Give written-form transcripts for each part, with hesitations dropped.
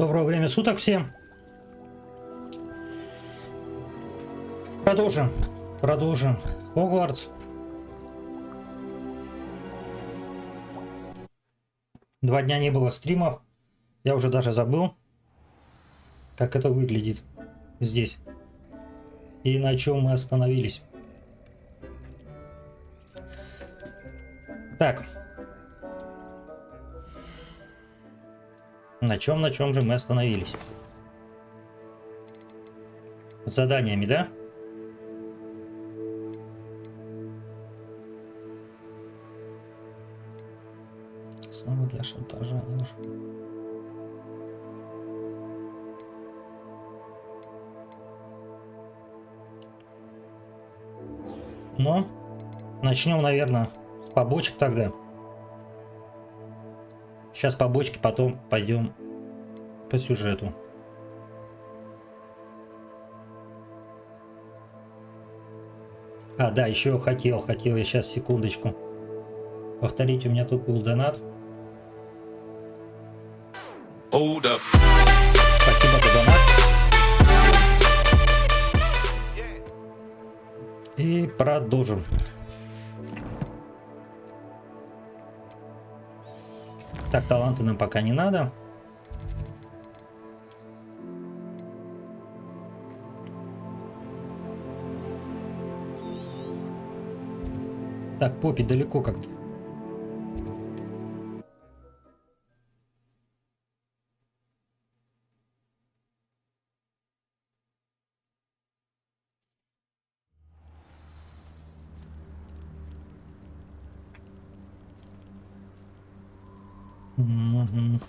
Доброго времени суток всем. Продолжим. Hogwarts. 2 дня не было стримов. Я уже даже забыл, как это выглядит здесь. И на чем мы остановились. Так. На чем же мы остановились? С заданиями, да? Основы для шантажа. Ну, начнем, наверное, с побочек тогда. Сейчас побочки, потом пойдем по сюжету. А, да, еще хотел я сейчас, секундочку. Повторить, у меня тут был донат. Спасибо за донат. И продолжим. Так, таланты нам пока не надо. Так, Поппи далеко как-то. Угу.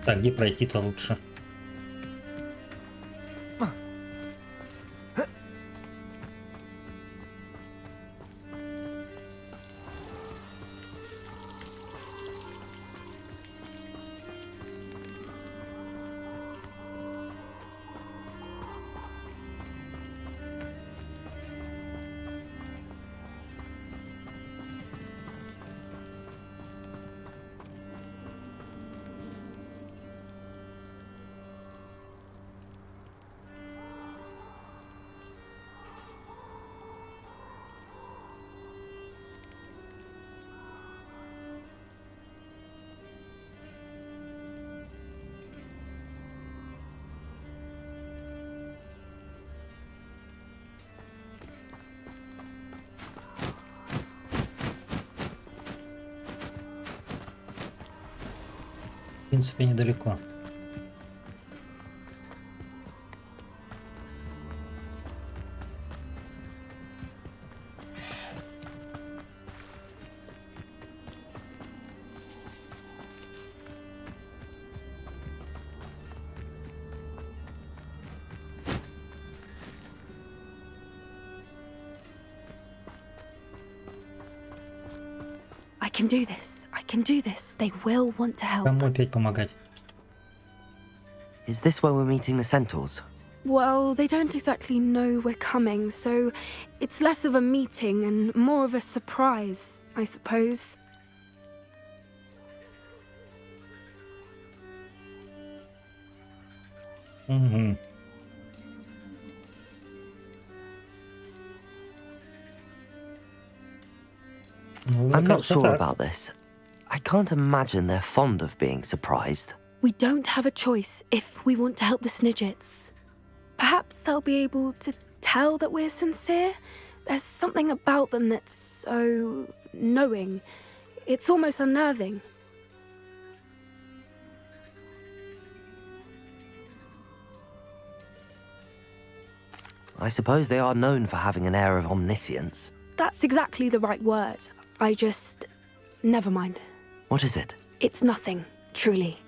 Так, где пройти-то лучше? В принципе, недалеко. I can do this. I can do this. They will want to help. Кому опять помогать? Is this where we're meeting the centaurs? Well, they don't exactly know we're coming, so it's less of a meeting and more of a surprise, I suppose. Угу. I'm not sure about this. I can't imagine they're fond of being surprised. We don't have a choice if we want to help the Snidgets. Perhaps they'll be able to tell that we're sincere. There's something about them that's so knowing. It's almost unnerving. I suppose they are known for having an air of omniscience. That's exactly the right word. I just... never mind. What is it? It's nothing, truly.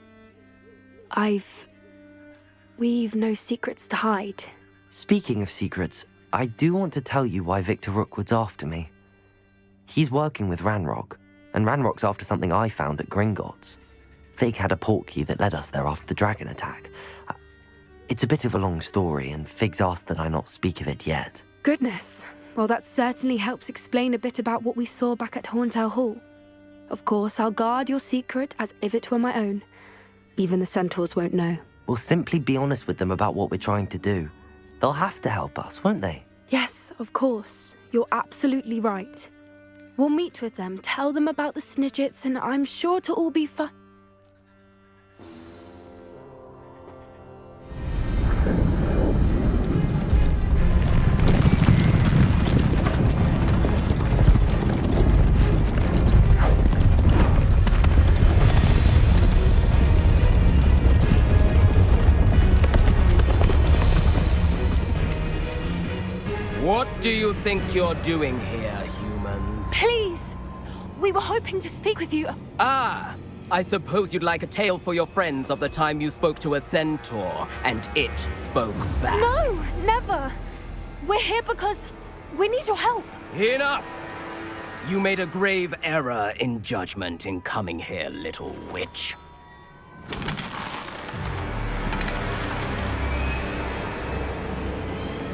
We've no secrets to hide. Speaking of secrets, I do want to tell you why Victor Rookwood's after me. He's working with Ranrock, and Ranrock's after something I found at Gringotts. Fig had a portkey that led us there after the dragon attack. It's a bit of a long story, and Fig's asked that I not speak of it yet. Goodness. Well, that certainly helps explain a bit about what we saw back at Horntail Hall. Of course, I'll guard your secret as if it were my own. Even the centaurs won't know. We'll simply be honest with them about what we're trying to do. They'll have to help us, won't they? Yes, of course. You're absolutely right. We'll meet with them, tell them about the Snidgets, and I'm sure to all be fine. What do you think you're doing here, humans? Please! We were hoping to speak with you. Ah! I suppose you'd like a tale for your friends of the time you spoke to a centaur, and it spoke back. No, never! We're here because we need your help. Enough! You made a grave error in judgment in coming here, little witch.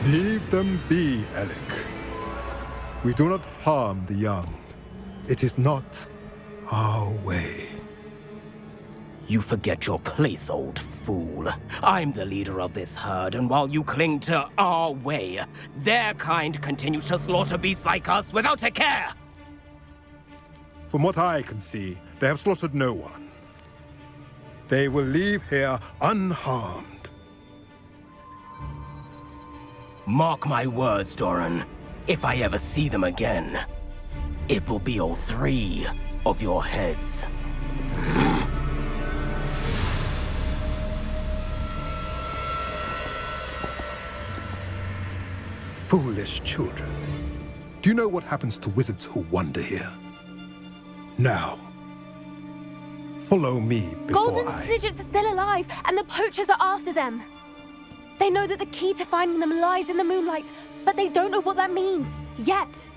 Leave them be, Alec. We do not harm the young. It is not our way. You forget your place, old fool. I'm the leader of this herd, and while you cling to our way, their kind continue to slaughter beasts like us without a care! From what I can see, they have slaughtered no one. They will leave here unharmed. Mark my words, Doran. If I ever see them again, it will be all 3 of your heads. Foolish children. Do you know what happens to wizards who wander here? Now, follow me before Golden Snidgets are still alive, and the poachers are after them. They know that the key to finding them lies in the moonlight, but they don't know what that means, yet.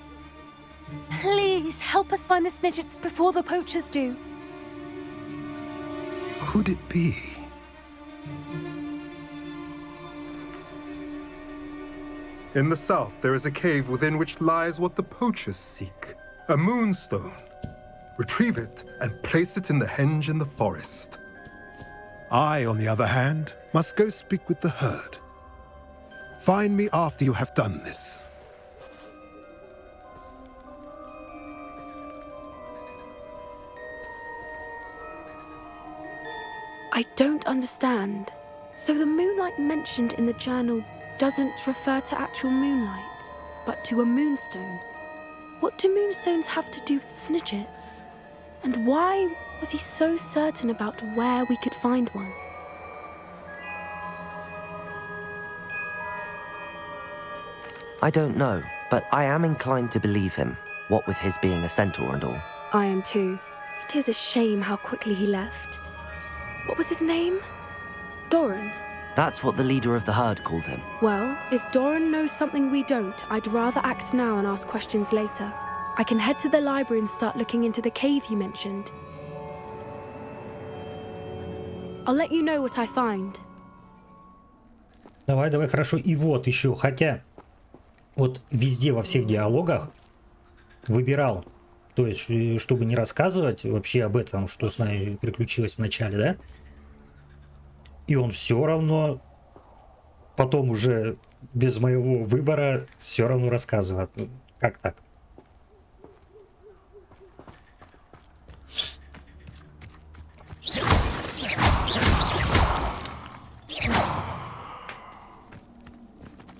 Please, help us find the Snidgets before the poachers do. Could it be? In the south, there is a cave within which lies what the poachers seek. A moonstone. Retrieve it and place it in the henge in the forest. I, on the other hand, must go speak with the herd. Find me after you have done this. I don't understand. So the moonlight mentioned in the journal doesn't refer to actual moonlight, but to a moonstone. What do moonstones have to do with Snidgets? And why was he so certain about where we could find one? I don't know, but I am inclined to believe him, what with his being a centaur and all. I am too. It is a shame how quickly he left. What was his name? Doran. That's what the leader of the herd called him. Well, if Doran knows something we don't, I'd rather act now and ask questions later. I can head to the library and start looking into the cave you mentioned. I'll let you know what I find. Давай, хорошо. И вот еще, хотя вот везде во всех диалогах выбирал, то есть, чтобы не рассказывать вообще об этом, что с нами приключилось в начале, да? И он все равно потом уже без моего выбора все равно рассказывает. Как так?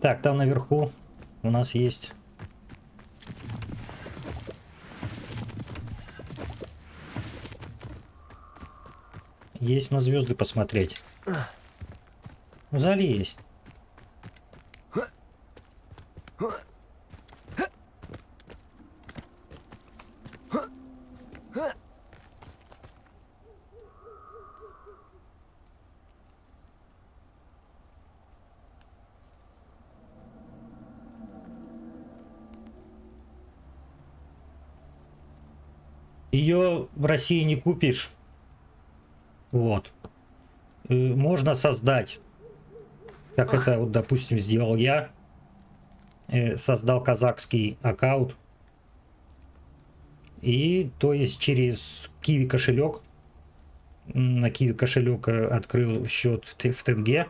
Так, там наверху у нас есть... Есть на звезды посмотреть. Залезь. Ее в России не купишь. Вот. Можно создать, как это, вот, допустим, сделал я. создал казахский аккаунт. И то есть через Kiwi кошелек, на Kiwi кошелек открыл счет в тенге.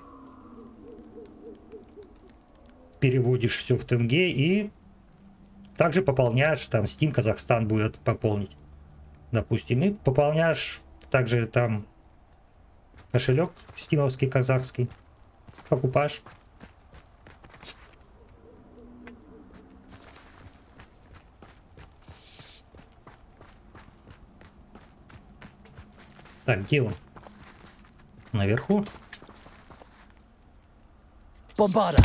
Переводишь все в тенге и также пополняешь, там Steam Казахстан будет пополнить, допустим, и пополняешь также там кошелек стимовский казахский, покупаешь. Так, где он? Наверху? Бомбада!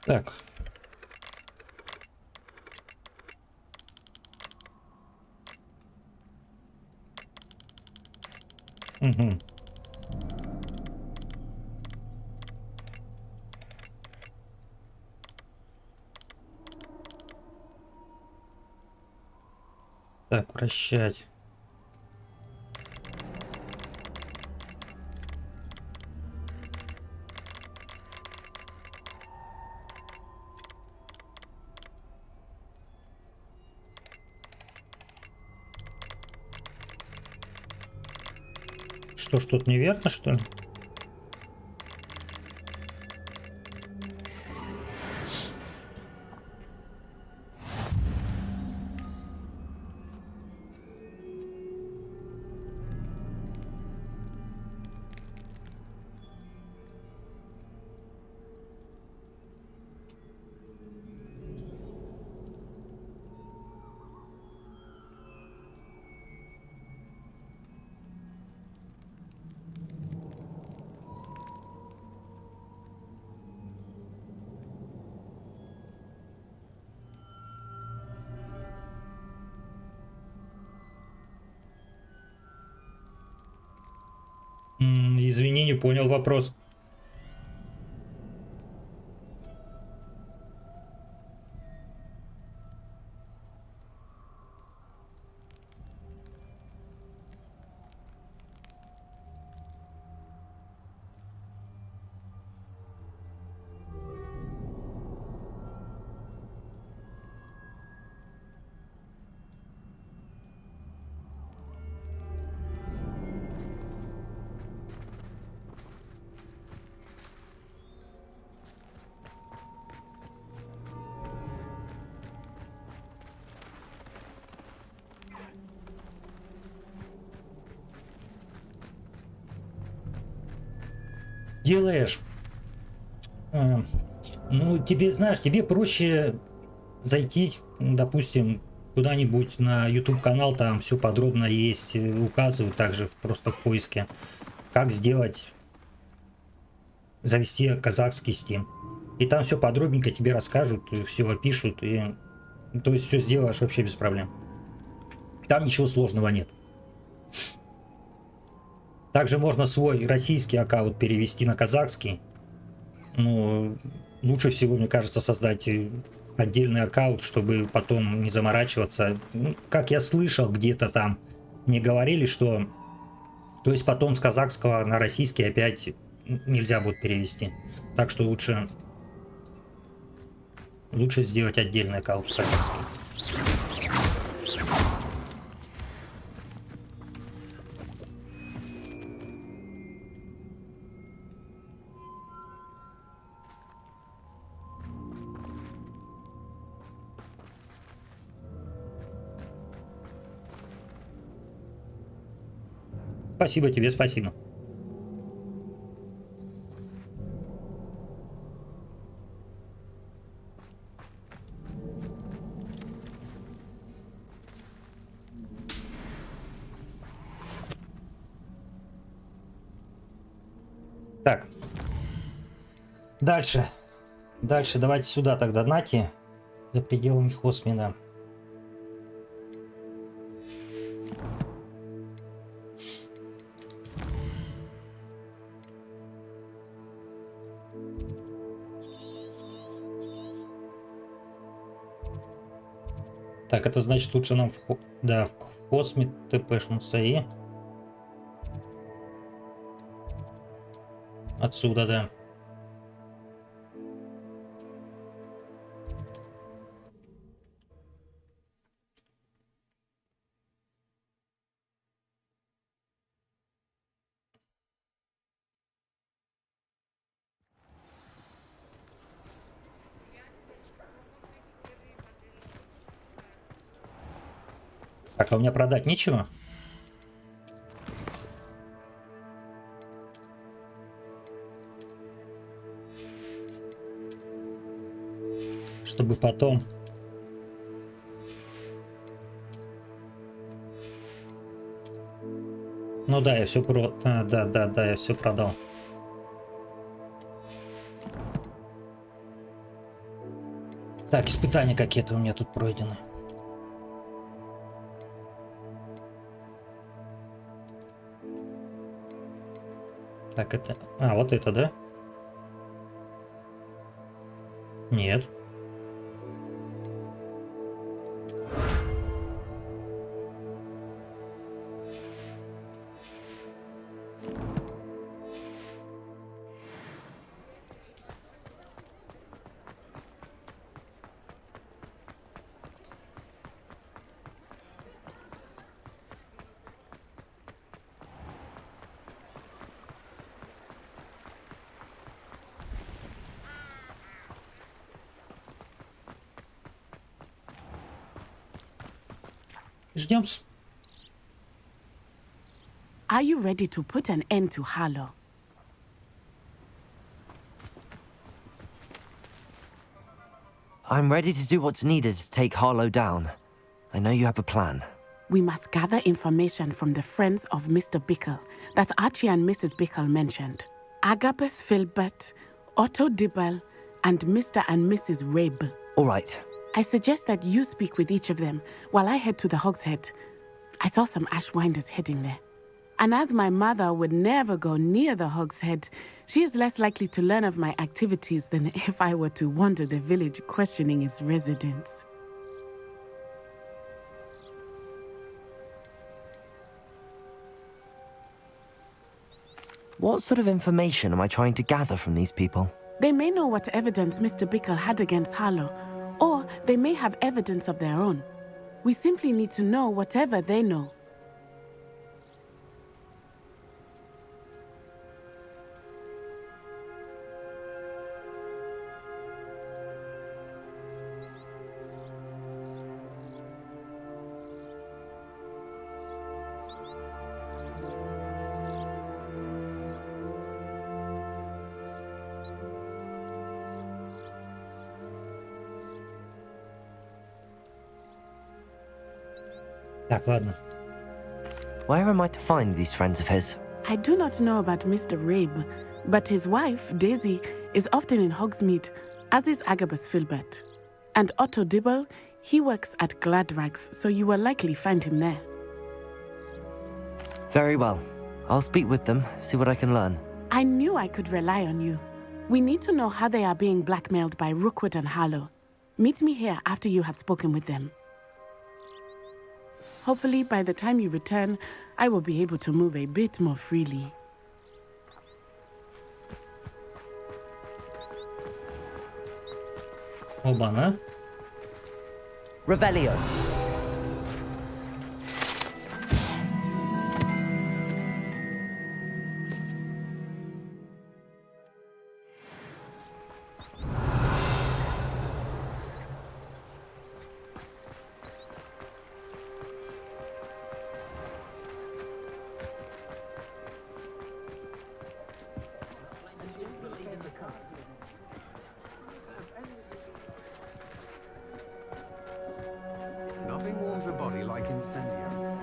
Так. Угу. Так, вращать. Что, что-то неверно, что ли? Извини, не понял вопрос. Делаешь. Ну, тебе, знаешь, тебе проще зайти, допустим, куда-нибудь на YouTube канал, там все подробно есть, указывают также просто в поиске, как сделать, завести казахский Steam. И там все подробненько тебе расскажут, все опишут, и то есть все сделаешь вообще без проблем. Там ничего сложного нет. Также можно свой российский аккаунт перевести на казахский. Ну, лучше всего, мне кажется, создать отдельный аккаунт, чтобы потом не заморачиваться. Ну, как я слышал, где-то там мне говорили, что то есть потом с казахского на российский опять нельзя будет перевести. Так что лучше сделать отдельный аккаунт казахский. Спасибо тебе, спасибо. Так. Дальше. Дальше давайте сюда тогда, нате. За пределами Хосмина. Так, это значит, лучше нам в космит тпшнуться и... Отсюда, да. Так, а у меня продать нечего? Чтобы потом... Ну да, я все да, я все продал. Так, испытания какие-то у меня тут пройдены. Так, это... А, вот это, да? Нет. Ждем-с. Are you ready to put an end to Harlow? I'm ready to do what's needed to take Harlow down. I know you have a plan. We must gather information from the friends of Mr. Bickle that Archie and Mrs. Bickle mentioned. Agabus Filbert, Otto Dibble, and Mr. and Mrs. Rabe. All right. I suggest that you speak with each of them while I head to the Hogshead. I saw some Ashwinders heading there. And as my mother would never go near the Hogshead, she is less likely to learn of my activities than if I were to wander the village questioning its residents. What sort of information am I trying to gather from these people? They may know what evidence Mr. Bickle had against Harlow, or they may have evidence of their own. We simply need to know whatever they know. Так, ладно. Where am I to find these friends of his? I do not know about Mr. Rabe, but his wife, Daisy, is often in Hogsmeade, as is Agabus Filbert. And Otto Dibble, he works at Gladrags, so you will likely find him there. Very well. I'll speak with them, see what I can learn. I knew I could rely on you. We need to know how they are being blackmailed by Rookwood and Harlow. Meet me here after you have spoken with them. Hopefully, by the time you return, I will be able to move a bit more freely. Оба-на. Revelio. Nothing warms a body like incendiary.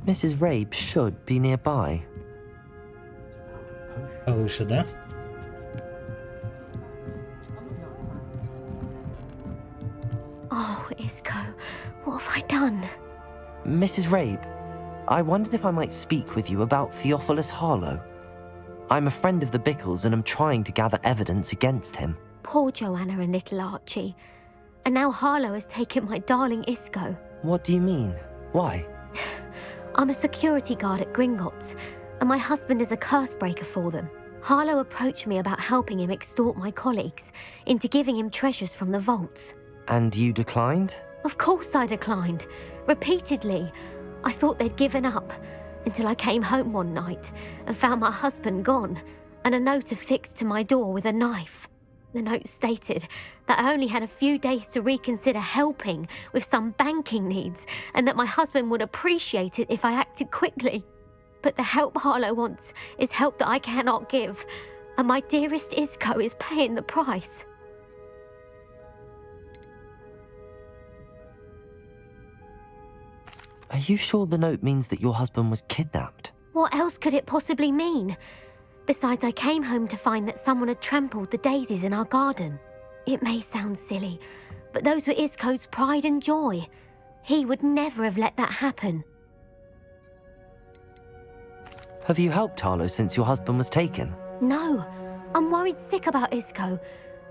Mrs. Rabe should be nearby. Повыше, да? Oh, Isco, what have I done? Mrs. Rabe, I wondered if I might speak with you about Theophilus Harlow. I'm a friend of the Bickles and I'm trying to gather evidence against him. Poor Joanna and little Archie. And now Harlow has taken my darling Isco. What do you mean? Why? I'm a security guard at Gringotts, and my husband is a curse breaker for them. Harlow approached me about helping him extort my colleagues into giving him treasures from the vaults. And you declined? Of course I declined. Repeatedly. I thought they'd given up, until I came home one night and found my husband gone, and a note affixed to my door with a knife. The note stated that I only had a few days to reconsider helping with some banking needs, and that my husband would appreciate it if I acted quickly. But the help Harlow wants is help that I cannot give, and my dearest Isco is paying the price. Are you sure the note means that your husband was kidnapped? What else could it possibly mean? Besides, I came home to find that someone had trampled the daisies in our garden. It may sound silly, but those were Isco's pride and joy. He would never have let that happen. Have you helped Harlow since your husband was taken? No, I'm worried sick about Isco,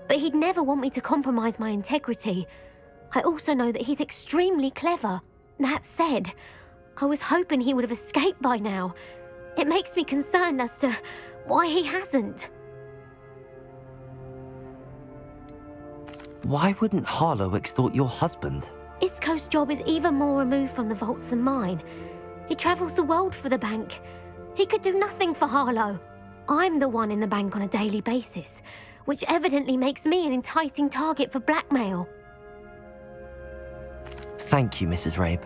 but he'd never want me to compromise my integrity. I also know that he's extremely clever. That said, I was hoping he would have escaped by now. It makes me concerned as to why he hasn't. Why wouldn't Harlow extort your husband? Isco's job is even more removed from the vaults than mine. He travels the world for the bank. He could do nothing for Harlow. I'm the one in the bank on a daily basis, which evidently makes me an enticing target for blackmail. Thank you, Mrs. Rabe.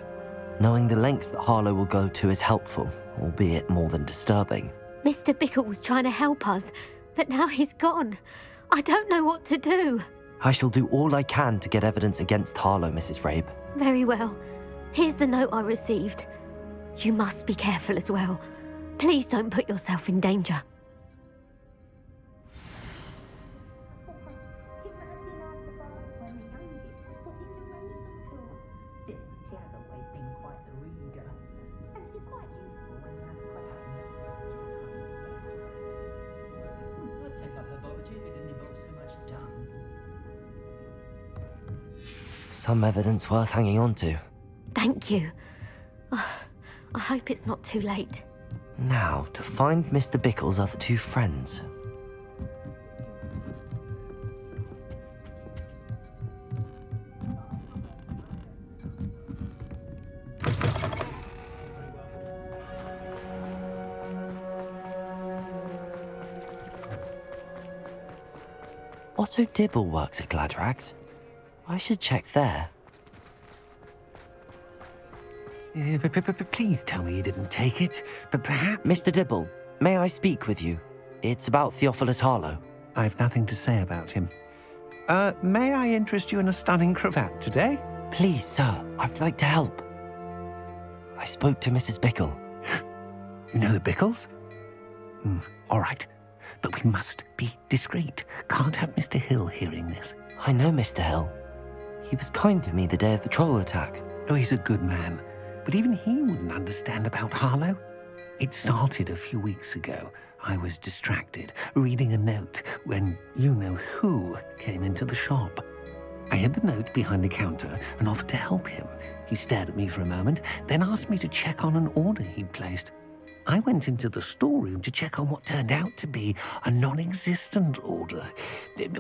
Knowing the lengths that Harlow will go to is helpful, albeit more than disturbing. Mr. Bickle was trying to help us, but now he's gone. I don't know what to do. I shall do all I can to get evidence against Harlow, Mrs. Rabe. Very well. Here's the note I received. You must be careful as well. Please don't put yourself in danger. Some evidence worth hanging on to. Thank you. I hope it's not too late. Now, to find Mr. Bickle's other two friends. Otto Dibble works at Gladrags. I should check there. Please tell me you didn't take it, but perhaps... Mr. Dibble, may I speak with you? It's about Theophilus Harlow. I've nothing to say about him. May I interest you in a stunning cravat today? Please, sir, I'd like to help. I spoke to Mrs. Bickle. You know the Bickles? All right, but we must be discreet. Can't have Mr. Hill hearing this. I know Mr. Hill. He was kind to me the day of the troll attack. Oh, he's a good man, but even he wouldn't understand about Harlow. It started a few weeks ago. I was distracted, reading a note, when you-know-who came into the shop. I hid the note behind the counter and offered to help him. He stared at me for a moment, then asked me to check on an order he'd placed. I went into the storeroom to check on what turned out to be a non-existent order.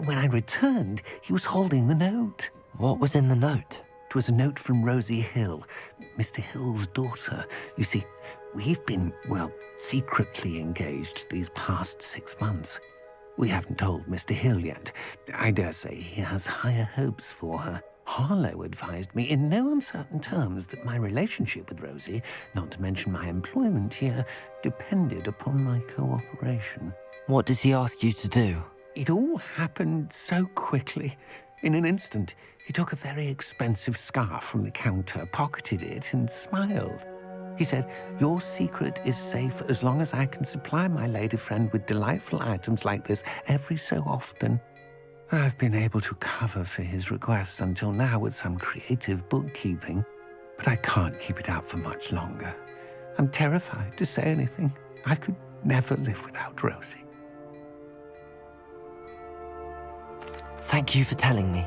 When I returned, he was holding the note. What was in the note? It was a note from Rosie Hill, Mr. Hill's daughter. You see, we've been, secretly engaged these past 6 months. We haven't told Mr. Hill yet. I dare say he has higher hopes for her. Harlow advised me in no uncertain terms that my relationship with Rosie, not to mention my employment here, depended upon my cooperation. What does he ask you to do? It all happened so quickly. In an instant, he took a very expensive scarf from the counter, pocketed it, and smiled. He said, "Your secret is safe as long as I can supply my lady friend with delightful items like this every so often." I've been able to cover for his requests until now with some creative bookkeeping, but I can't keep it up for much longer. I'm terrified to say anything. I could never live without Rosie. Thank you for telling me.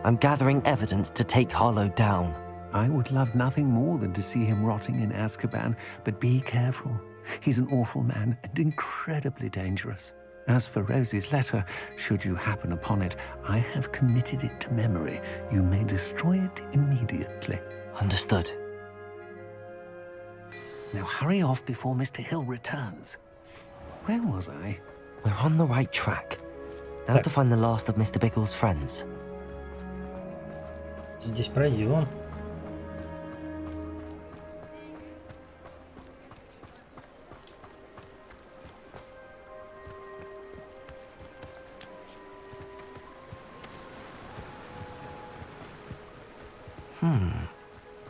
I'm gathering evidence to take Harlow down. I would love nothing more than to see him rotting in Azkaban, but be careful. He's an awful man and incredibly dangerous. As for Rosie's letter, should you happen upon it, I have committed it to memory. You may destroy it immediately. Understood. Now hurry off before Mr. Hill returns. Where was I? We're on the right track. Now to find the last of Mr. Bickle's friends. Здесь пройдем.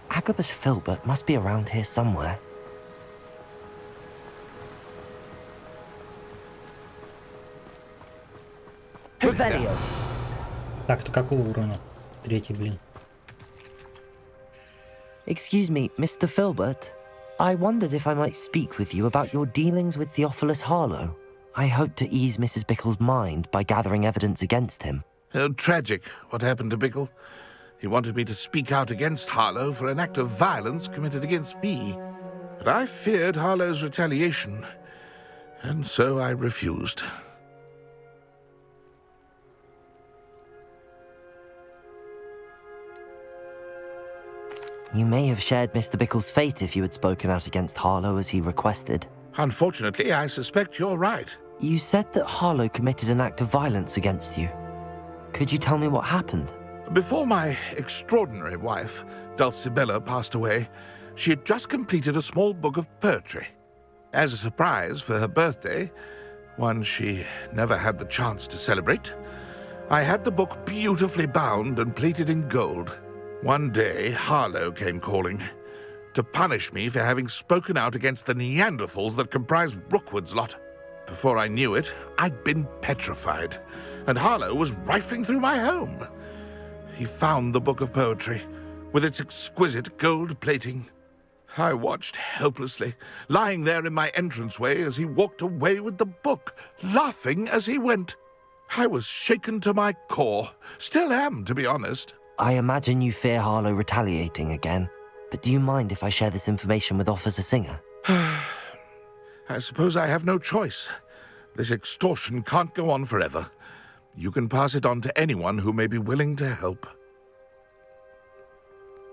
Agabus Filbert must be around here somewhere. Revelio. Так, это какого уровня? Третий, блин. Excuse me, Mr. Filbert. I wondered if I might speak with you about your dealings with Theophilus Harlow. I hope to ease Mrs. Bickle's mind by gathering evidence against him. Tragic, what happened to Bickle. He wanted me to speak out against Harlow for an act of violence committed against me. But I feared Harlow's retaliation, and so I refused. You may have shared Mr. Bickle's fate if you had spoken out against Harlow as he requested. Unfortunately, I suspect you're right. You said that Harlow committed an act of violence against you. Could you tell me what happened? Before my extraordinary wife, Dulcibella, passed away, she had just completed a small book of poetry. As a surprise for her birthday, one she never had the chance to celebrate, I had the book beautifully bound and plated in gold. One day, Harlow came calling to punish me for having spoken out against the Neanderthals that comprise Rookwood's lot. Before I knew it, I'd been petrified, and Harlow was rifling through my home. He found the book of poetry, with its exquisite gold plating. I watched helplessly, lying there in my entranceway as he walked away with the book, laughing as he went. I was shaken to my core. Still am, to be honest. I imagine you fear Harlow retaliating again, but do you mind if I share this information with Officer Singer? I suppose I have no choice. This extortion can't go on forever. You can pass it on to anyone who may be willing to help.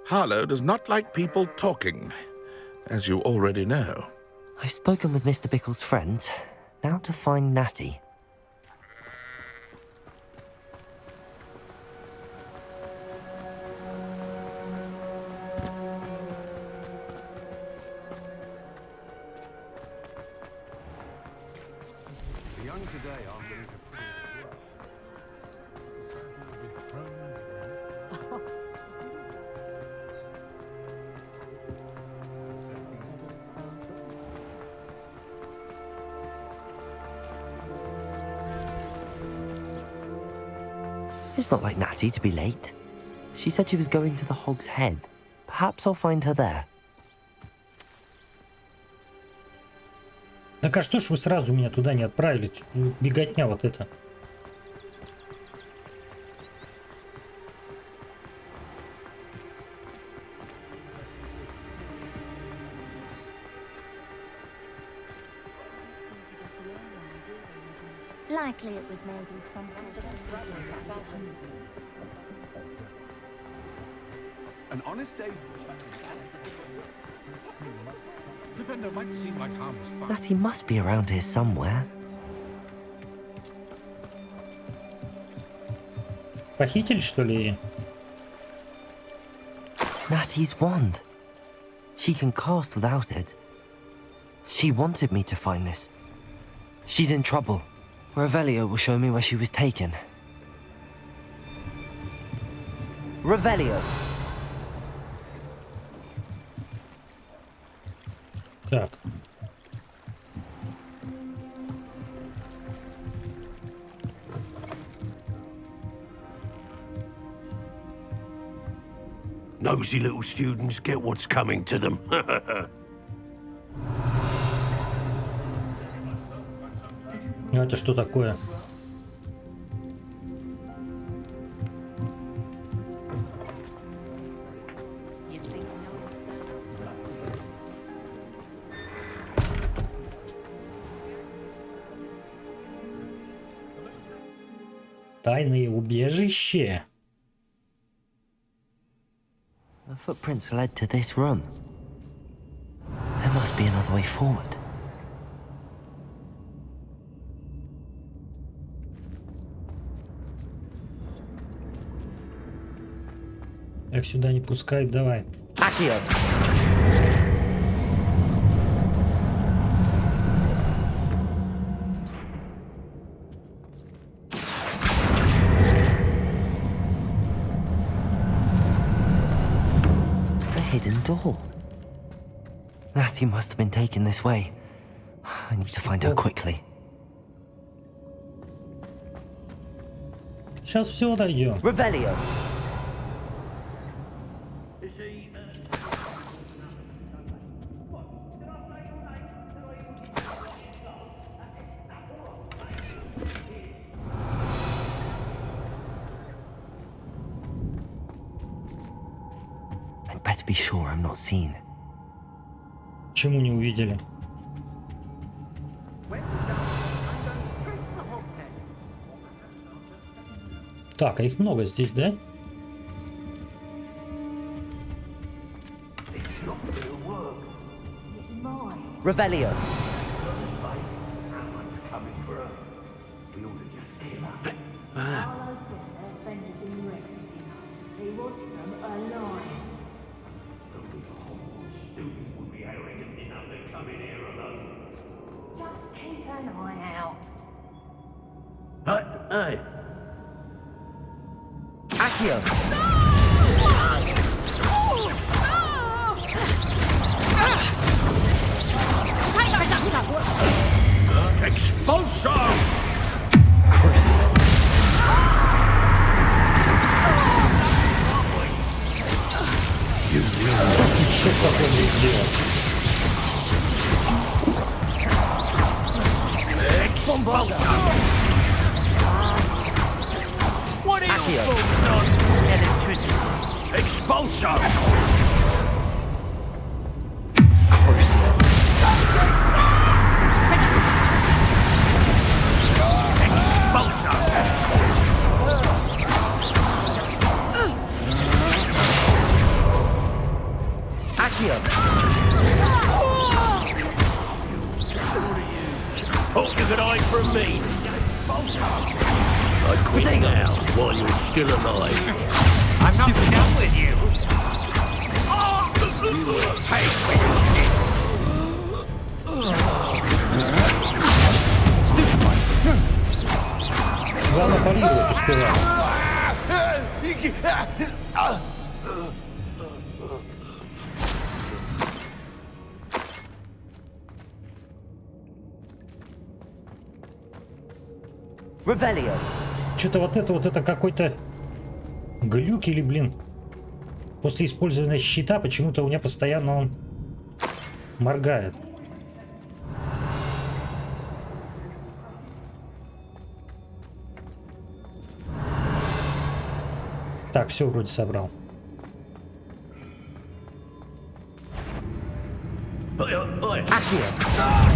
Harlow does not like people talking, as you already know. I've spoken with Mr. Bickle's friends. Now to find Natty. The young today aren't willing to put in work. It's not like Natty to be late. She said she was going to the Hog's Head. Perhaps I'll find her there. Так а что ж вы сразу меня туда не отправили? Беготня вот это. Likely it was made with some kind of An honest day. Flipendo might seem like harmless fun. Natty must be around here somewhere. Похитили, что ли? Natty's wand. She can cast without it. She wanted me to find this. She's in trouble. Revelio will show me where she was taken. Revelio! Так. Nosy little students get what's coming to them. Ну это что такое? Тайное убежище. The footprints led to this room. There must be another way forward. Их сюда не пускают, давай. Accio! A hidden door. Natty must have been taken this way. I need to find her quickly. Сейчас все дойдем. Revelio! I'd better be sure I'm not seen. Почему не увидели? Так, а их много здесь, да? Revelio! Harlow says her friend has been reckless enough. He wants them alive. Only a Hogwarts student would be arrogant enough to come in here alone. Just keep an eye out. Hey! Accio! Expulsion! Crucible! You will Что такое здесь делать? expulsion! What are Accio. your thoughts on electricity? Expulsion! Crucible! Expulsion! Accio! Talk a good eye from me! I quit now, while you're still alive. I'm not done with you! You will pay for your Главное парировать успевать. Revelio! Что-то вот это какой-то глюк или, блин, после использования щита почему-то у меня постоянно он моргает. Так, все вроде собрал. Accio!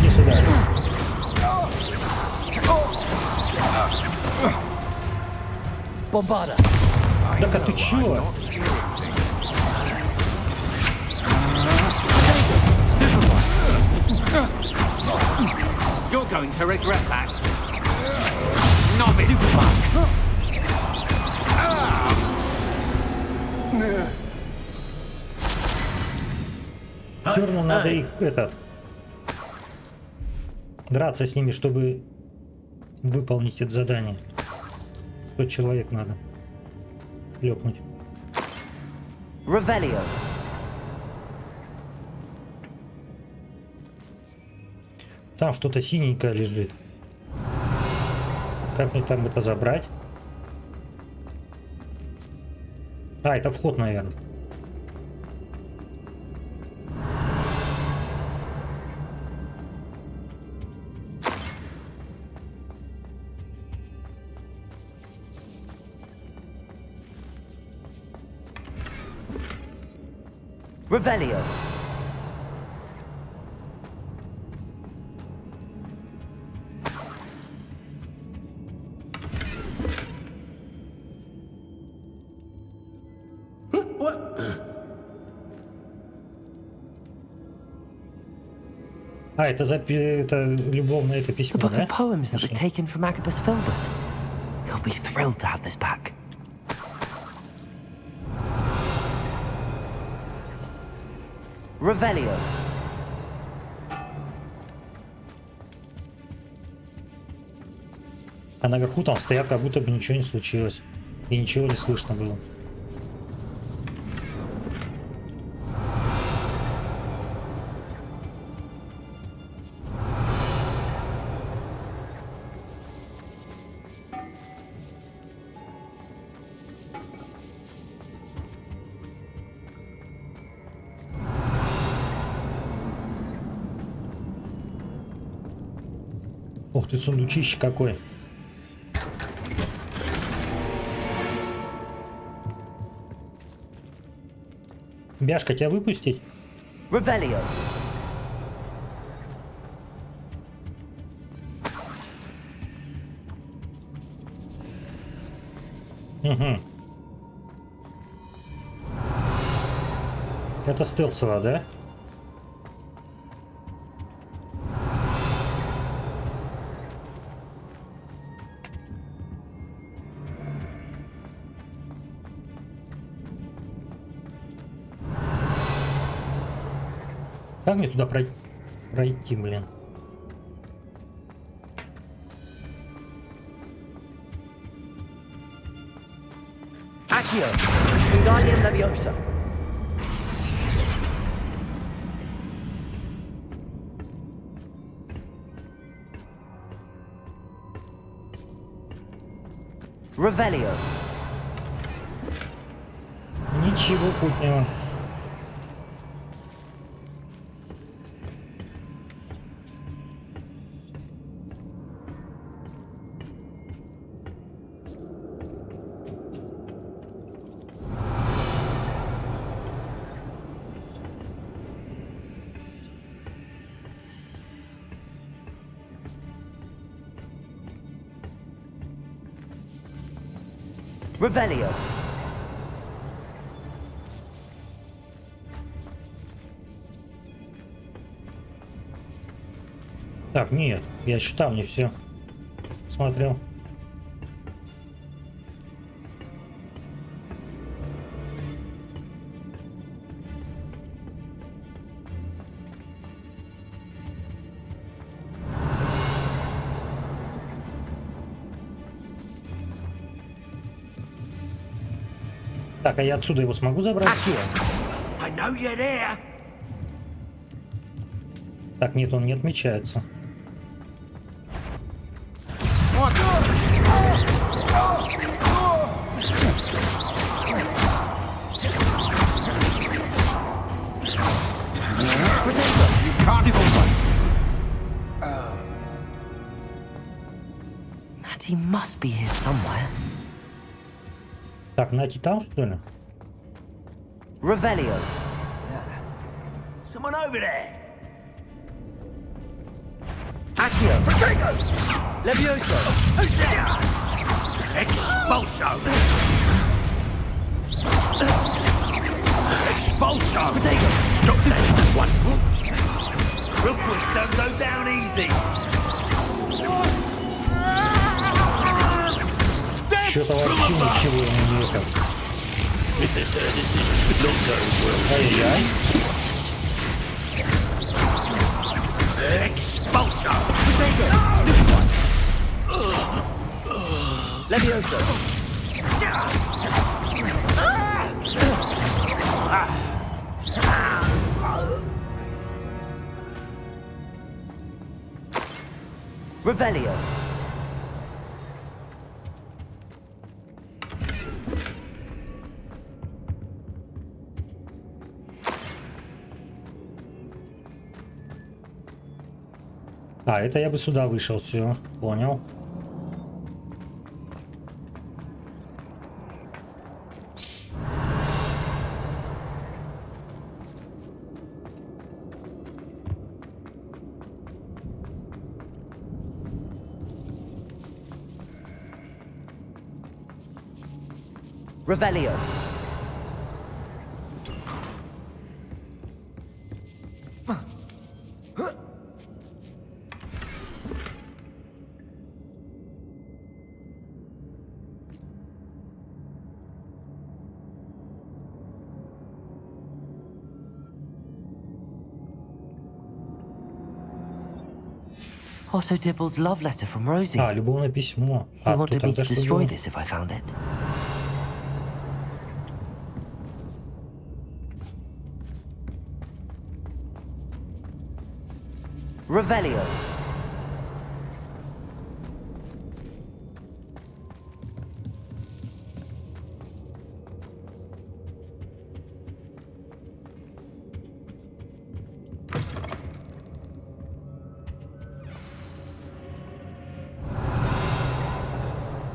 Иди сюда. Bombarda! Так, а ты чё? You're going to regret that. Novice! Терну надо их, драться с ними, чтобы выполнить это задание. 100 человек надо шлепнуть. Revelio! Там что-то синенькое лежит. Как мне там это забрать? А, это вход, наверное. Revelio. А, это любовное это The письмо, book да? of poems that was Нашли. taken from Agabus Filbert. He'll be thrilled to have this back. Revelio. А наверху там стоят, как будто бы ничего не случилось. И ничего не слышно было. Ух ты, сундучище какой. Бяшка, тебя выпустить? Revelio. Угу. Это стелсово, да? Как мне туда пройти, блин? Accio. Wingardium Leviosa. Revelio. Ничего путнего. Revelio. Так, нет, я считал, не все смотрел. Так, а я отсюда его смогу забрать? I know you're there. Так, нет, он не отмечается. Natty must be here somewhere. Так, Нати там, что ли? Revelio. Someone over there. Accio. Levioso. Expulso. Expulso. Potato. Stop that one. Rookwoods don't go down easy. Что-то вообще ничего не ехал. Ай-яй. Expulso. Potato. Stupid one. Levioso. Revelio. А, это я бы сюда вышел, все, понял. Revelio. Otto Dibble's love letter from Rosie. А, любовное письмо. He А, то wanted me тогда to что destroy было? this if I found it. Revelio.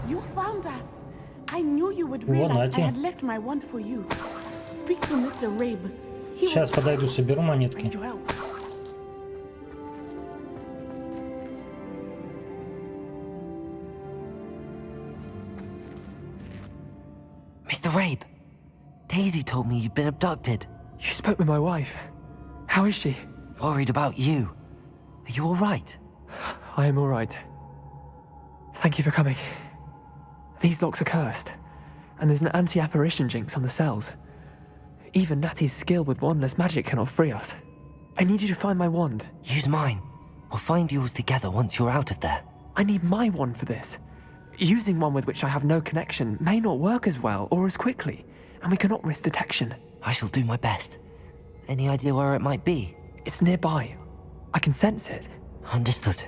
You found us. I knew you would О, realize I Нати. had left my wand for you. Speak to Mr. Rabe. He Сейчас will подойду, соберу монетки. need your help. Mr. Rabe, Daisy told me you'd been abducted. You spoke with my wife. How is she? Worried about you. Are you all right? I am all right. Thank you for coming. These locks are cursed, and there's an anti-apparition jinx on the cells. Even Natty's skill with wandless magic cannot free us. I need you to find my wand. Use mine. We'll find yours together once you're out of there. I need my wand for this. Using one with which I have no connection may not work as well or as quickly, and we cannot risk detection. I shall do my best. Any idea where it might be? It's nearby. I can sense it. Understood.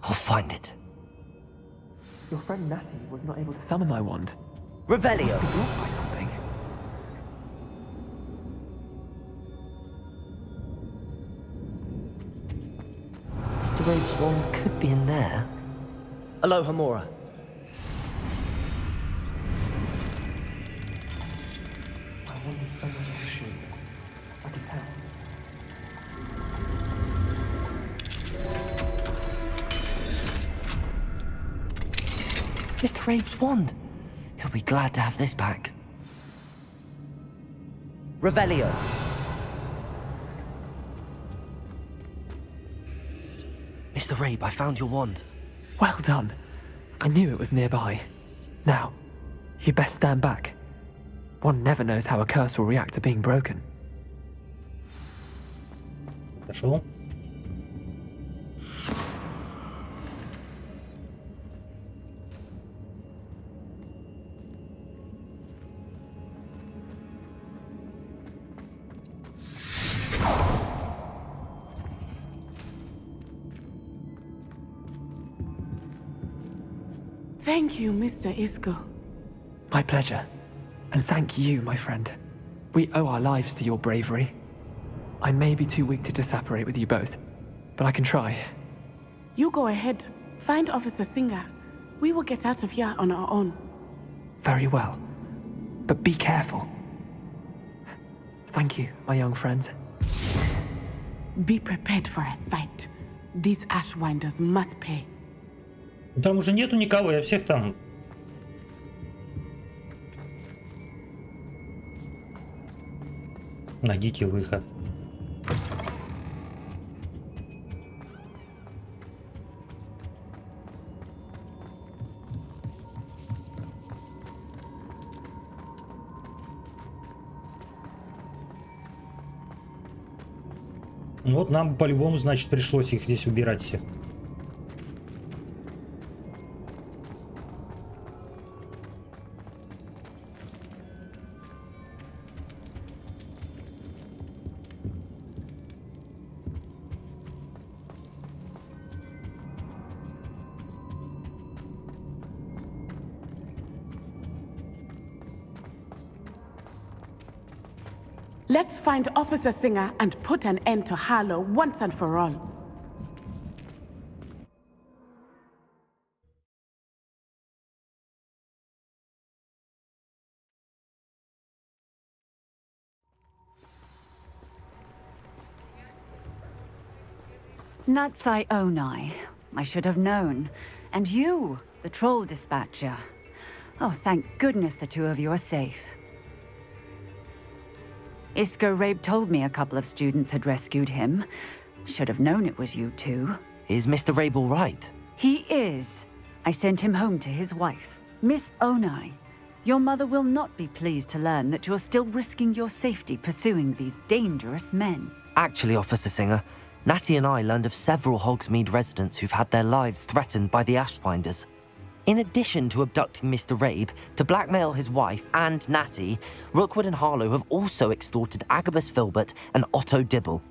I'll find it. Your friend Natty was not able to summon my wand. Revelio. Must be blocked by something. Mr. Rabe's wand could be in there. Aloha, Mora. My wand is somewhere in the shoe. I can tell. Mr. Rabe's wand. He'll be glad to have this back. Revelio. Mr. Rabe, I found your wand. Well done. I knew it was nearby. Now, you best stand back. One never knows how a curse will react to being broken. Пошел. Thank you, Mr. Isco. My pleasure. And thank you, my friend. We owe our lives to your bravery. I may be too weak to disapparate with you both, but I can try. You go ahead. Find Officer Singer. We will get out of here on our own. Very well. But be careful. Thank you, my young friends. Be prepared for a fight. These Ashwinders must pay. Там уже нету никого, я всех там. Найдите выход. Вот нам по-любому, значит, пришлось их здесь убирать всех. Let's find Officer Singer and put an end to Harlow once and for all. Natsai Onai. I should have known. And you, the troll dispatcher. Oh, thank goodness the two of you are safe. Isco Rabe told me a couple of students had rescued him. Should have known it was you two. Is Mr. Rabe all right? He is. I sent him home to his wife, Miss Onai. Your mother will not be pleased to learn that you're still risking your safety pursuing these dangerous men. Actually, Officer Singer, Natty and I learned of several Hogsmeade residents who've had their lives threatened by the Ashfinders. In addition to abducting Mr. Rabe to blackmail his wife and Natty, Rookwood and Harlow have also extorted Agabus Filbert and Otto Dibble.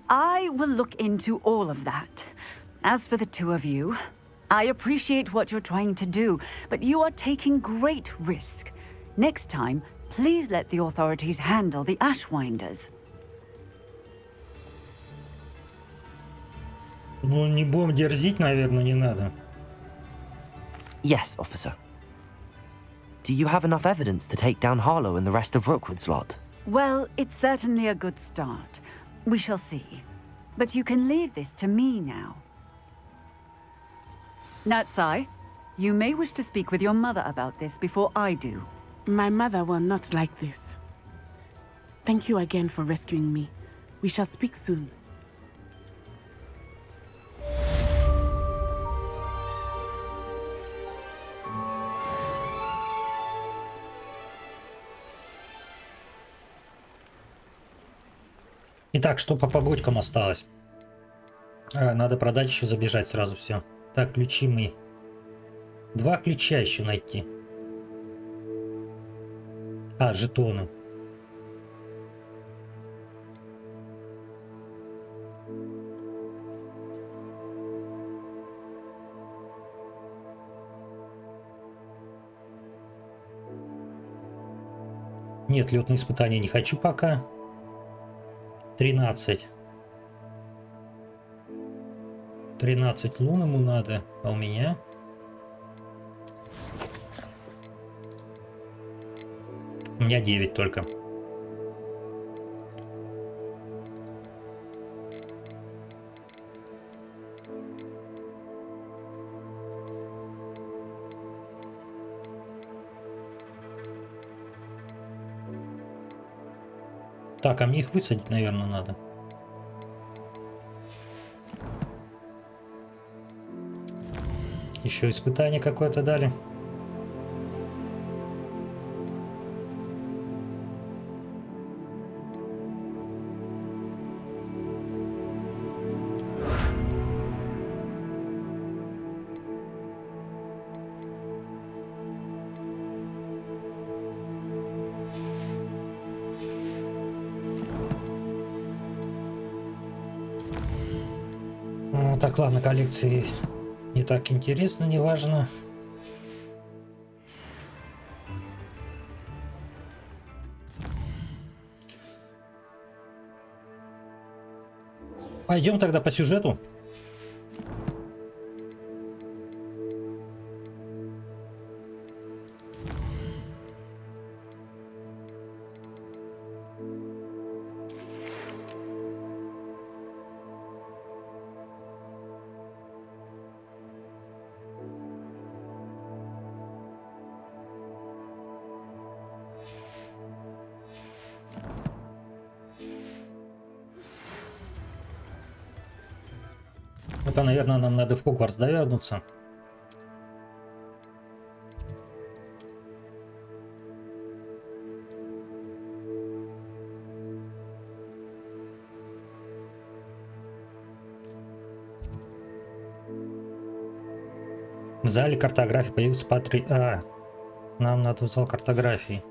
I will look into all of that. As for the two of you, I appreciate what you're trying to do, but you are taking great risk. Next time, please let the authorities handle the Ashwinders. Ну, не будем дерзить, наверное, не надо. Yes, officer. Do you have enough evidence to take down Harlow and the rest of Rookwood's lot? Well, it's certainly a good start. We shall see. But you can leave this to me now. Natsai, you may wish to speak with your mother about this before I do. My mother will not like this. Thank you again for rescuing me. We shall speak soon. Итак, что по побочкам осталось? Надо продать, еще забежать сразу все. Так, ключи мы. 2 ключа еще найти. Жетоны. Нет, летные испытания не хочу пока. 13 лун ему надо, а у меня у меня 9 только. Так, а мне их высадить, наверное, надо. Еще испытание какое-то дали. Так, ладно, коллекции не так интересно, не важно. Пойдем тогда по сюжету. Это, наверное, нам надо в Хогвартс довернуться. В зале картографии появился нам надо в зал картографии.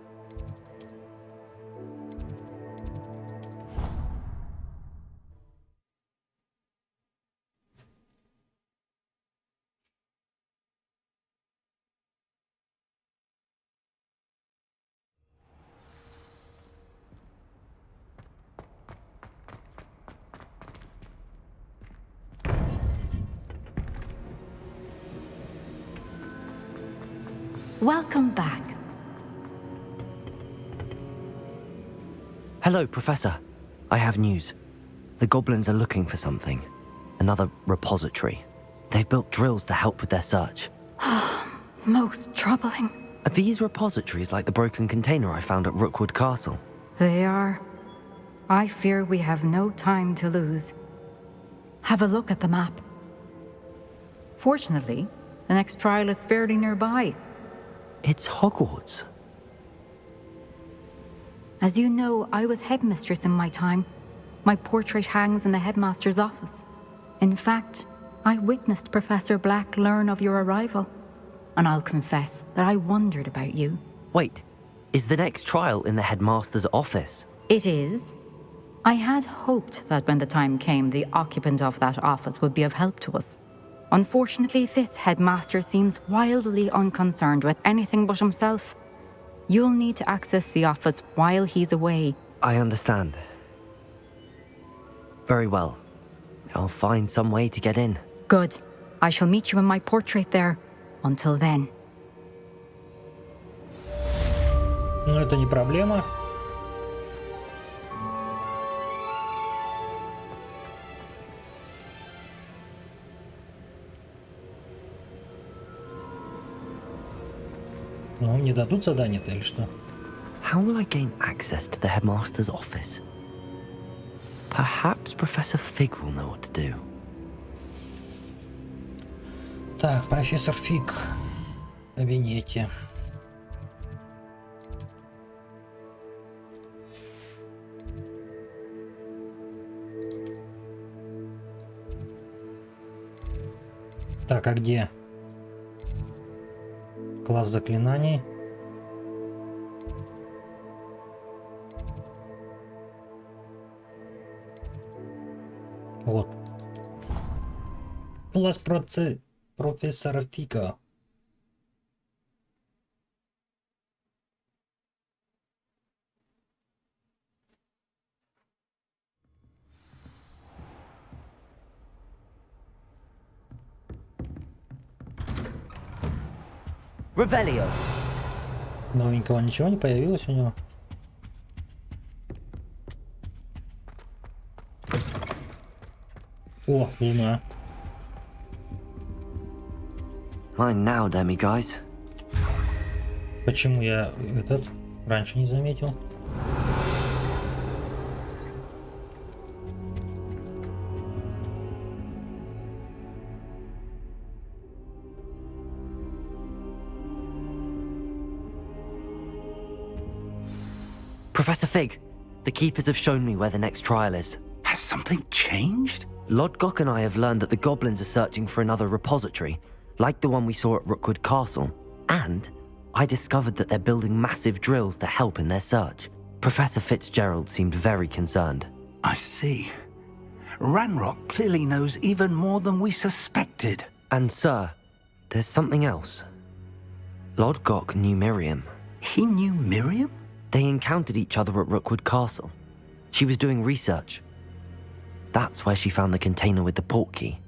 Welcome back. Hello, Professor. I have news. The goblins are looking for something. Another repository. They've built drills to help with their search. Most troubling. Are these repositories like the broken container I found at Rookwood Castle? They are. I fear we have no time to lose. Have a look at the map. Fortunately, the next trial is fairly nearby. It's Hogwarts. As you know, I was headmistress in my time. My portrait hangs in the headmaster's office. In fact, I witnessed Professor Black learn of your arrival. And I'll confess that I wondered about you. Wait, is the next trial in the headmaster's office? It is. I had hoped that when the time came, the occupant of that office would be of help to us. Unfortunately, this headmaster seems wildly unconcerned with anything but himself. You'll need to access the office while he's away. I understand. Very well. I'll find some way to get in. Good. I shall meet you in my portrait there. Until then. Ну, это не проблема. Ну, мне дадут задание-то или что? How will I gain access to the headmaster's office? Perhaps Professor Fig will know what to do. Так, профессор Фиг в кабинете. Так, а где? Класс заклинаний. Вот. Класс профессора Фига. Revelio. Новенького ничего не появилось у него? О, луна. Mine now, demi guys. Почему я этот раньше не заметил? Professor Fig, the keepers have shown me where the next trial is. Has something changed? Lodgok and I have learned that the goblins are searching for another repository, like the one we saw at Rookwood Castle. And I discovered that they're building massive drills to help in their search. Professor Fitzgerald seemed very concerned. I see. Ranrock clearly knows even more than we suspected. And sir, there's something else. Lodgok knew Miriam. He knew Miriam? They encountered each other at Rookwood Castle. She was doing research. That's where she found the container with the portkey.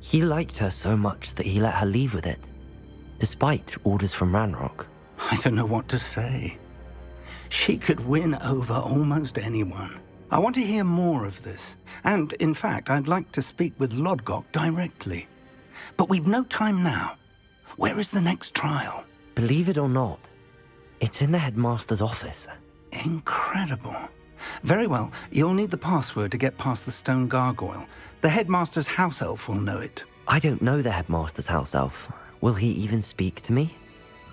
He liked her so much that he let her leave with it, despite orders from Ranrock. I don't know what to say. She could win over almost anyone. I want to hear more of this. And, in fact, I'd like to speak with Lodgok directly. But we've no time now. Where is the next trial? Believe it or not, it's in the headmaster's office. Incredible. Very well, you'll need the password to get past the stone gargoyle. The headmaster's house elf will know it. I don't know the headmaster's house elf. Will he even speak to me?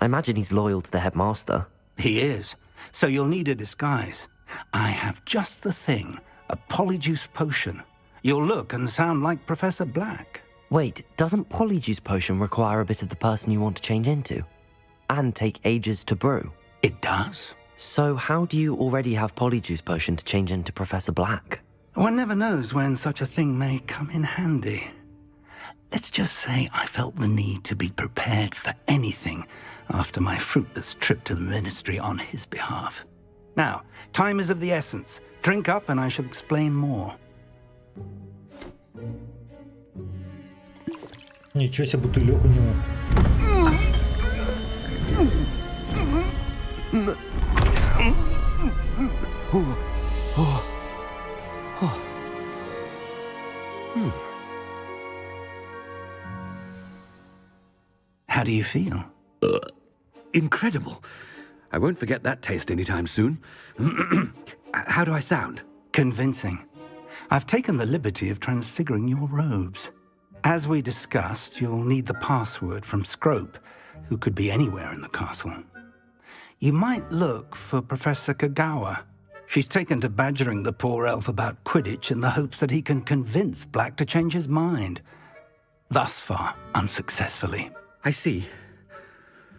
I imagine he's loyal to the headmaster. He is. So you'll need a disguise. I have just the thing. A Polyjuice potion. You'll look and sound like Professor Black. Wait, doesn't Polyjuice potion require a bit of the person you want to change into? And take ages to brew? It does. So how do you already have Polyjuice potion to change into Professor Black? One never knows when such a thing may come in handy. Let's just say I felt the need to be prepared for anything after my fruitless trip to the ministry on his behalf. Now, time is of the essence. Drink up and I shall explain more. Ничего себе, бутылек у него. How do you feel? incredible. I won't forget that taste anytime soon. How do I sound? Convincing. I've taken the liberty of transfiguring your robes. As we discussed, you'll need the password from Scrope, who could be anywhere in the castle. You might look for Professor Kagawa. She's taken to badgering the poor elf about Quidditch in the hopes that he can convince Black to change his mind. Thus far, unsuccessfully. I see.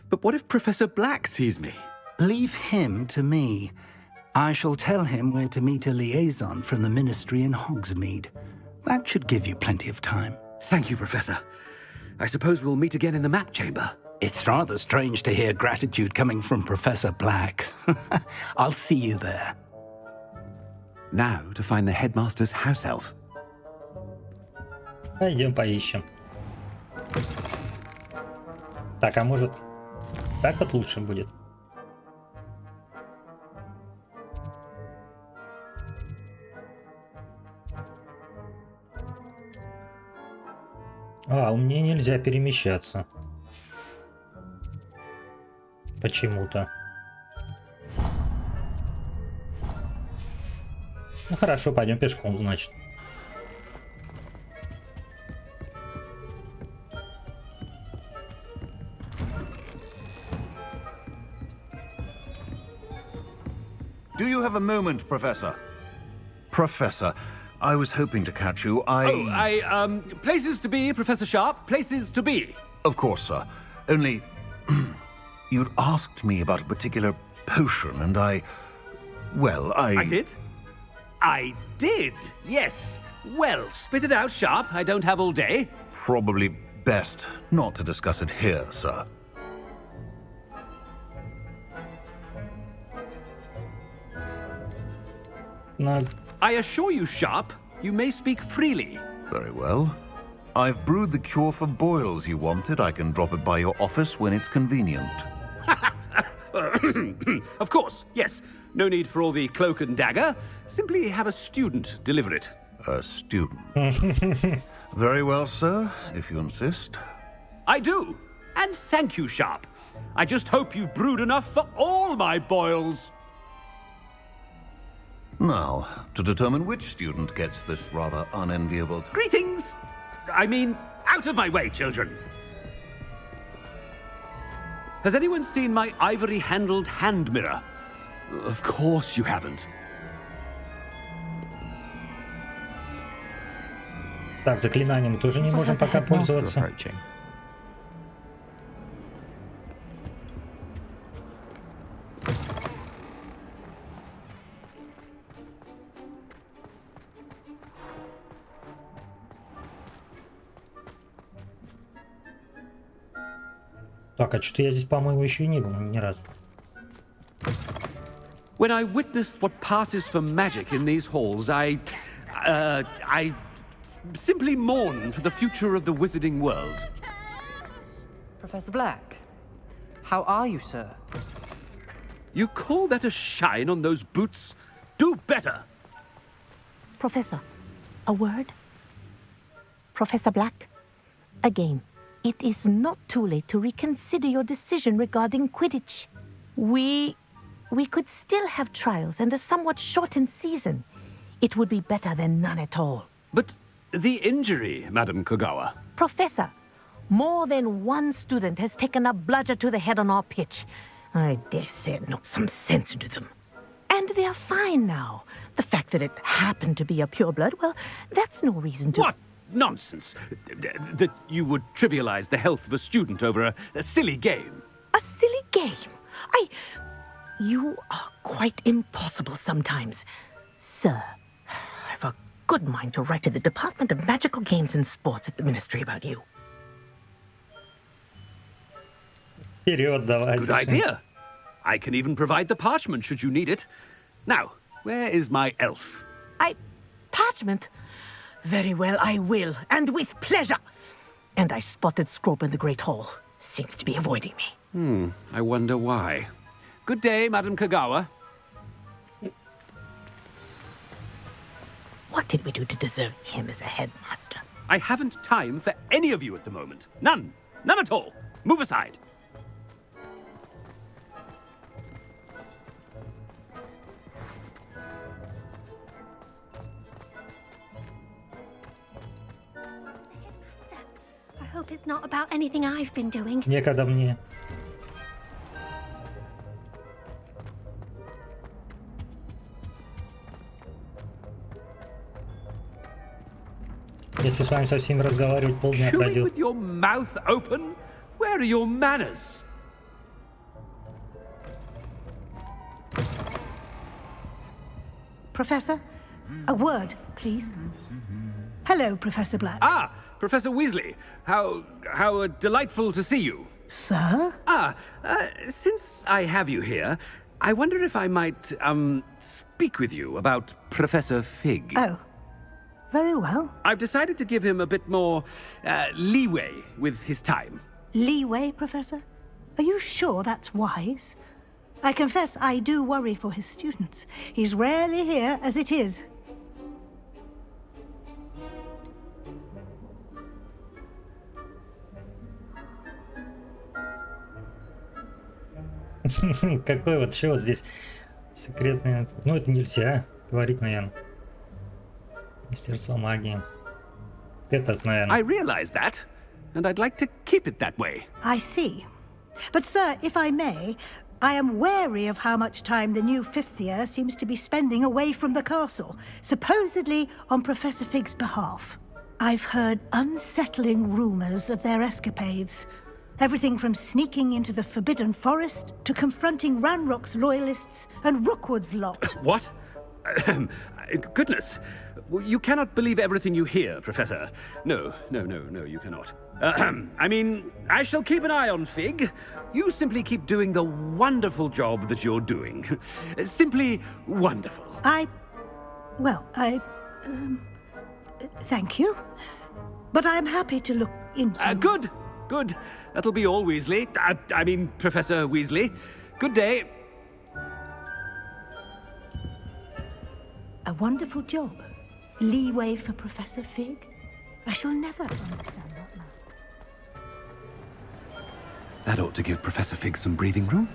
But what if Professor Black sees me? Leave him to me. I shall tell him where to meet a liaison from the Ministry in Hogsmeade. That should give you plenty of time. Thank you, Professor. I suppose we'll meet again in the map chamber. It's rather strange to hear gratitude coming from Professor Black. I'll see you there. Now to find the headmaster's house elf. Пойдем поищем. Так, а может, так вот лучше будет? А, у меня нельзя перемещаться. Почему-то. Ну хорошо, пойдем пешком, значит. Do you have a moment, Professor? Professor, I was hoping to catch you. Places to be, Professor Sharp. Places to be. Of course, sir. Only... you'd asked me about a particular potion, and I did? I did, yes. Well, spit it out, Sharp. I don't have all day. Probably best not to discuss it here, sir. No. I assure you, Sharp, you may speak freely. Very well. I've brewed the cure for boils you wanted. I can drop it by your office when it's convenient. Of course, yes. No need for all the cloak and dagger. Simply have a student deliver it. A student? Very well, sir, if you insist. I do. And thank you, Sharp. I just hope you've brewed enough for all my boils. Now, to determine which student gets this rather unenviable... Greetings! I mean, out of my way, children. Has anyone seen my ivory-handled hand mirror? Of course you haven't. Так, заклинанием тоже не можем пока пользоваться. Так, а что-то я здесь, по-моему, еще и не был ни разу. When I witness what passes for magic in these halls, I simply mourn for the future of the wizarding world. Professor Black, how are you, sir? You call that a shine on those boots? Do better! Professor, a word? Professor Black, again, it is not too late to reconsider your decision regarding Quidditch. We could still have trials and a somewhat shortened season. It would be better than none at all. But the injury, Madam Kagawa. Professor, more than one student has taken a bludger to the head on our pitch. I dare say it knocked some sense into them. And they're fine now. The fact that it happened to be a pureblood, well, that's no reason to... What nonsense! That you would trivialize the health of a student over a silly game. A silly game? You are quite impossible sometimes. Sir, I've a good mind to write to the Department of Magical Games and Sports at the Ministry about you. Вперед, давай. Good idea. I can even provide the parchment should you need it. Now, where is my elf? Parchment? Very well, I will, and with pleasure. And I spotted Scrope in the Great Hall. Seems to be avoiding me. I wonder why. Good day, Madam Kagawa. What did we do to deserve him as a headmaster? I haven't time for any of you at the moment. None. None at all. Move aside. hope it's not about anything I've been doing. Некогда мне. Если с вами со всеми разговаривать, полдня Chewing пройдет. with your mouth open? Where are your manners? Professor, a word, please. Hello, Professor Black. Ah, Professor Weasley. How delightful to see you. Sir? Since I have you here, I wonder if I might, speak with you about Professor Fig. Oh, very well. I've decided to give him a bit more, leeway with his time. Leeway, Professor? Are you sure that's wise? I confess I do worry for his students. He's rarely here as it is. Какой вот еще вот здесь секретный... Ну, это нельзя говорить, наверное. Мастерство магии. Этот, наверное. I realize that, and I'd like to keep it that way. I see. But, sir, if I may, I am wary of how much time the new fifth year seems to be spending away from the castle, supposedly on Professor Fig's behalf. I've heard unsettling rumors of their escapades. Everything from sneaking into the Forbidden Forest to confronting Ranrock's loyalists and Rookwood's lot. What? Goodness. You cannot believe everything you hear, Professor. No, you cannot. I mean, I shall keep an eye on Fig. You simply keep doing the wonderful job that you're doing. Simply wonderful. Thank you. But I'm happy to look into... Good. That'll be all, Weasley. I mean, Professor Weasley. Good day. A wonderful job. Leeway for Professor Fig. I shall never understand that man. That ought to give Professor Fig some breathing room.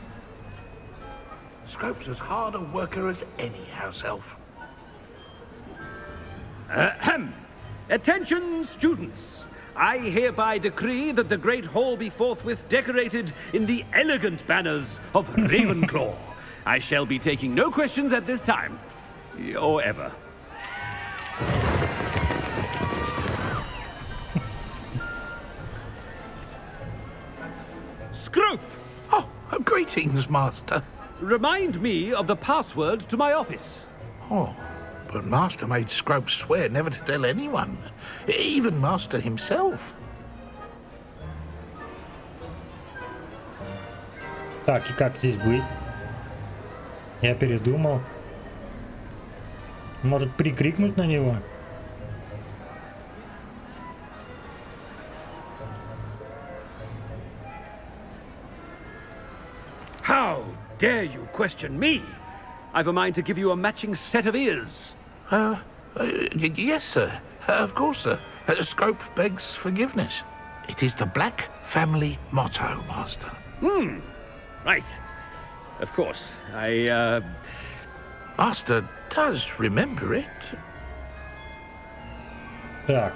Scrope's as hard a worker as any house elf. Attention, students. I hereby decree that the Great Hall be forthwith decorated in the elegant banners of Ravenclaw. I shall be taking no questions at this time. Or ever. Scrope! Oh, greetings, Master. Remind me of the password to my office. Oh, but Master made Scrope swear never to tell anyone, even Master himself. Так, и как здесь быть? Я передумал. Может, прикрикнуть на него? How dare you question me? I've a mind to give you a matching set of ears. Yes, sir. Of course, sir. Scrope begs forgiveness. It is the Black family motto, Master. Right. Of course. Master does remember it. Так.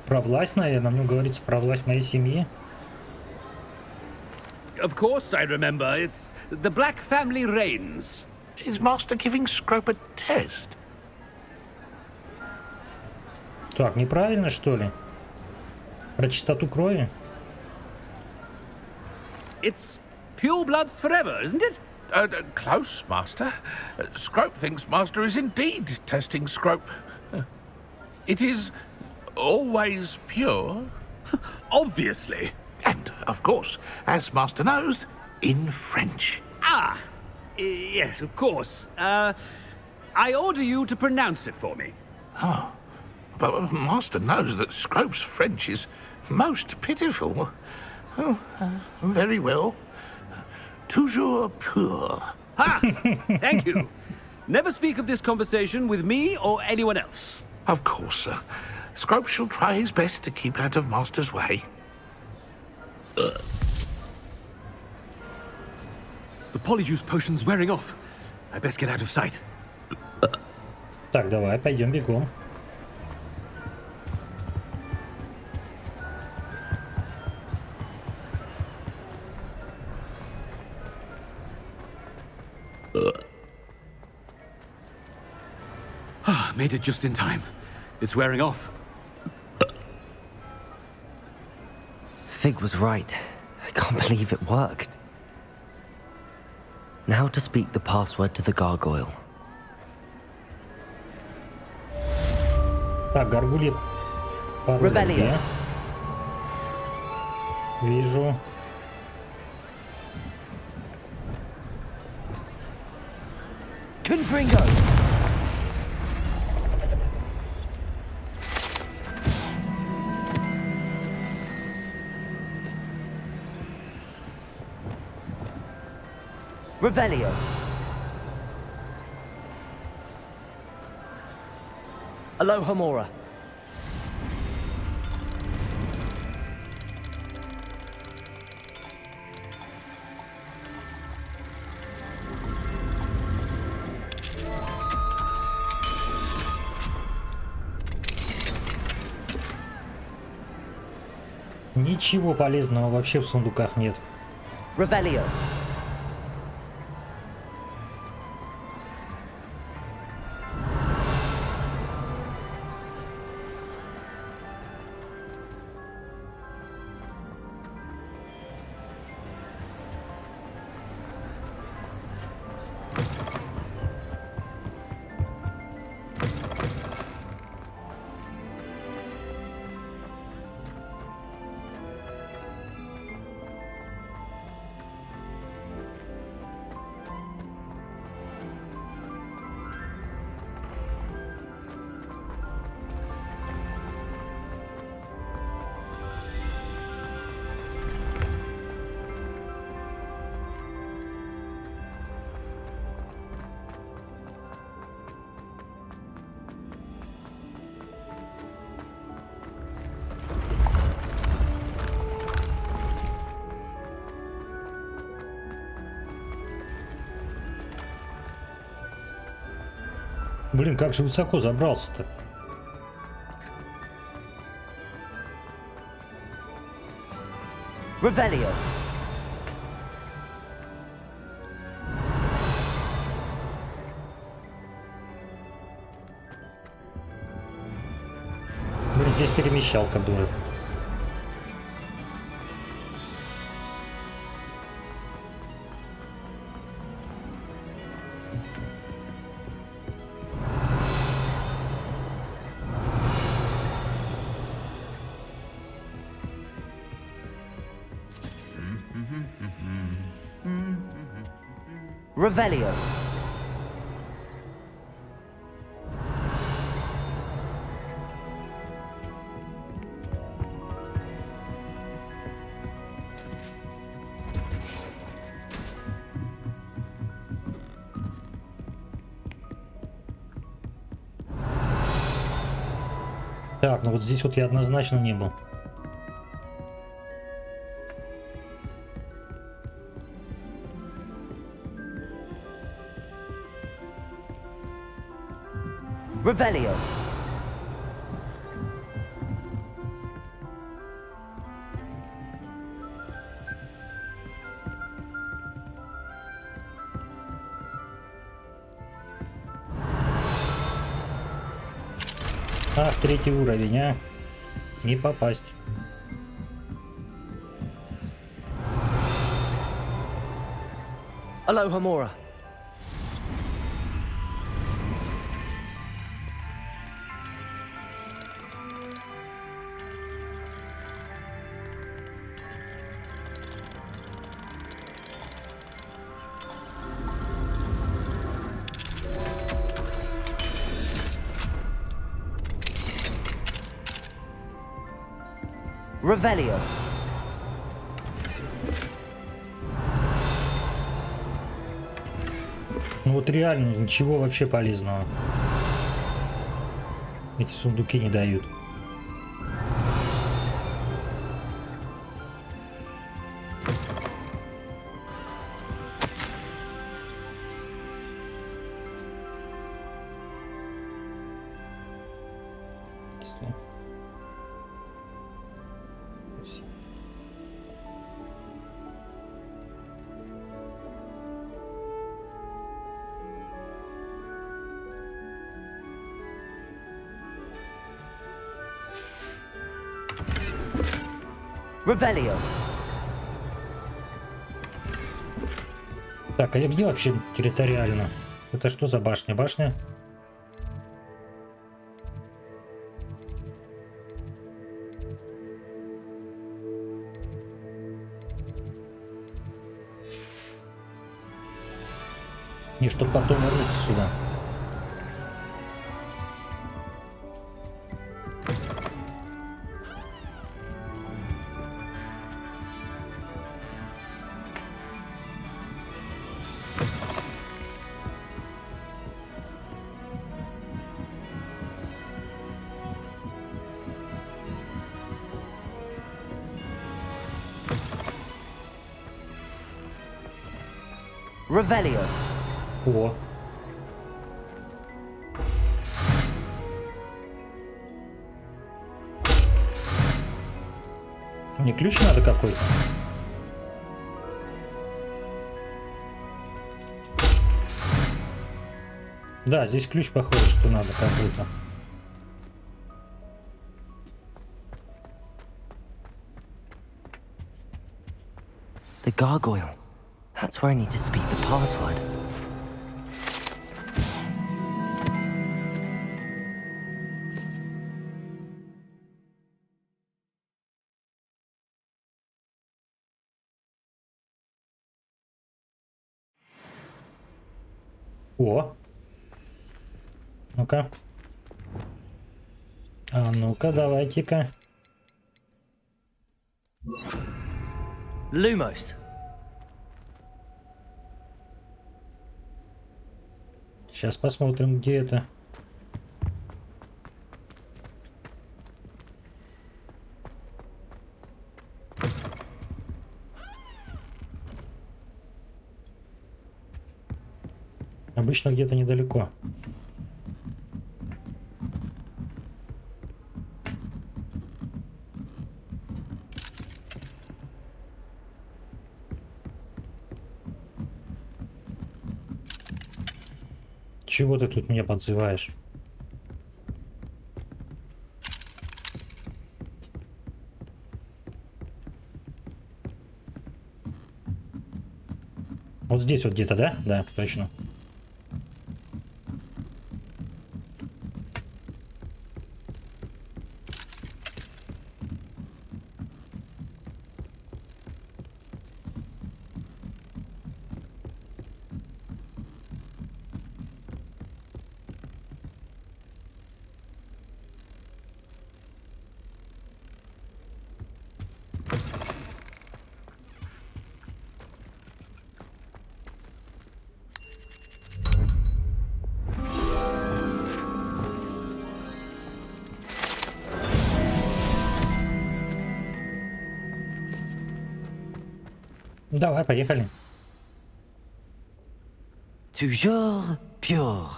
Про власть, наверное, мне говорится про власть моей семьи. Of course I remember. It's the Black family reigns. Is Master giving Scrope a test? Так, неправильно, что ли? Про чистоту крови? It's pure bloods forever, isn't it? Close, Master. Scrope thinks Master is indeed testing Scrope. It is always pure. Obviously. And, of course, as Master knows, in French. Yes, of course. I order you to pronounce it for me. Oh, but Master knows that Scrope's French is most pitiful. Oh, very well. Toujours pur. Ha! Thank you. Never speak of this conversation with me or anyone else. Of course, sir. Scrope shall try his best to keep out of Master's way. The Polyjuice potion's wearing off. I best get out of sight. Так, давай, пойдем бегом. Made it just in time. It's wearing off. Fig was right. I can't believe it worked. Now to speak the password to the gargoyle. Так, гаргулья. Ревелио. Вижу. Confering. Revelio. Alohomora. Ничего полезного вообще в сундуках нет. Revelio. Блин, как же высоко забрался-то? Revelio. Блин, здесь перемещалка была. Revelio. Так, ну вот здесь вот я однозначно не был. Revelio. Ах, третий уровень, а? Не попасть. Alohomora. Revelio. Ну вот реально ничего вообще полезного. Эти сундуки не дают. Revelio. Так, а я где вообще территориально? Это что за башня? Башня? Не, чтоб потом вернуться сюда. Revelio. О. Мне ключ надо какой-то. Да, здесь ключ похоже, что надо какой-то. The gargoyle. That's where I need to speak the password. О. Ну-ка. А ну-ка, давайте-ка. Lumos. Сейчас посмотрим, где это. Обычно где-то недалеко. Чего ты тут меня подзываешь? Вот здесь вот где-то, да? Да, точно. Давай, поехали. Toujours pure.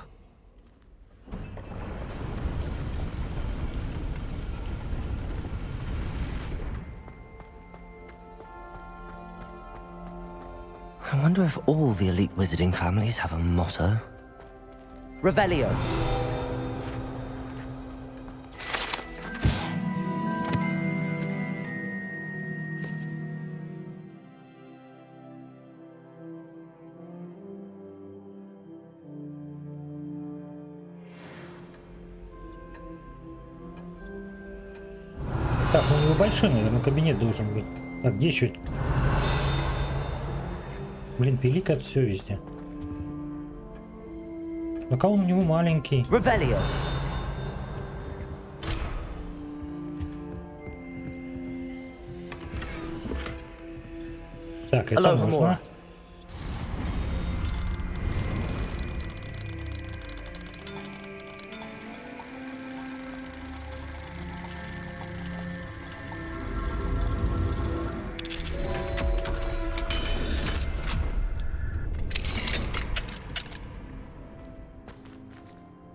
I wonder if all the elite wizarding families have a motto. Revelio. Так, ну у него большой, наверное, кабинет должен быть. Так, где еще? Блин, пиликает все везде. Ну-ка он у него маленький. Revelio. Так, это можно.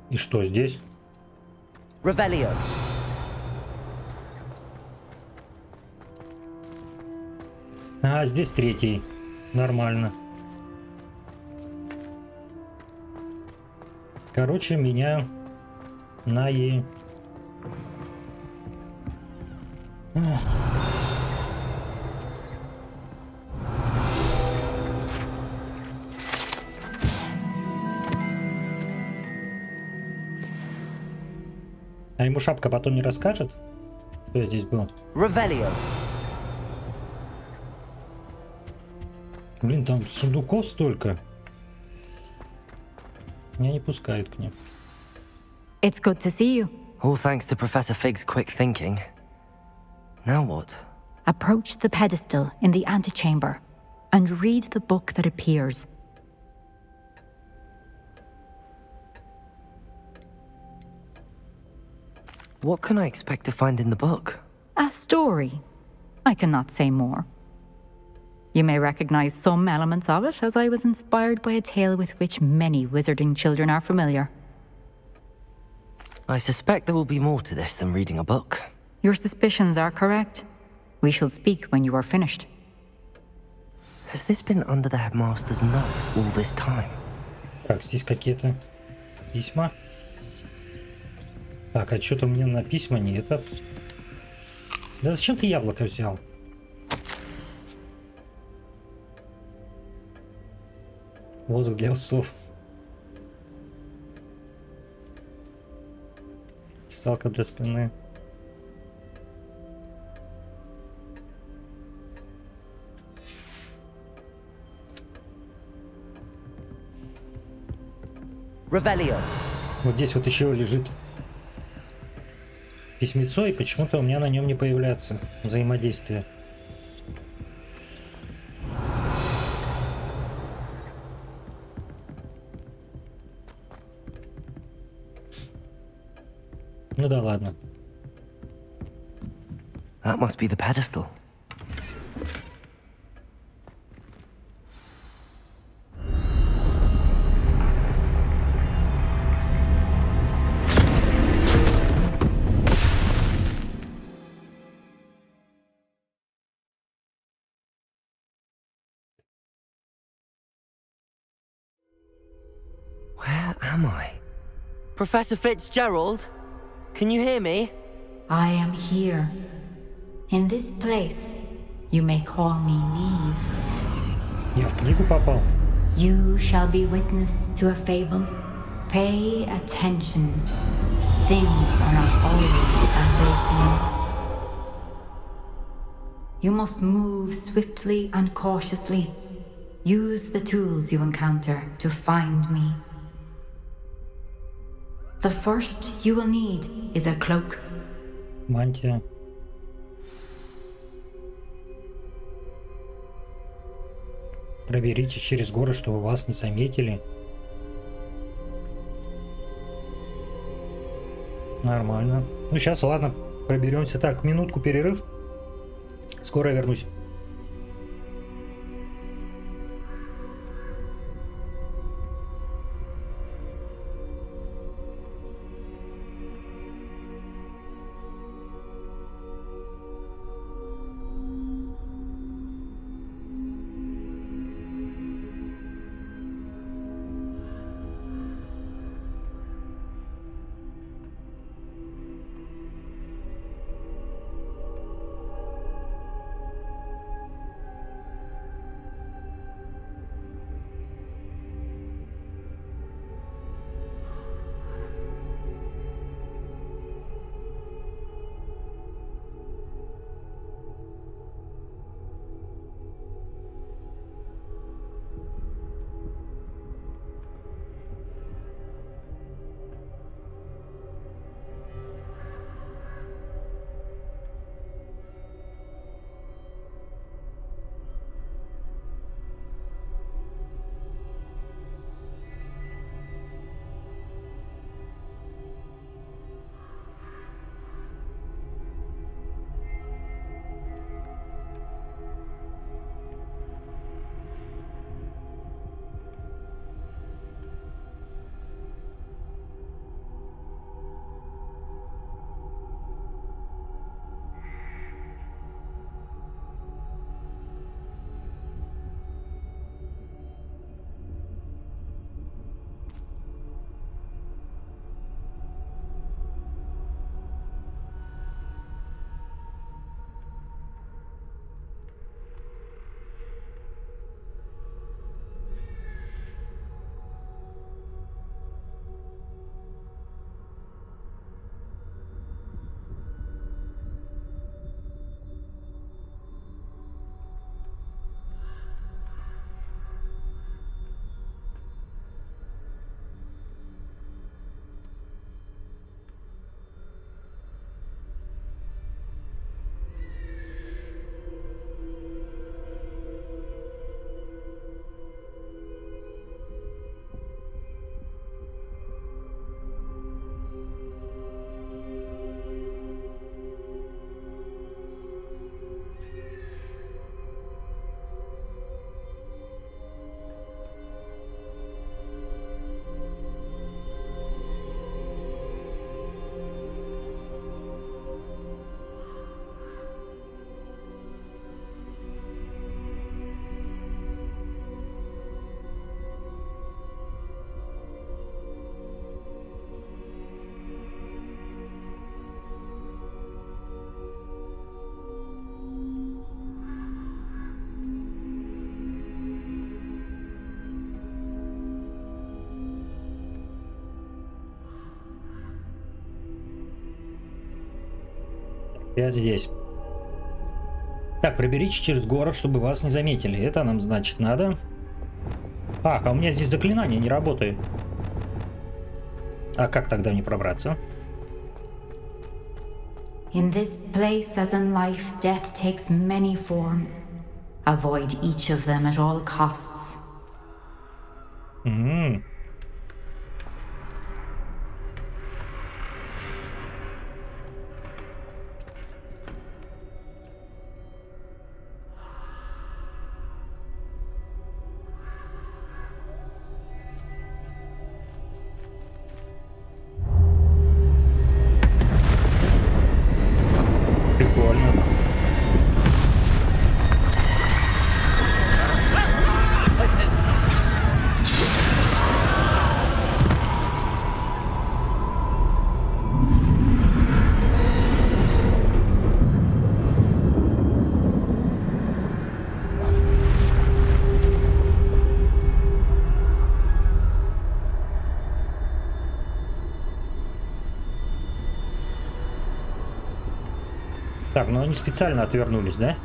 И что здесь? Revelio. А, здесь третий. Нормально. Короче, меня на и... А ему шапка потом не расскажет, кто я здесь был? Revelio. Блин, там сундуков столько. Меня не пускают к ним. It's good to see you. All thanks to Professor Fig's quick thinking. Now what? Approach the pedestal in the antechamber and read the book that appears. What can I expect to find in the book? A story. I cannot say more. You may recognize some elements of it, as I was inspired by a tale with which many wizarding children are familiar. I suspect there will be more to this than reading a book. Your suspicions are correct. We shall speak when you are finished. Has this been under the headmaster's nose all this time? Так, здесь какие-то письма. Так, а что-то мне на письма не этот. Да зачем ты яблоко взял? Воск для усов. Сталка для спины. Revelio. Вот здесь вот еще лежит письмецо, и почему-то у меня на нем не появляется взаимодействие. Ну да ладно. That must be the pedestal. Where am I? Professor Fitzgerald? Can you hear me? I am here. In this place, you may call me Niamh. Я в книгу попал. You shall be witness to a fable. Pay attention. Things are not always as they seem. You must move swiftly and cautiously. Use the tools you encounter to find me. The first you will need is a cloak. Мантия. Проберите через горы, чтобы вас не заметили. Нормально. Ну сейчас, ладно, проберемся. Так, минутку перерыв. Скоро вернусь. 5 здесь. Так, проберитесь через город, чтобы вас не заметили. Это нам, значит, надо. Ах, а у меня здесь заклинание не работает. А как тогда не пробраться? In this place, as in life, death takes many forms. Avoid each of them at all costs. Прикольно. Так, ну они специально отвернулись, да?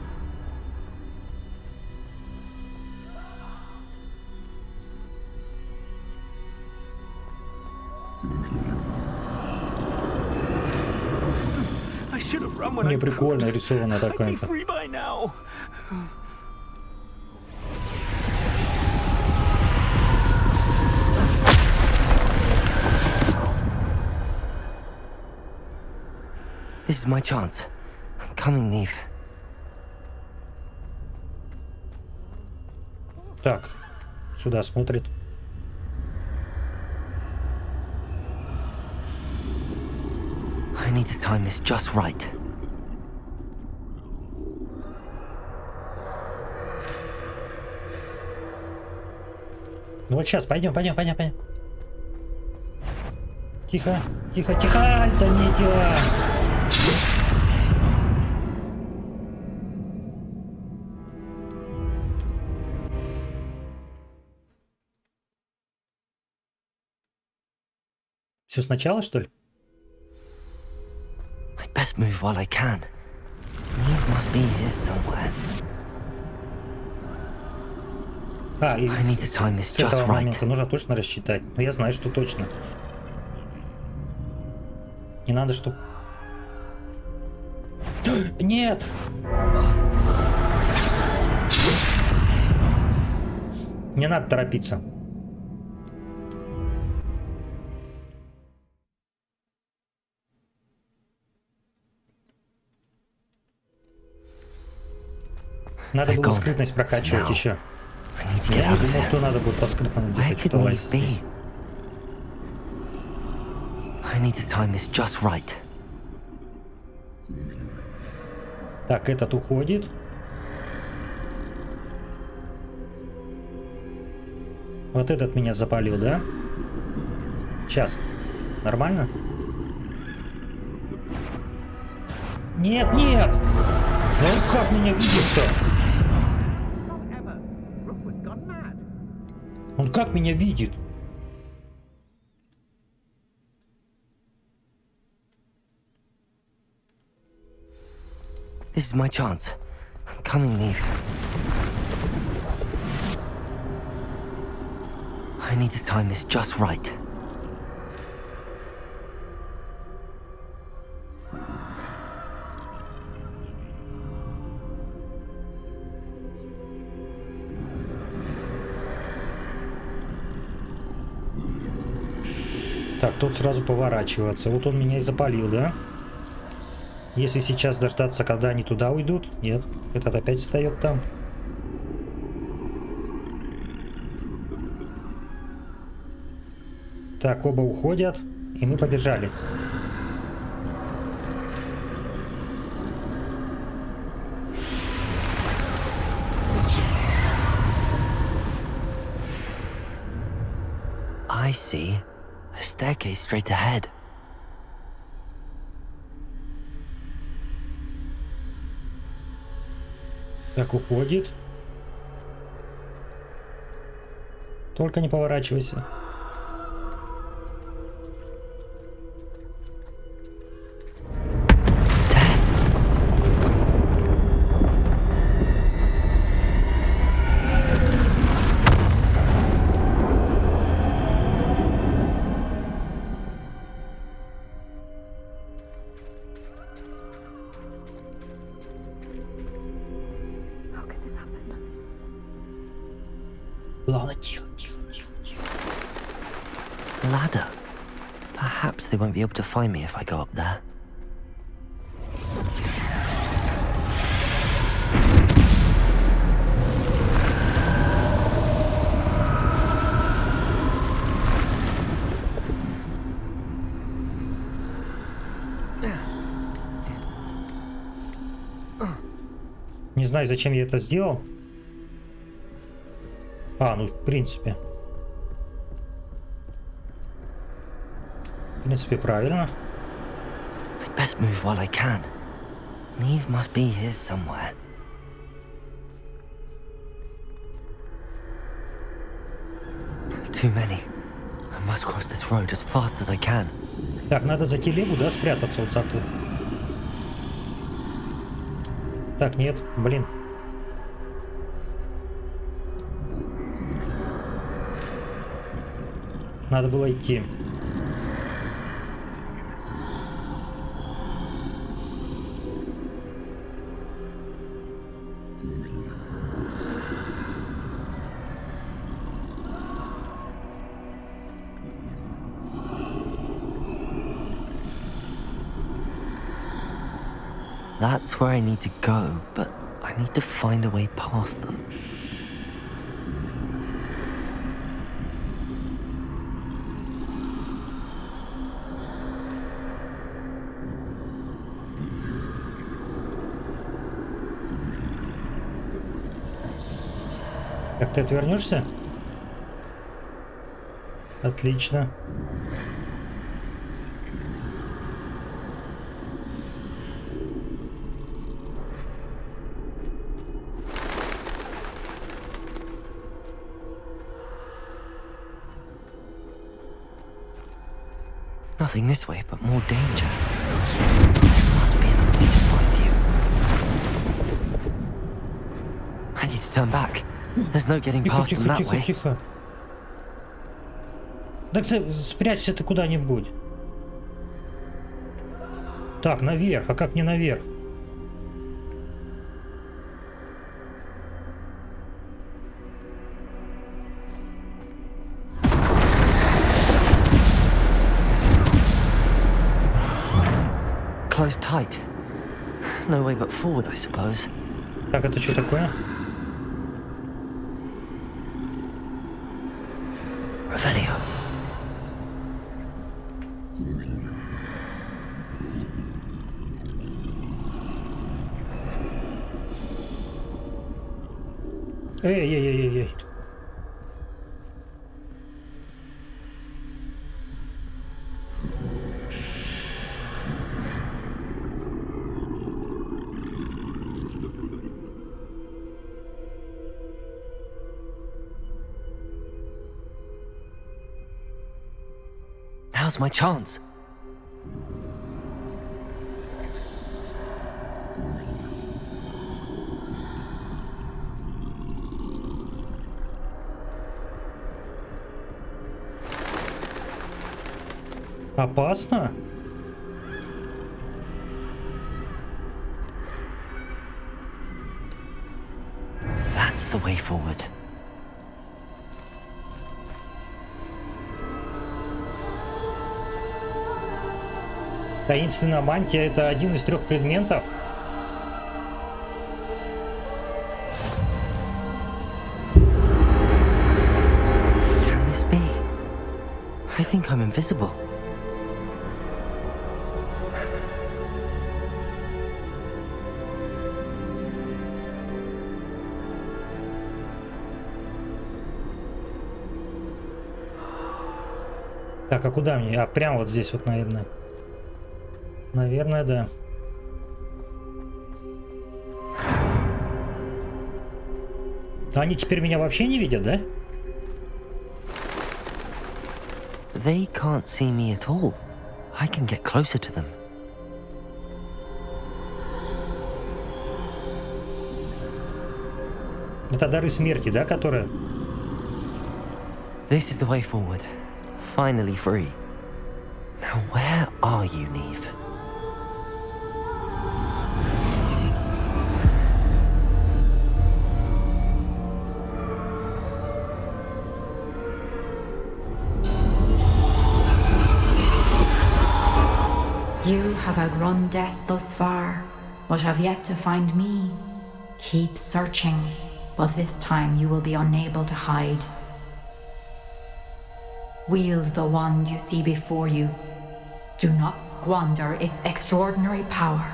Не прикольно рисована такая-то. This is my chance. I'm coming, Niamh. Так, сюда смотрит. I need to time this just right. Ну вот сейчас, пойдем. Тихо. Заметила. Все сначала, что ли? I'd best move while I can. Niamh must be here somewhere. И I need to time this с just этого right. момента нужно точно рассчитать. Но я знаю, что точно. Не надо, чтобы... Нет! Не надо торопиться. Надо было скрытность прокачивать еще. Я думал, что надо будет по скрытному где-то что-то лазить. I need to time this just right. Так, этот уходит. Вот этот меня запалил, да? Сейчас. Нормально? Нет! Ну как меня видит-то? Он как меня видит? This is my chance. I'm coming, Niamh. I need to time this just right. Так, тут сразу поворачиваться. Вот он меня и запалил, да? Если сейчас дождаться, когда они туда уйдут. Нет, этот опять встает там. Так, оба уходят. И мы побежали. I see a staircase straight ahead. Так, уходит. Только не поворачивайся. Ладно, тихо. Ladder. Perhaps they won't be able to find me if I go up there. Не знаю, зачем я это сделал. Ну, в принципе. В принципе, правильно. I'd best move while I can. Niamh must be here somewhere. Too many. I must cross this road as fast as I can. Так, надо за телегу, да, спрятаться вот за ту. Так, нет, блин. Надо было идти. That's where I need to go, but I need to find a way past them. Как ты отвернешься? Отлично. Nothing this way, but more danger. There must be another way to find you. I need to turn back. There's no getting past them that way. Тихо. Так спрячься ты куда-нибудь. Так, наверх. А как не наверх? Closed tight. No way but forward, I suppose. Так, это что такое? Revelio. Эй. Now's my chance. Опасно? That's the way forward. Таинственная мантия — это один из 3 предметов. Can this be? I think I'm invisible. Так, а куда мне? А прямо вот здесь вот, наверное. Наверное, да. Они теперь меня вообще не видят, да? They can't see me at all. I can get closer to them. Это дары смерти, да, которые? This is the way forward. Finally free. Now where are you, Niamh? have outrun death thus far, but have yet to find me. Keep searching, but this time you will be unable to hide. Wield the wand you see before you. Do not squander its extraordinary power.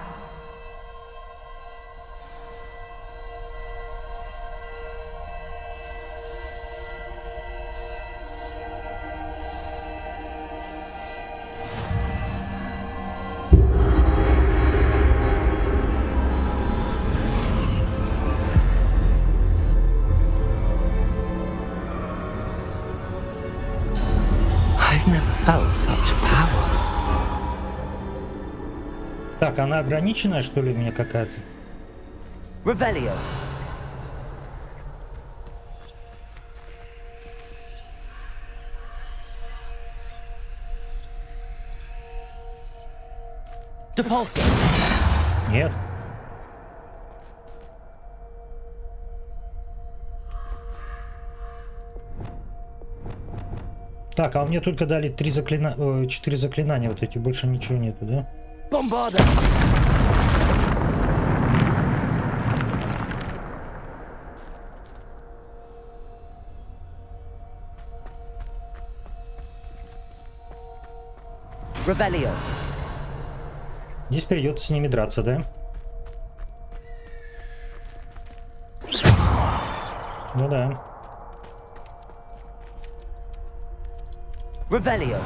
I've never felt such power. Так, она ограниченная, что ли, у меня какая-то? Revelio. Depulso. Нет. Так, а мне только дали 4 заклинания, вот эти, больше ничего нету, да? Bombarda. Revelio. Здесь придется с ними драться, да? Ну да. Revelio.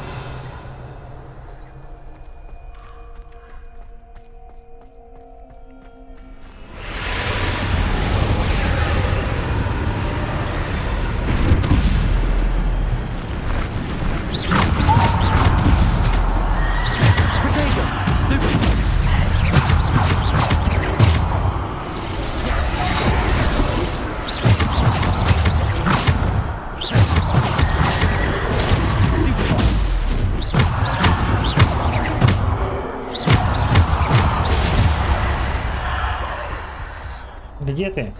Где ты?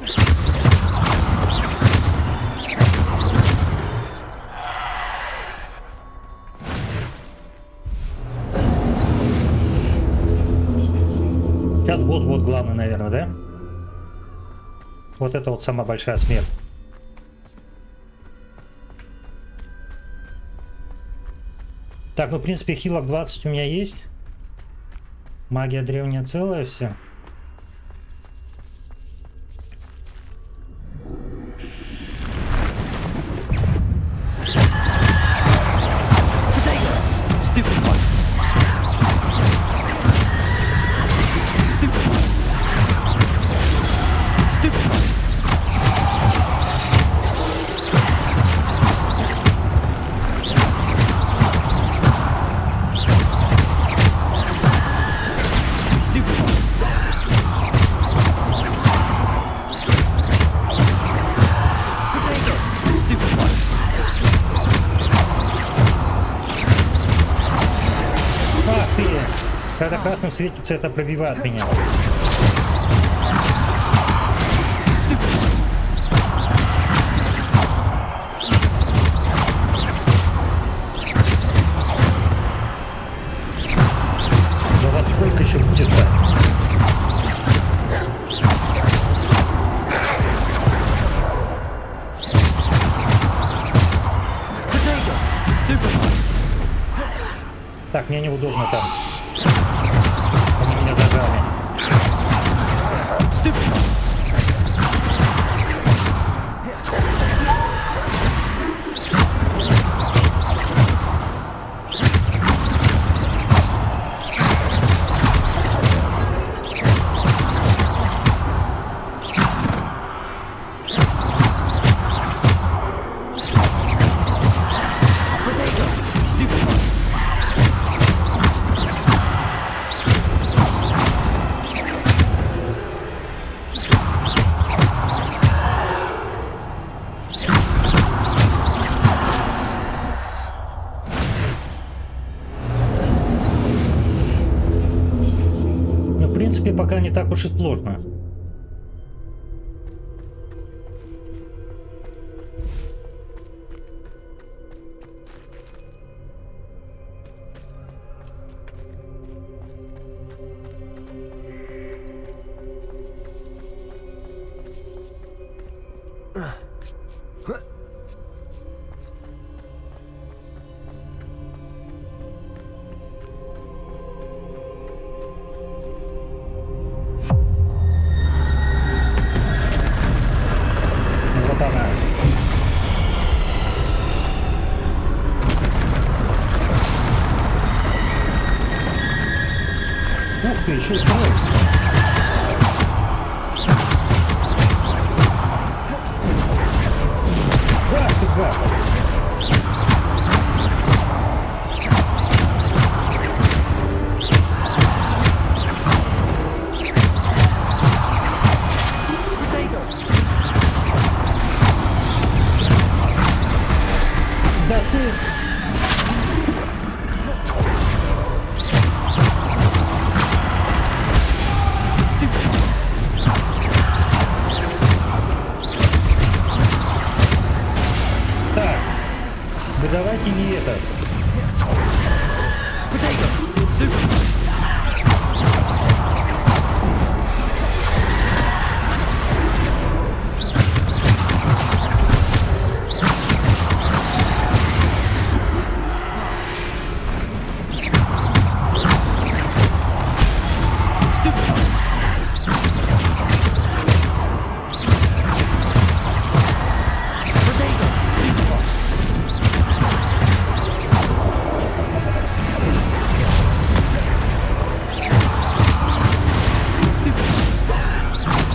Сейчас босс вот главный, наверное, да? Вот это вот самая большая смерть. Так, ну в принципе хилок 20 у меня есть. Магия древняя целая, все. Когда красным светится, это пробивает меня. Да вот сколько еще будет-то? Так, мне неудобно там. Они меня зажали. Пока не так уж и сложно. ты, еще стой. Да, ты гад. Да ты... Так, да давайте не это.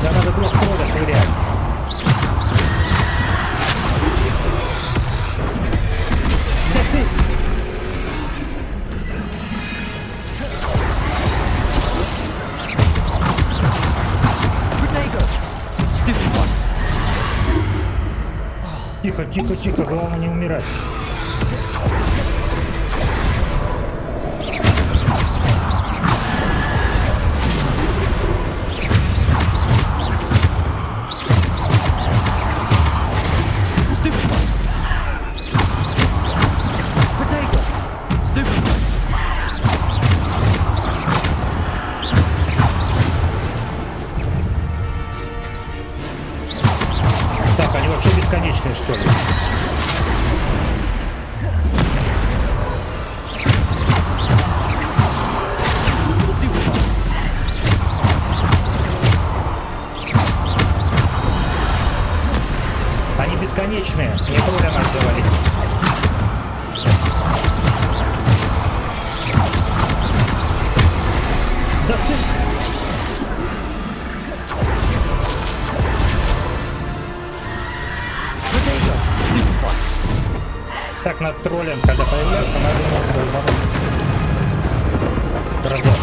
Да надо было в кровь швырять. Да ты... Тихо, тихо, тихо, главное не умирать. Так, они вообще бесконечные, что ли? Они бесконечные, не трудно нас завалить. Да ты... Так, над троллем, когда появляется, надо ему долбануть. Разок.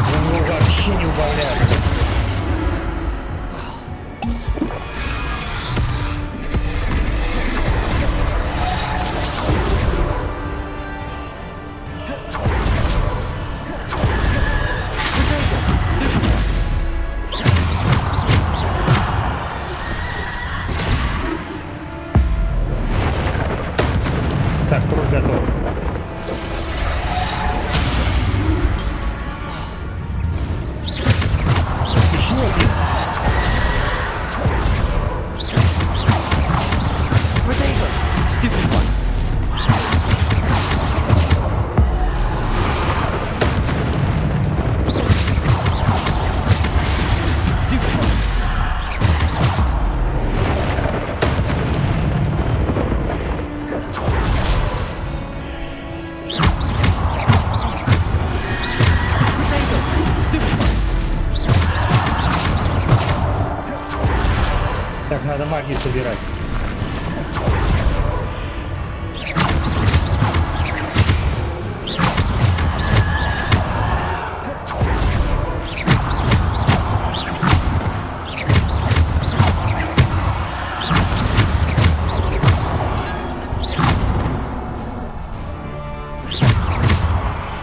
У него вообще не убавляется. Так, тролль готов. Еще один. Так, надо магию собирать.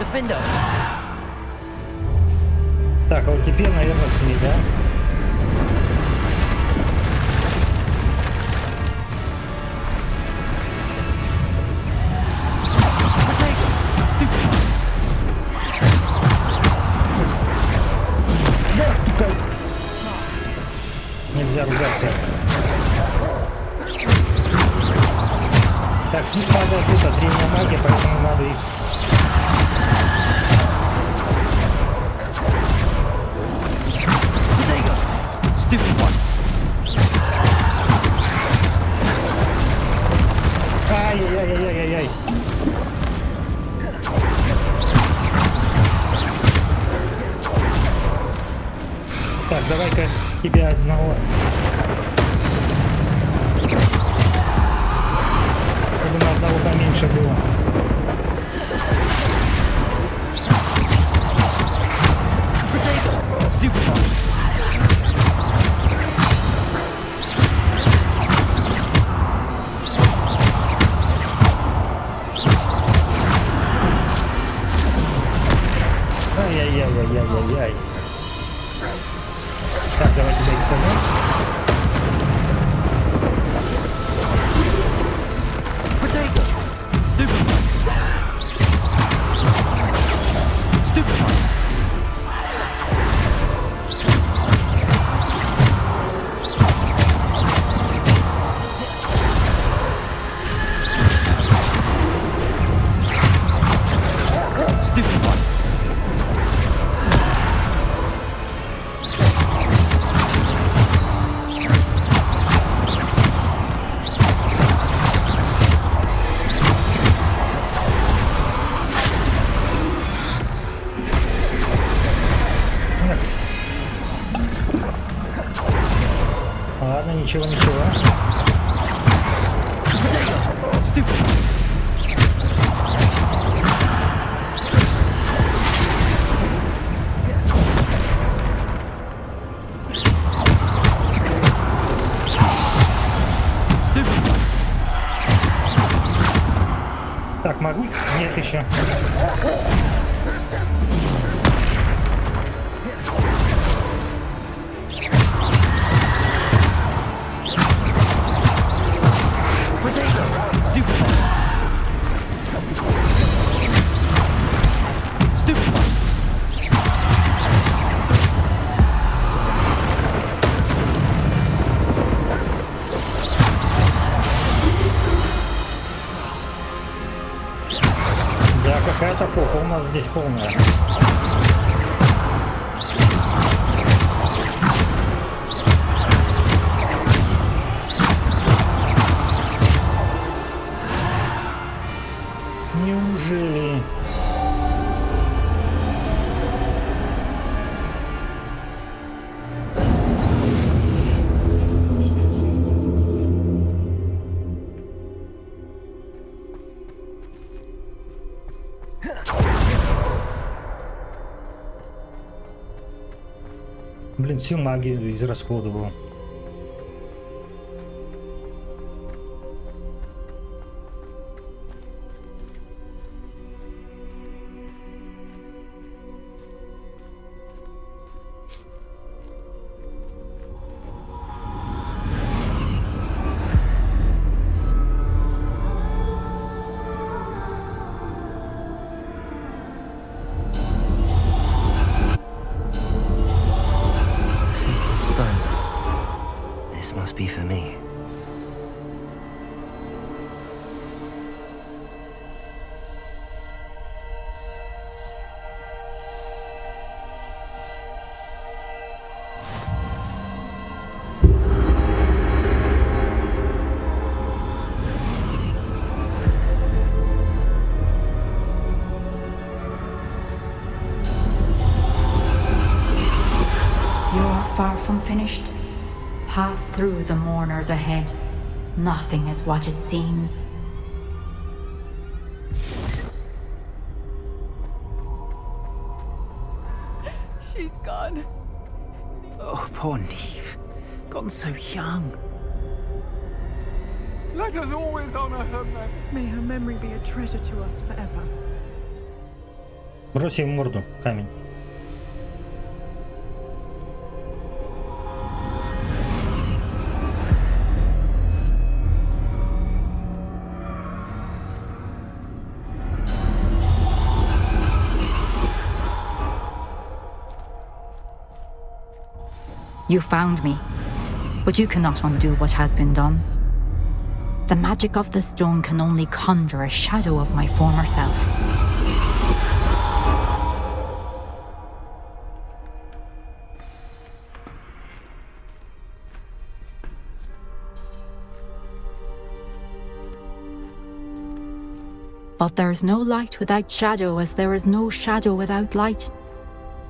Defender. Так, а вот теперь, наверное, СМИ, да? Нельзя ругаться. Так, с них надо тут древняя магия, поэтому надо их Ай-яй-яй-яй-яй-яй. Так, давай-ка тебя одного. Чтобы на одного поменьше было. Ай-яй-яй-яй-яй-яй. Так, давай тебя их сожжем. Ладно, ничего. Так, могу? Нет еще. Да, какая-то попа у нас здесь полная. Неужели? Блин, всю магию израсходовал. Must be for me. You're far from finished. Pass through the mourners ahead. Nothing is what it seems. She's gone. Oh, poor Niamh. Gone so young. Let us always honor her memory. May her memory be a treasure to us forever. Брось ей в морду камень. You found me, but you cannot undo what has been done. The magic of the stone can only conjure a shadow of my former self. But there is no light without shadow, as there is no shadow without light.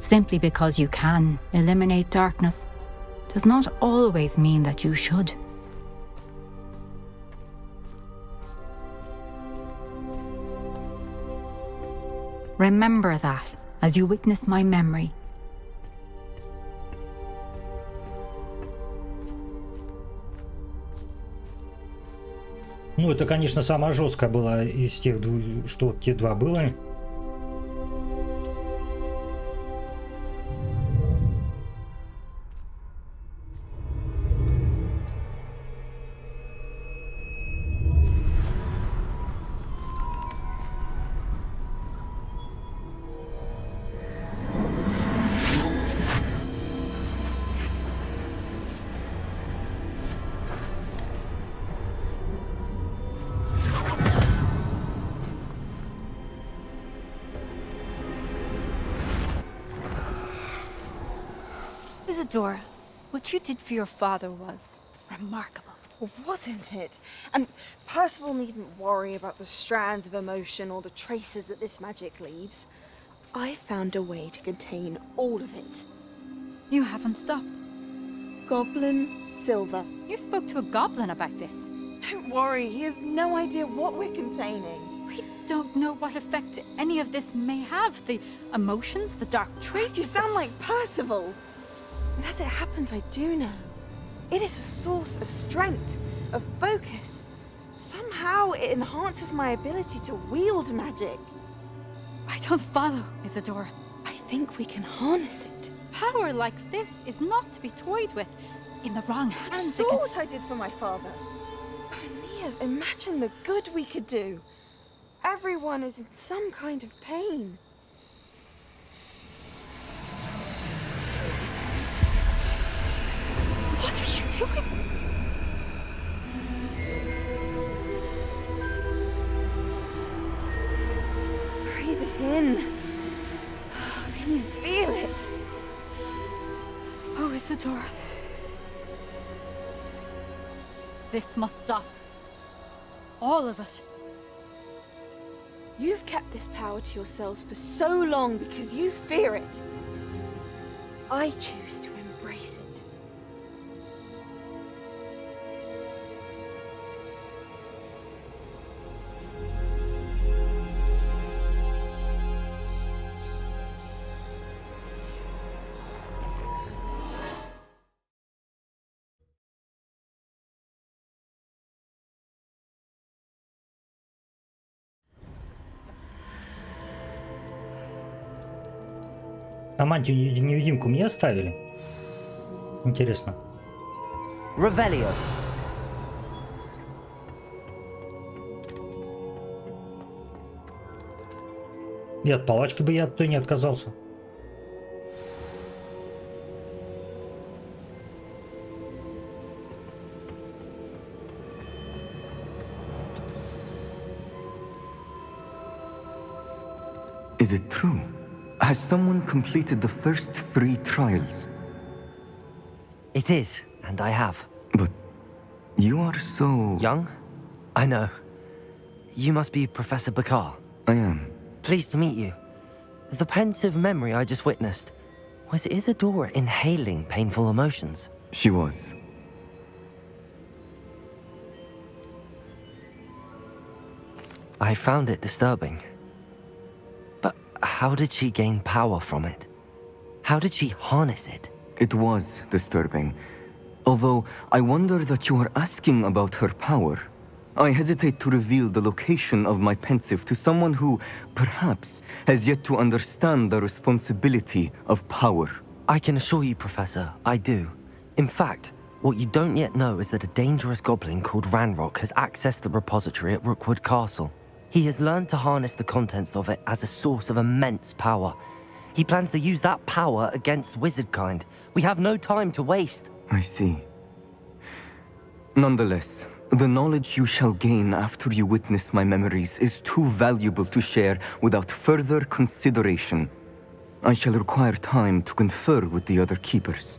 Simply because you can eliminate darkness does not always mean that you should. Remember that as you witness my memory. Ну, это, конечно, самая жесткая была из тех, что те два было. Isadora, what you did for your father was remarkable. Well, wasn't it? And Percival needn't worry about the strands of emotion or the traces that this magic leaves. I found a way to contain all of it. You haven't stopped. Goblin Silver. You spoke to a goblin about this. Don't worry, he has no idea what we're containing. We don't know what effect any of this may have. The emotions, the dark traits. You sound like Percival. And as it happens, I do know. It is a source of strength, of focus. Somehow it enhances my ability to wield magic. I don't follow, Isadora. I think we can harness it. Power like this is not to be toyed with. In the wrong You hands, saw what I did for my father. Oh, Niamh, imagine the good we could do. Everyone is in some kind of pain. What are you doing? Breathe it in. Can you feel it? Oh, Isadora. This must stop. All of it. You've kept this power to yourselves for so long because you fear it. I choose to embrace it. Там антиневидимку мне оставили? Интересно. Revelio. И от палочки бы я то не отказался. Is it true? Has someone completed the first 3 trials? It is, and I have. But you are so... Young? I know. You must be Professor Bakar. I am. Pleased to meet you. The pensive memory I just witnessed, was Isadora inhaling painful emotions? She was. I found it disturbing. But how did she gain power from it? How did she harness it? It was disturbing. Although, I wonder that you are asking about her power. I hesitate to reveal the location of my pensive to someone who, perhaps, has yet to understand the responsibility of power. I can assure you, Professor, I do. In fact, what you don't yet know is that a dangerous goblin called Ranrock has accessed the repository at Rookwood Castle. He has learned to harness the contents of it as a source of immense power. He plans to use that power against wizardkind. We have no time to waste. I see. Nonetheless, the knowledge you shall gain after you witness my memories is too valuable to share without further consideration. I shall require time to confer with the other keepers.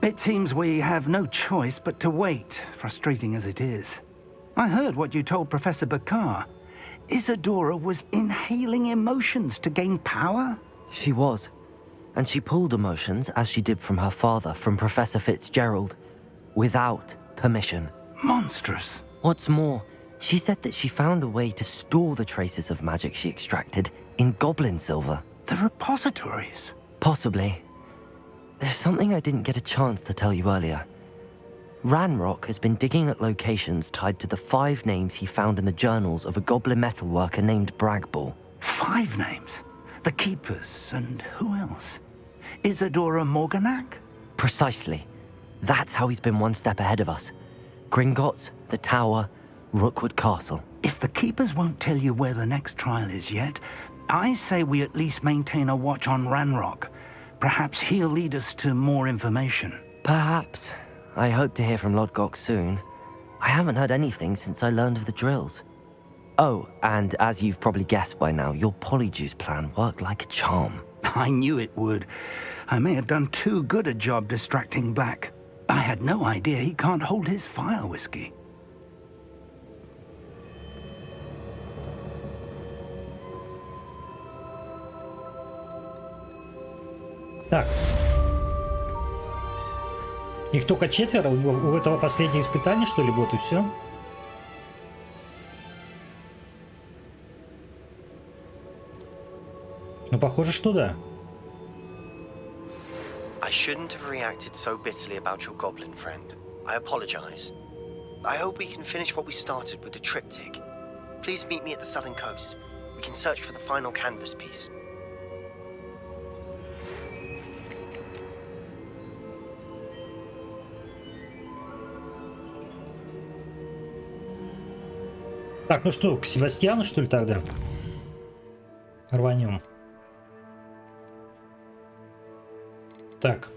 It seems we have no choice but to wait, frustrating as it is. I heard what you told Professor Bakar. Isadora was inhaling emotions to gain power? She was. And she pulled emotions, as she did from her father, from Professor Fitzgerald, without permission. Monstrous. What's more, she said that she found a way to store the traces of magic she extracted in goblin silver. The repositories? Possibly. There's something I didn't get a chance to tell you earlier. Ranrock has been digging at locations tied to the 5 names he found in the journals of a goblin metalworker named Bragball. 5 names? The Keepers, and who else? Isadora Morganac? Precisely. That's how he's been one step ahead of us. Gringotts, the Tower, Rookwood Castle. If the Keepers won't tell you where the next trial is yet, I say we at least maintain a watch on Ranrock. Perhaps he'll lead us to more information. Perhaps. I hope to hear from Lodgok soon. I haven't heard anything since I learned of the drills. Oh, and as you've probably guessed by now, your Polyjuice plan worked like a charm. I knew it would. I may have done too good a job distracting Black. I had no idea he can't hold his fire whiskey. Так. Их только 4, у этого последнее испытание, что ли, вот и все? Ну, похоже, что да. I shouldn't have reacted so bitterly about your goblin friend. I apologize. I hope we can finish what we started with the Triptych. Please meet me at the southern coast. We can search for the final canvas piece. Так, ну что, к Себастьяну, что ли, тогда? Рванем. Так.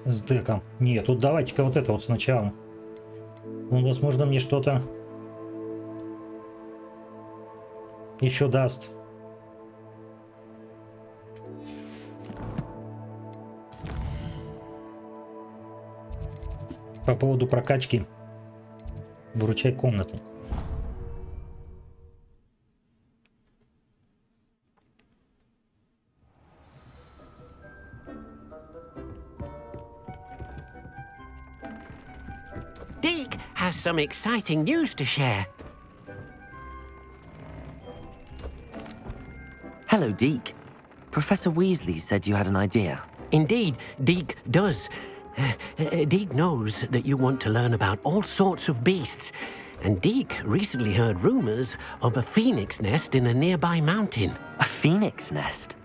С деком. Нет, тут давайте-ка вот это вот сначала. Он, возможно, мне что-то еще даст. По поводу прокачки. Выручай комнаты. Deke has some exciting news to share. Hello, Deke. Professor Weasley said you had an idea. Indeed, Deke does. Deke knows that you want to learn about all sorts of beasts, and Deke recently heard rumors of a phoenix nest in a nearby mountain. A phoenix nest?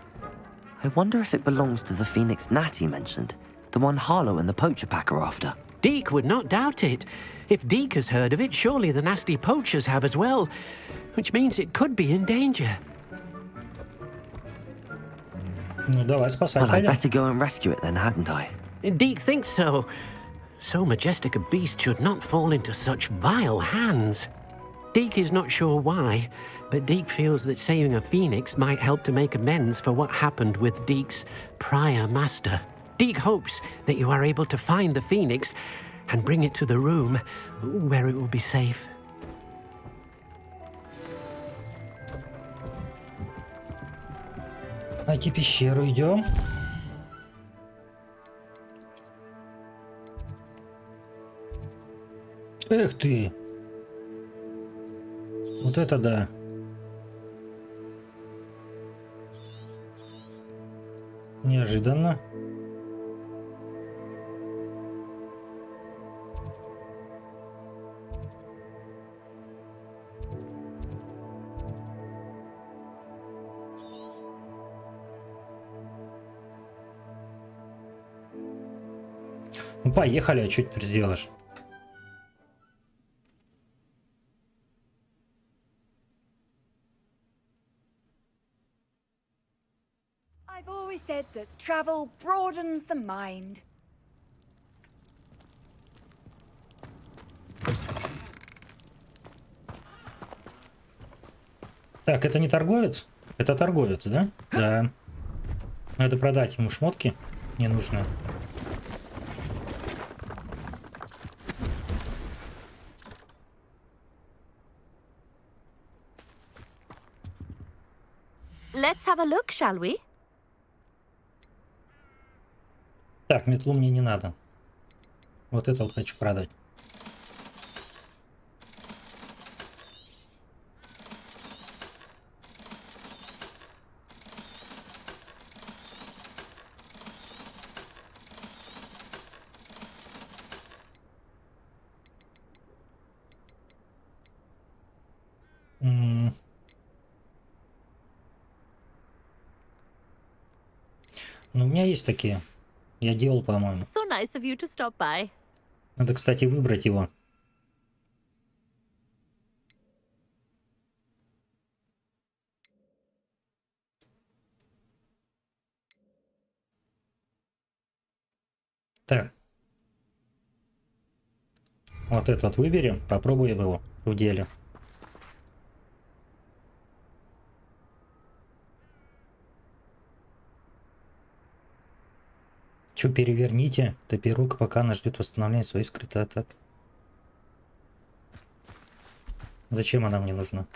I wonder if it belongs to the phoenix gnat he mentioned, the one Harlow and the poacher pack are after. Deke would not doubt it. If Deke has heard of it, surely the nasty poachers have as well, which means it could be in danger. Ну, давай спасай. Well, I'd better go and rescue it then, hadn't I? Deke thinks so. So majestic a beast should not fall into such vile hands. Deke is not sure why, but Deke feels that saving a phoenix might help to make amends for what happened with Deke's prior master. Deke hopes that you are able to find the phoenix and bring it to the room where it will be safe. Найти пещеру, идем. Эх ты! Вот это да! Неожиданно. Ну поехали, а что теперь сделаешь? I've always said that travel broadens the mind. Так, это не торговец? Это торговец, да? Да. Надо продать ему шмотки ненужные. Let's have a look, shall we? Так, метлу мне не надо. Вот это вот хочу продать. Ну, у меня есть такие. Я делал, по-моему. So nice of you to stop by. Надо, кстати, выбрать его. Так. Вот этот выберем. Попробуем его в деле. Че, переверните топирука, пока она ждет восстановления своей скрытой атаки. Зачем она мне нужна?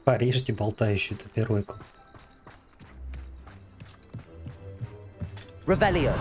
Порежьте болтающую топиройку. Revelio.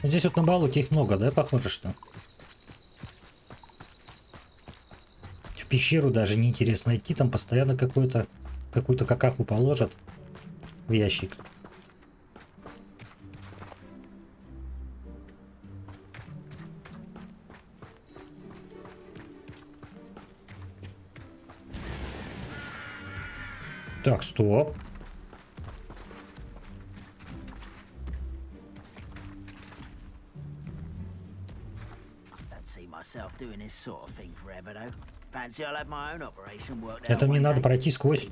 Здесь вот на болоте их много, да, похоже, что? В пещеру даже неинтересно идти, там постоянно какую-то какаху положат в ящик. Так, стоп. Это мне надо пройти сквозь.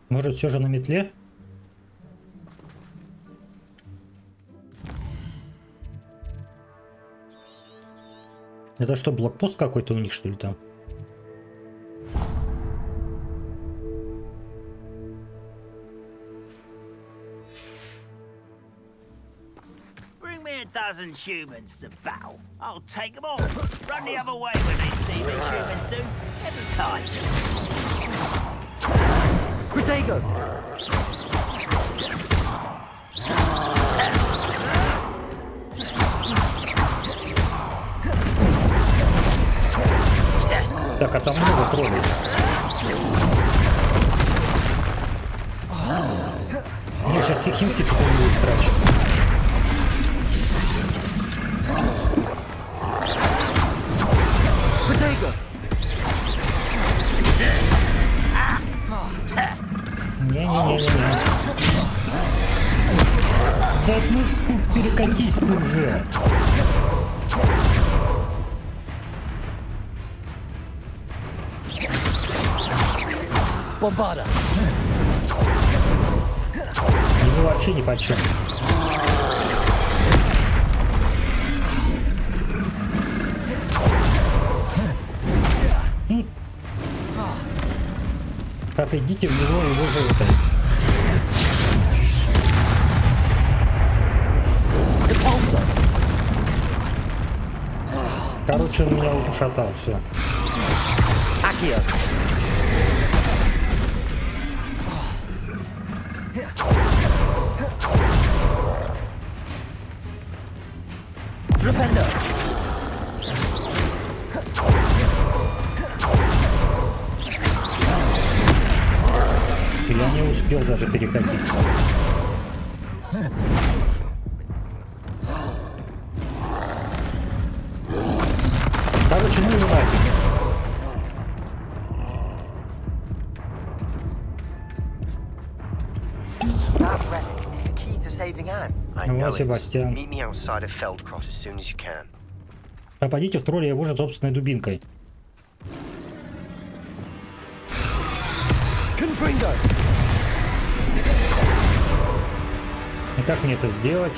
Может, все же на метле? Это что, блокпост какой-то у них, что ли, там? Bring me a dozen humans to battle. I'll take them all. Run the other way when they see me, humans do. Every time. Protego! Так, а там много троллей. Я сейчас все хилки тут не истрачу. Не-не-не-не-не. Да ну перекатись ты уже. Бомбада. Ему вообще ни по чем. Попадите в него, его желтое. Короче, он меня ушатал, все. Я не успел даже перекатиться. Короче, ну его нафиг. That relic is the key to saving Anne. I know Вот, it. Себастьян. Meet me outside of Feldcroft as soon as you can. Попадите в тролля его же собственной дубинкой. И как мне это сделать?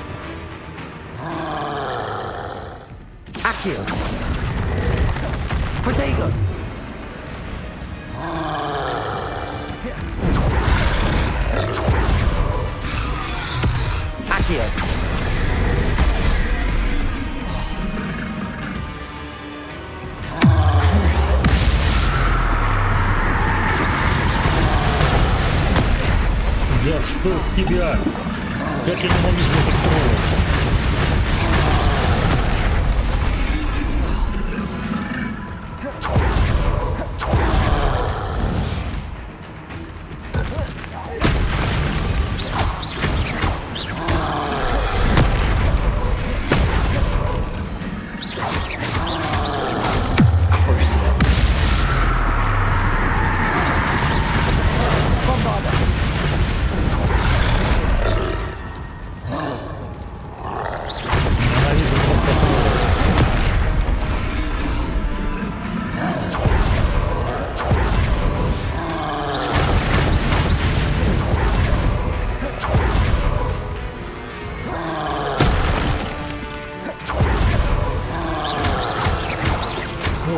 Я что тебя? Как я ненавижу этих троллей.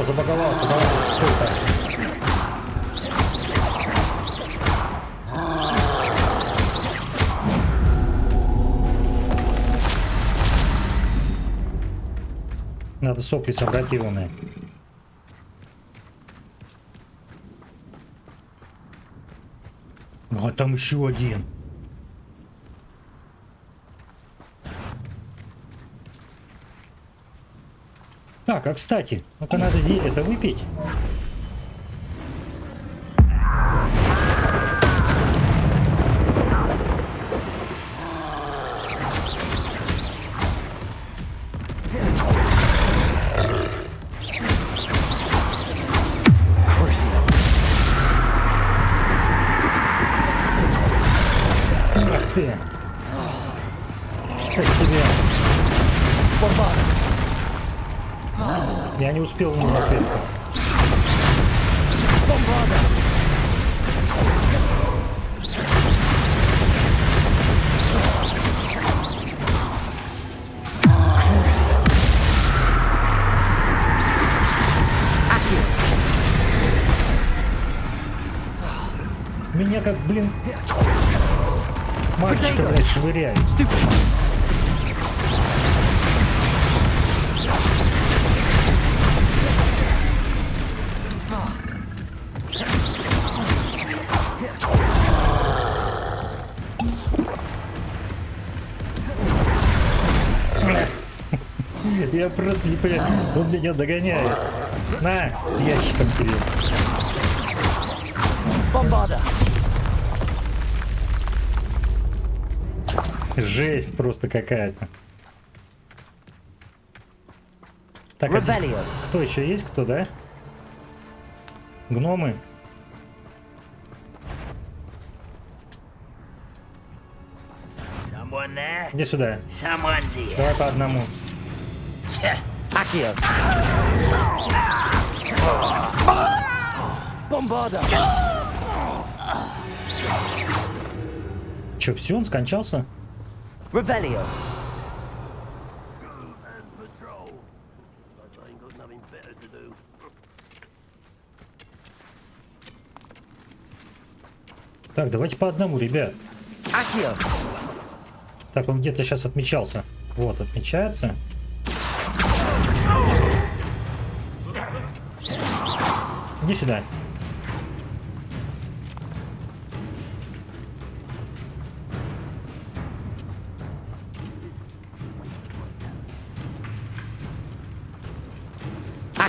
Забаговался, давай, сколько? Надо сопли собрать ионы. А там еще один. Так, а кстати, ну-ка надо это выпить. Ах ты! Что с тебя? Я не успел ему на ответку. Меня как, блин, мальчика, блядь, швыряет. Я просто не понимаю, он меня догоняет. На, ящиком вперед. Бомбарда. Жесть просто какая-то. Так, а здесь кто еще есть? Кто, да? Гномы? Иди сюда. Давай по одному. Бомбарда. Че, все, он скончался? Revelio. Так, давайте по одному, ребят. Так, он где-то сейчас отмечался. Вот, отмечается. Иди сюда.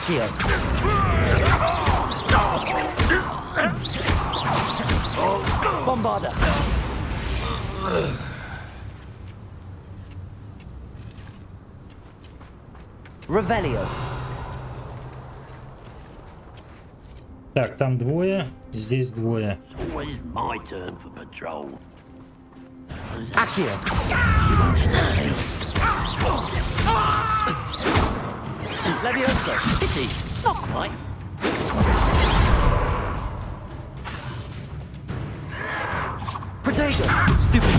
Accio. Bombarda. Revelio. Так, там двое, здесь двое. Always my turn for patrol. Accio. You won't stop me. Levioso. Pity. Not quite. Protego. Stupid.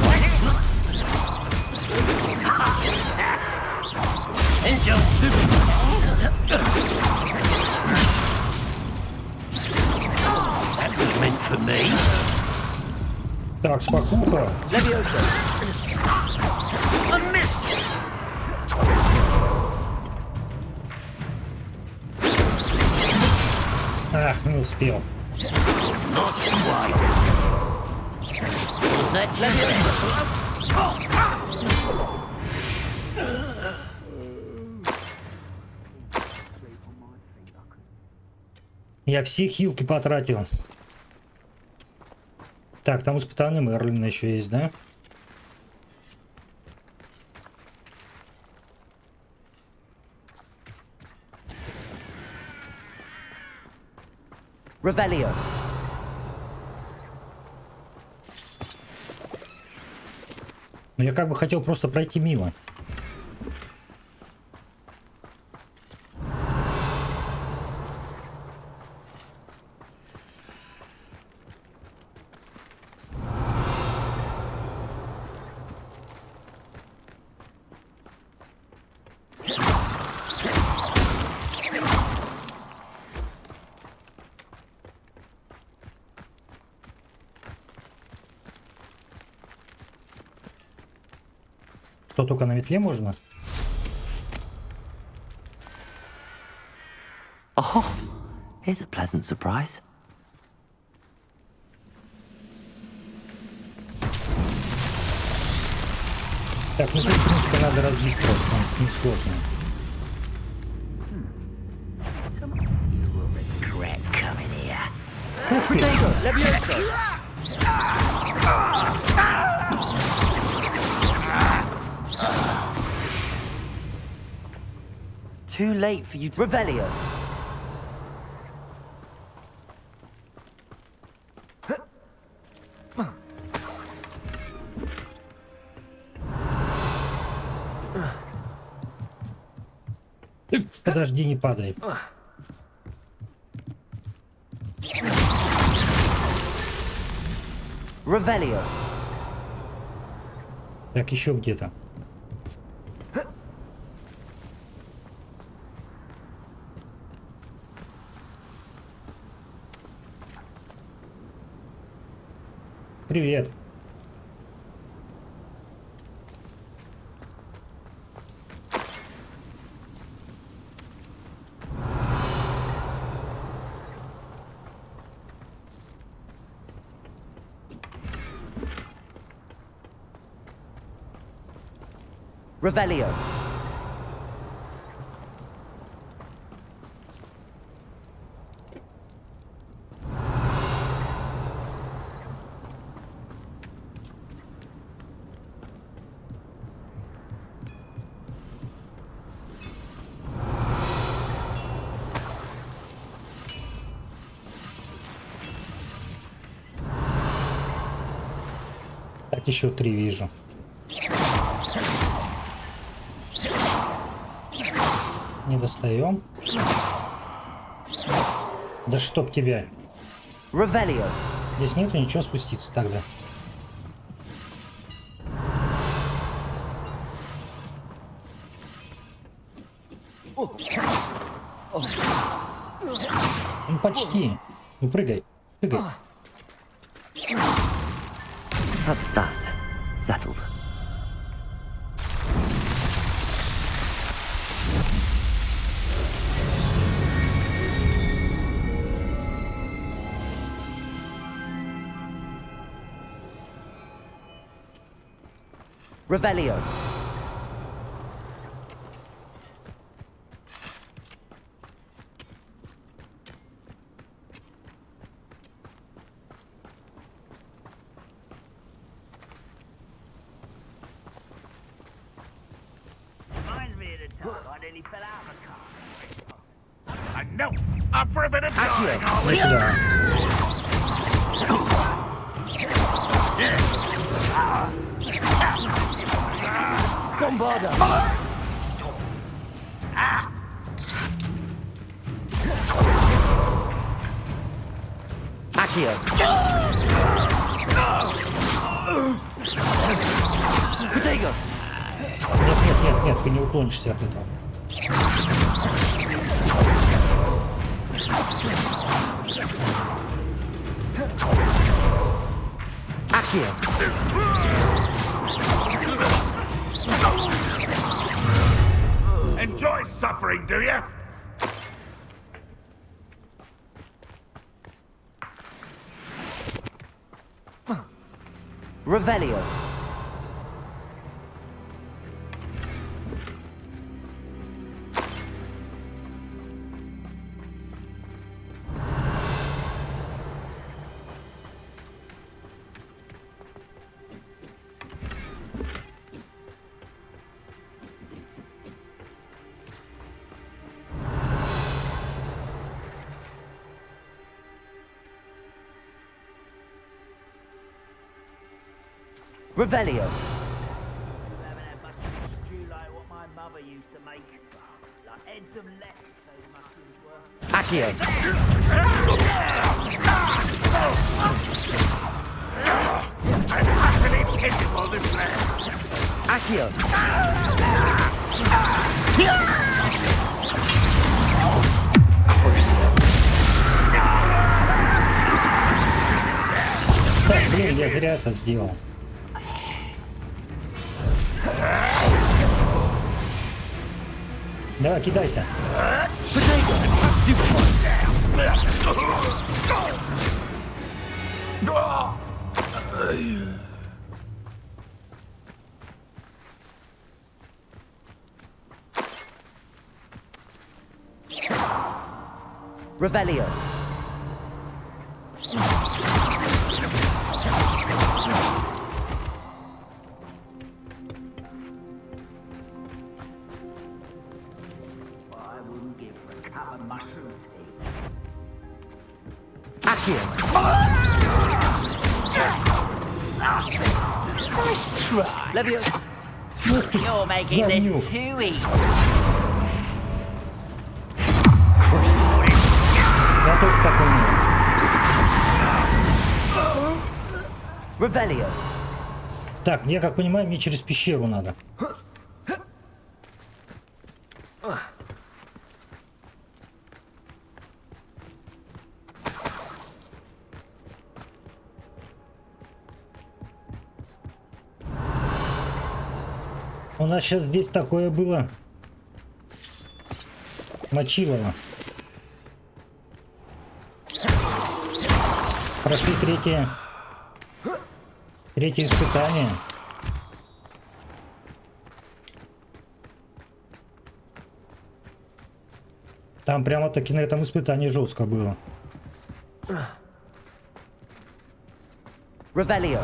Enjoy. That was meant for me. Так, спокуха. Levioso. I missed. Ах, не успел. Not quite. Was that Я все хилки потратил. Так, там испытание Мерлина еще есть, да? Revelio. Но я как бы хотел просто пройти мимо. Что, только на метле можно? Oh, here's a pleasant surprise. Так, ну тут, в принципе, надо разбить просто, он несложно. regret coming here? Protego. Levioso. Too late for you to... Revelio. Подожди, не падай. Revelio. Так, еще где-то. Привет. Revelio. Так, еще 3 вижу. Не достаем. Да чтоб тебя. Revelio. Здесь нету ничего спуститься тогда. Ну почти. Ну прыгай. Прыгай. That's that. Settled. Revelio. I know. Up for a bit of drawing, are we? Bombarda! Accio! Potato! Нет, ты не уклонишься от этого. Accio! Enjoy suffering, do you? Revelio. Revelio. Accio. I'm utterly pitiful, this land. Accio. Блин, я зря это сделал. Давай, кидайся. Revelio. Accio. Nice try. Levio. You're making this too easy. Я только так умею. Revelio. Так, мне, как понимаю, мне через пещеру надо. У нас сейчас здесь такое было. Мочилово. Прошли третье испытание. Там прямо-таки на этом испытании жестко было. Revelio.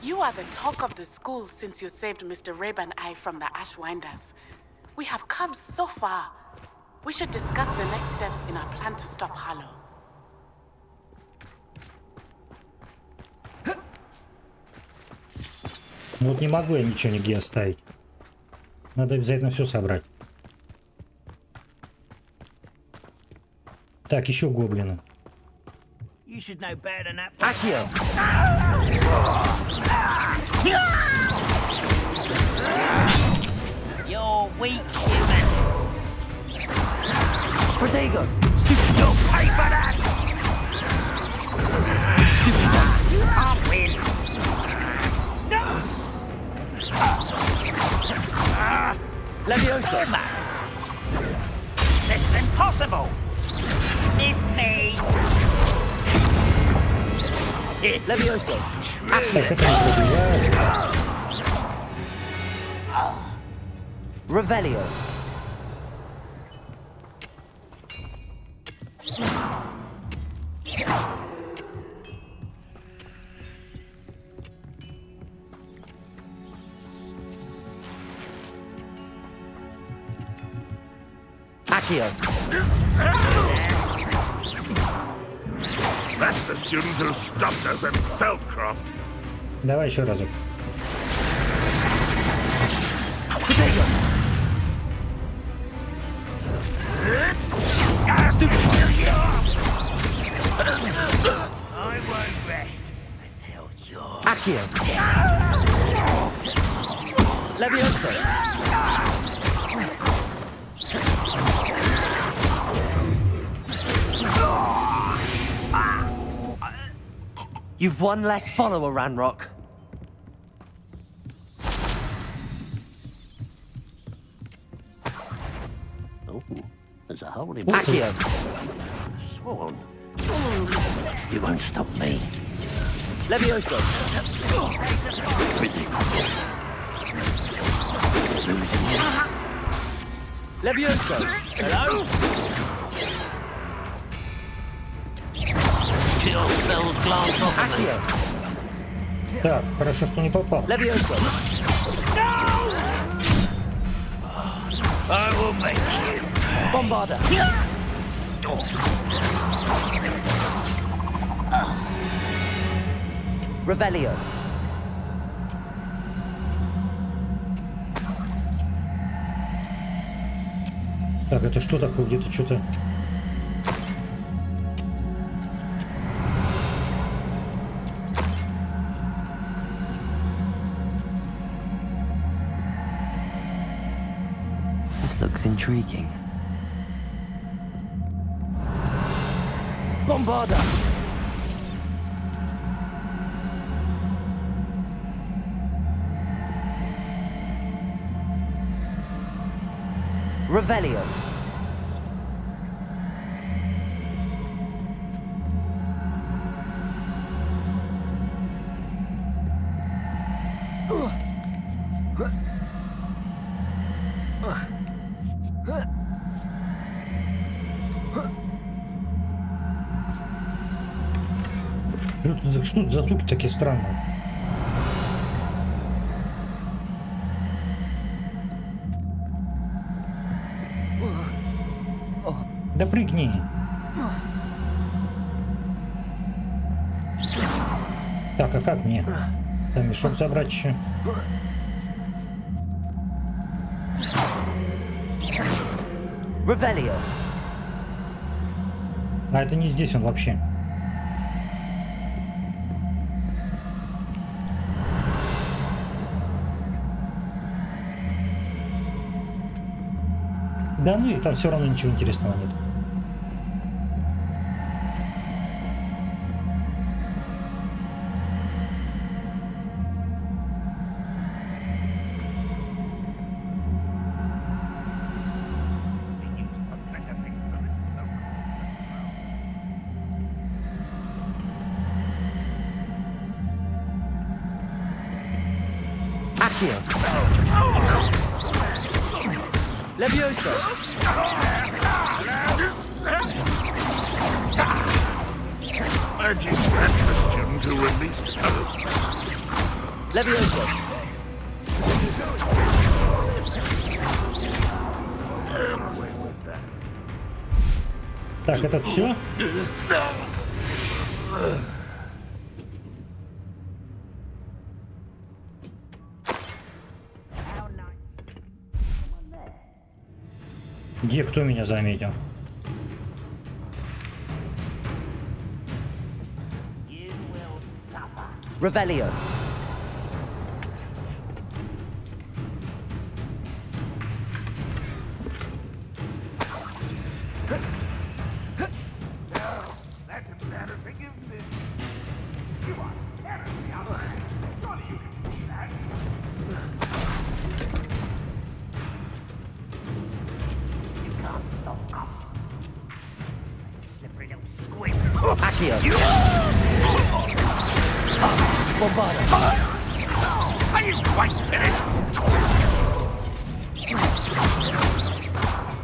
You are the talk of the school since you saved Mr. Rabe and I from the Ashwinders. We have come so far. We should discuss the next steps in our plan to stop Harlow. Вот не могу я ничего нигде оставить. Надо обязательно все собрать. Так, еще гоблины. You should know better than that. Accio. You're weak, human. Protego. You'll pay for that. You can't win. No. Leviosa. Almost. This is impossible. Missed me. It's Leviosa. Revelio. Accio. That's the student who stopped us at Feldcroft. Давай еще разок. I won't rest until you're... Accio. Levioso. You've one less follower, Ranrock. Oh, there's a hole in Accio. Swan. You won't stop me. Levioso. Levioso. Hello? Kill spells glance off of me. Так, хорошо, что не попал. Levioso. I will make you. Bombarda. Revelio. Так, это что такое? Где-то что-то... This looks intriguing. Bombarda. Revelio. Что это за звуки такие странные? Да прыгни. Так, а как мне? Там мешок забрать еще. Revelio. А это не здесь он вообще. Да ну и там все равно ничего интересного нет. Accio. Levioso. Magic, that's the student who released Hope. Levioso. Так, это все? Где кто меня заметил? Revelio. Accio. Bombarda. Are you quite finished?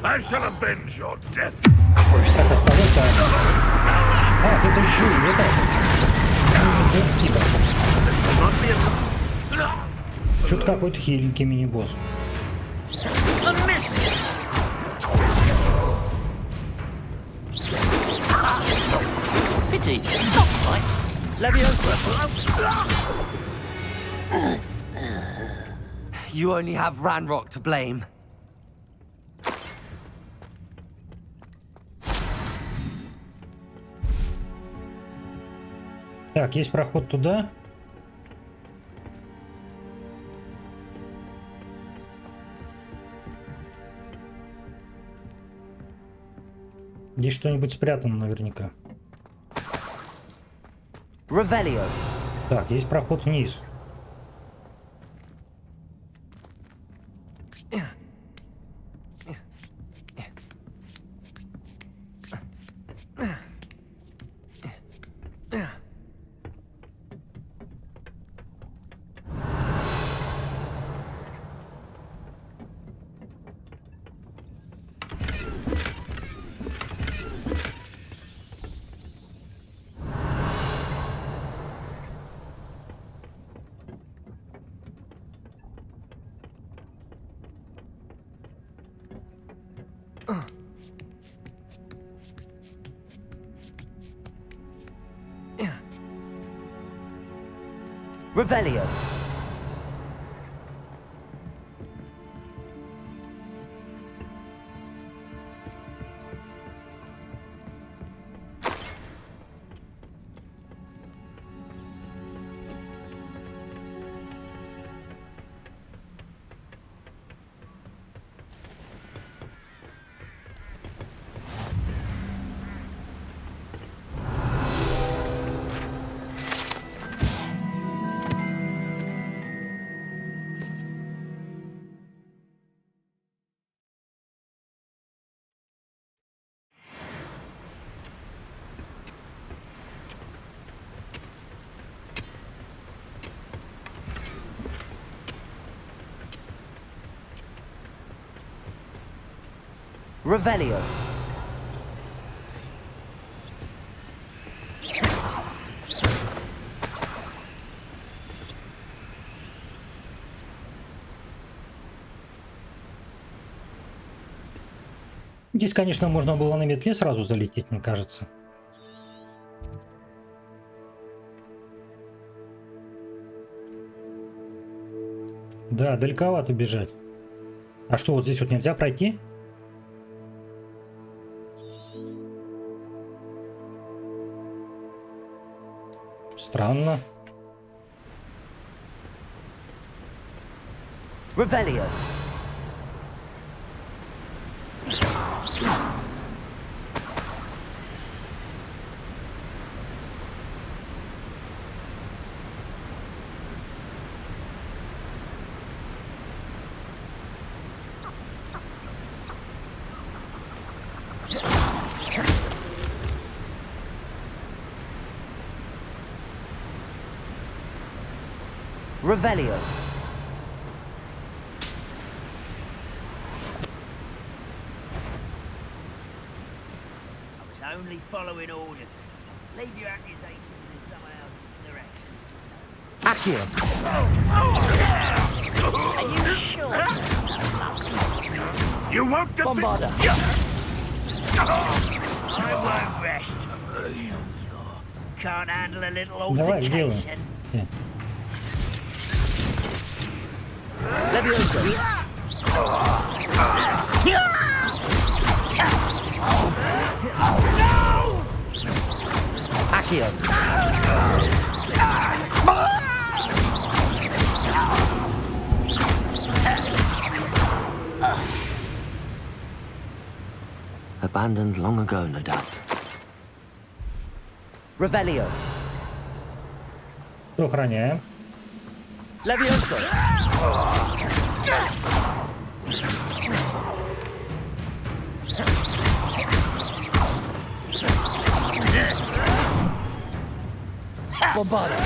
I shall avenge your death. Так, остается... А, это еще и это. Что-то какой-то хиленький мини-босс. cheek. Right. Leviosa. You only have Ranrock to blame. Так, есть проход туда. Здесь что-нибудь спрятано наверняка. Revelio. Так, есть проход вниз. Revelio. Revelio. Здесь, конечно, можно было на метле сразу залететь, мне кажется. Да, далековато бежать. А что, вот здесь вот нельзя пройти? Странно. Revelio. Revelio. I was only following orders. Leave your accusations in someone else's direction. Accio. Are you sure? You won't get Bombarda. I won't rest. Can't handle a little Давай, делаем. altercation. Leviosa. Accio. Abandoned long ago, no doubt. Revelio. Охраняем. Leviosa. Bombarda.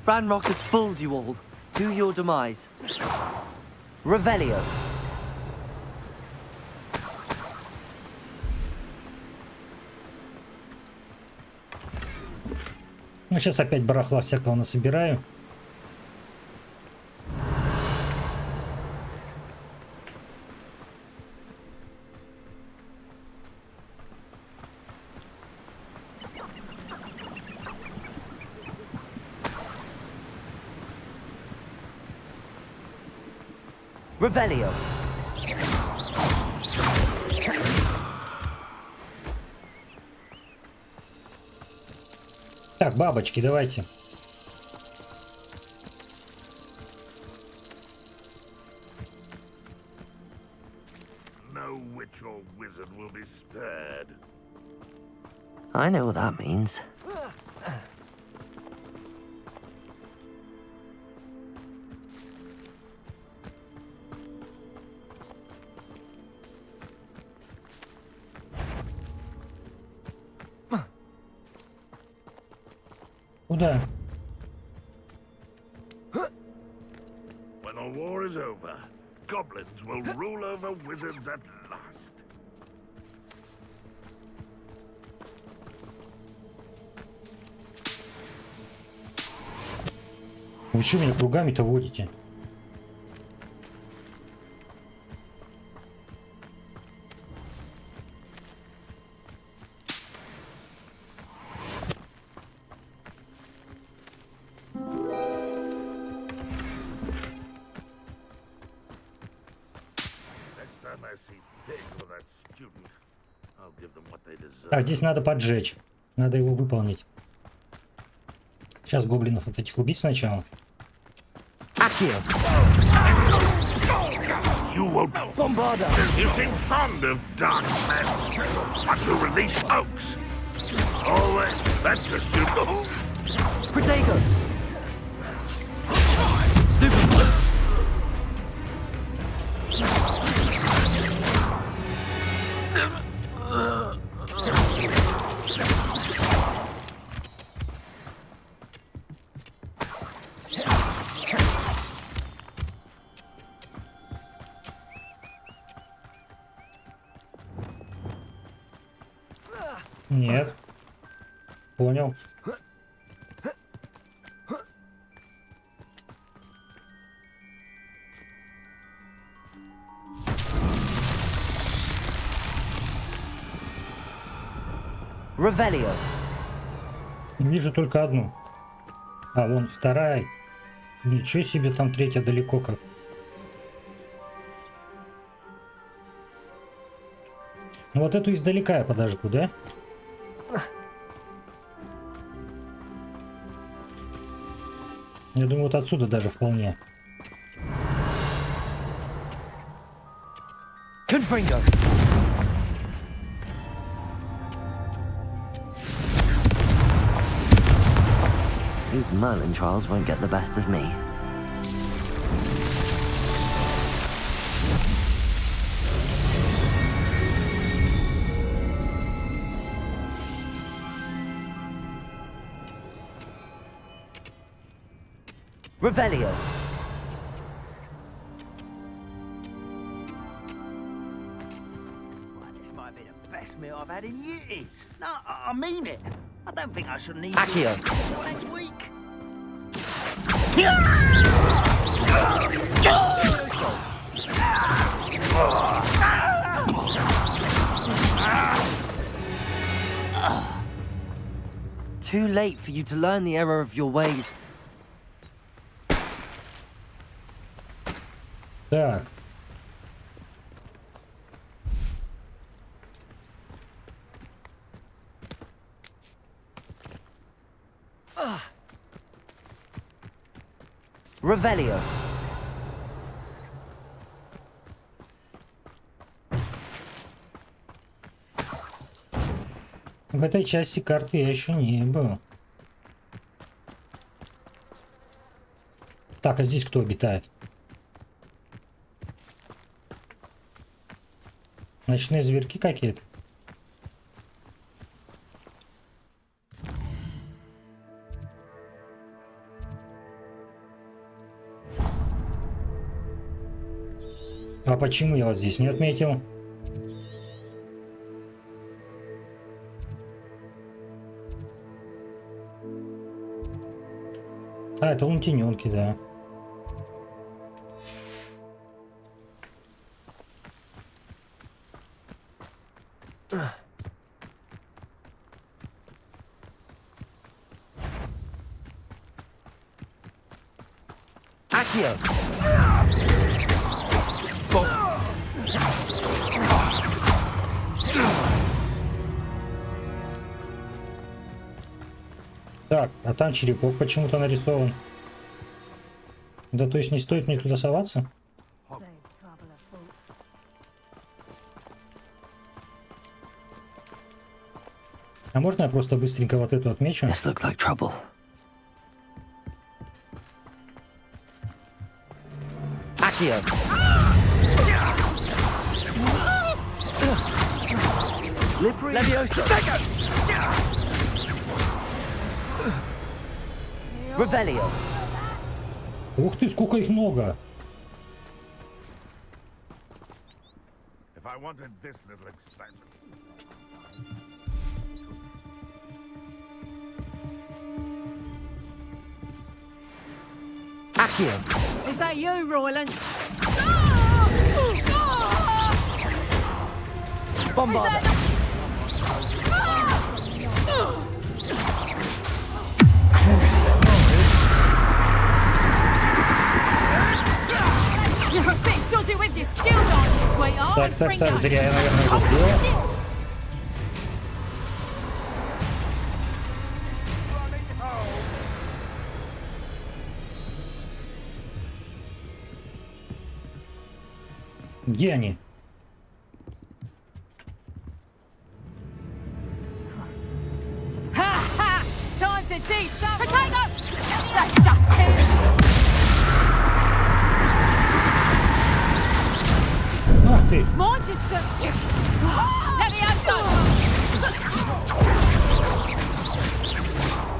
Ranrock has fooled you all. To your demise. Revelio. Ну, сейчас опять барахла всякого насобираю. Revelio. Так, бабочки, давайте. No witch or wizard will be spared. I know what that means. Куда? When the war is over, goblins will rule over wizards at last. Вы что меня кругами-то водите? Так, здесь надо поджечь. Надо его выполнить. Сейчас гоблинов вот этих убить сначала. You won't bombard us. You seem fond of dark mess. Want to release oaks? Always. That's the stupid. Protego. Stupid. Нет. Понял. Revelio. Вижу только одну. А, вон вторая. Ничего себе, там третья далеко как. Ну вот эту издалека я подожгу, да? Я думаю, вот отсюда даже вполне. Conferring. These Merlin trials won't get the best of me. Revelio. This might be the best meal I've had in years. No, I mean it. I don't think I should need Accio. until next week. Too late for you to learn the error of your ways. Так. Revelio. В этой части карты я еще не был. Так, а здесь кто обитает? Ночные зверьки какие-то. А почему я вас здесь не отметил? А, это лунтененки, да. Accio. Так, а там черепок почему-то нарисован. Да, то есть не стоит мне туда соваться? А можно я просто быстренько вот эту отмечу? This looks like trouble. Accio. Slippery. Levioso. Revelio. Ух ты, сколько их много! If I wanted this little excitement. Accio. Is that you, Royland? Bombarda. You're a bit dodgy with your skills, aren't you, sweetheart? Так, зря я, наверное, это сделал. Где они? Ha ha! Time to teach some potato! That's just kidding! Ах ты! Mind just let me out!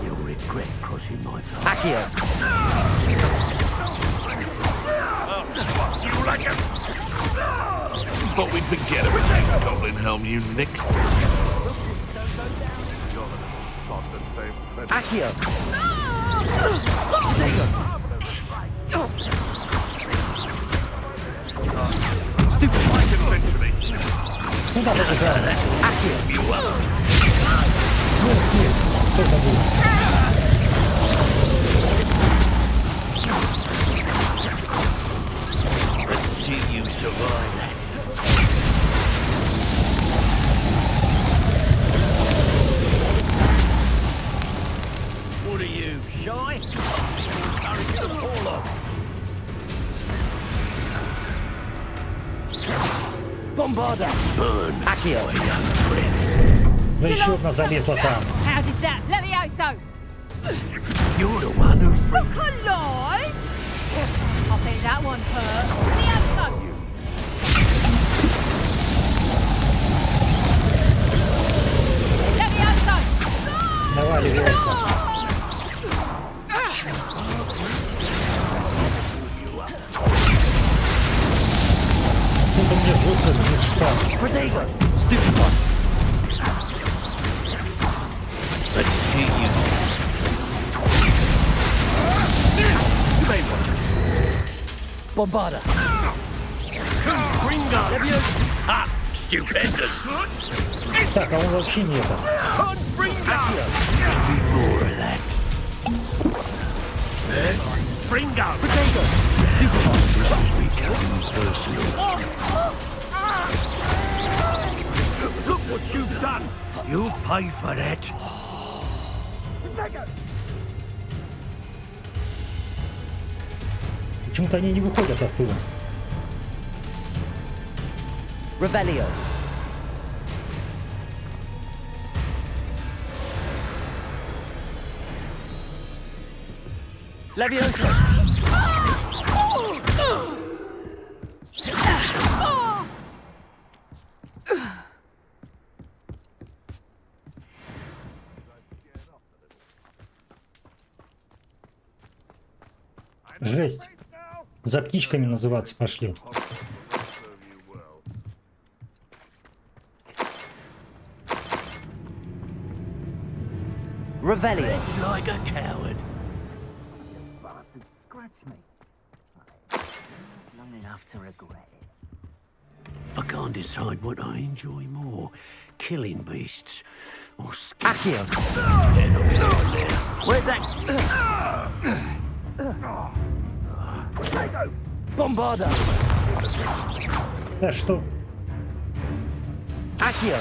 You'll regret crossing my path. Accio. You like it? Thought we'd forget everything, Goblin Helm, you nick. Accio. Stupid fight eventually. Куда побежали? Accio. You will. Нет, что это было? Let's see you survive that. What are you, shy? Encourage you to fall off. Bombarda. Burn. Accio. My young friend. Да еще одна залезла там. How did that? Let me out, so. You're the one who Look alive! I think that one hurt. Let me out, so. Let me out, so. Давай, Левиоса. Кто-то мне жестко мешкал. Protego. Stupid one. Let's see you. You may want to. Bombarda. Bring up. Ha! Stupendous. Так, а он вообще не это. Bring up. Need more of that. Bring up. Protego. Stupid one. This is becoming personal. Look what you've done. You'll pay for that. Почему-то они не выходят оттуда. Revelio. Levioso. Жесть. За птичками называться пошли. Revelio. Like a coward. Long enough to regret it. I can't decide what I enjoy more. Killing beasts or Accio. Where's that? Bombarda. Да что? Accio.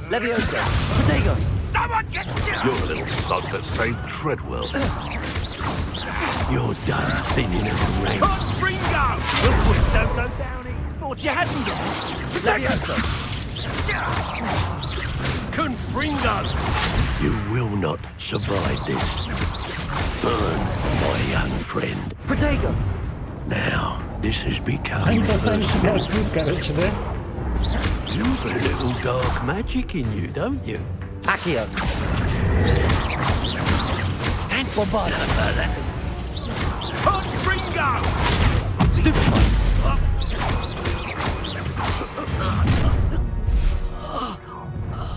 Levioso. Protego. Someone get you! You're a little sod that saved Treadwell. You're done thinning of rank. Confringo! Rookwards don't go down easy. Thought you hadn't gone. Levioso! Confringo! You will not survive this. Burn, my young friend. Protego! Now, this has become Они пацаны себя ждут, короче, да? You've a little dark magic in you, don't you? Accio! Stand for fire. Confringo! Stupid.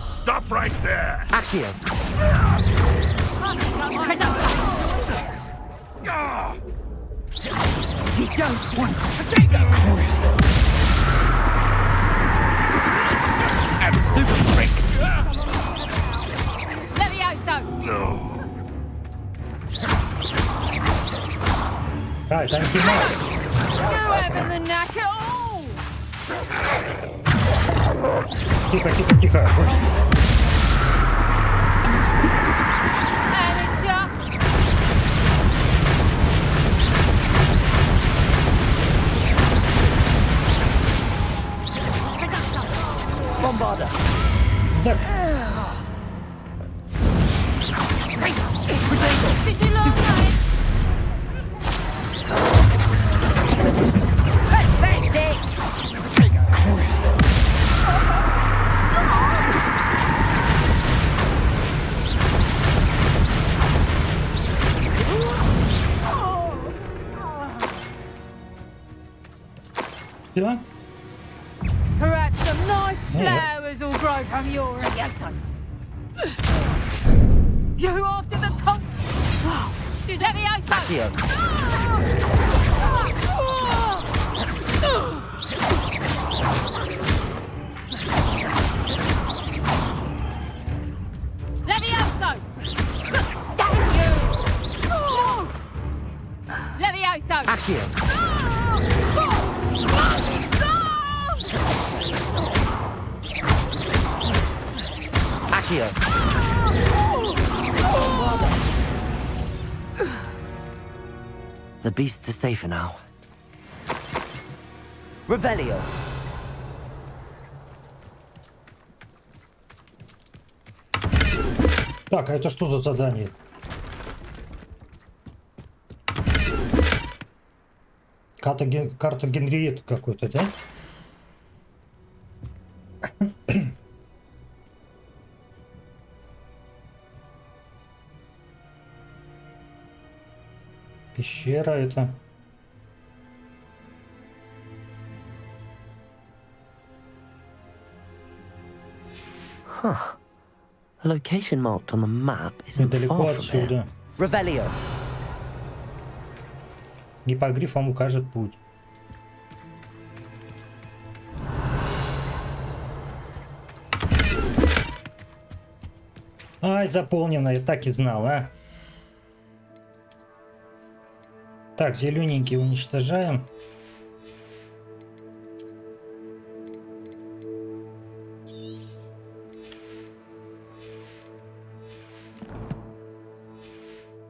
Stop right there! Accio! You don't want Stupid trick! Levioso! No. А, это антимаг. You having the knack at all? Тихо, тихо, тихо. Amateur! Bombarder! Так, Did you love that? все. Perhaps some nice flowers will grow from your Levioso. You after the cult? Levioso! Accio! Levioso! Damn you! Levioso! Accio! Accio! The beasts are safer now. Revelio! Так, а это что за задание? Карта Генриетты какой-то, да? Пещера это. Huh. The location marked on the map isn't Недалеко far from here. отсюда. Revelio! Гипогриф вам укажет путь. Ай, заполнено, я так и знал, а. Так, зелененький уничтожаем.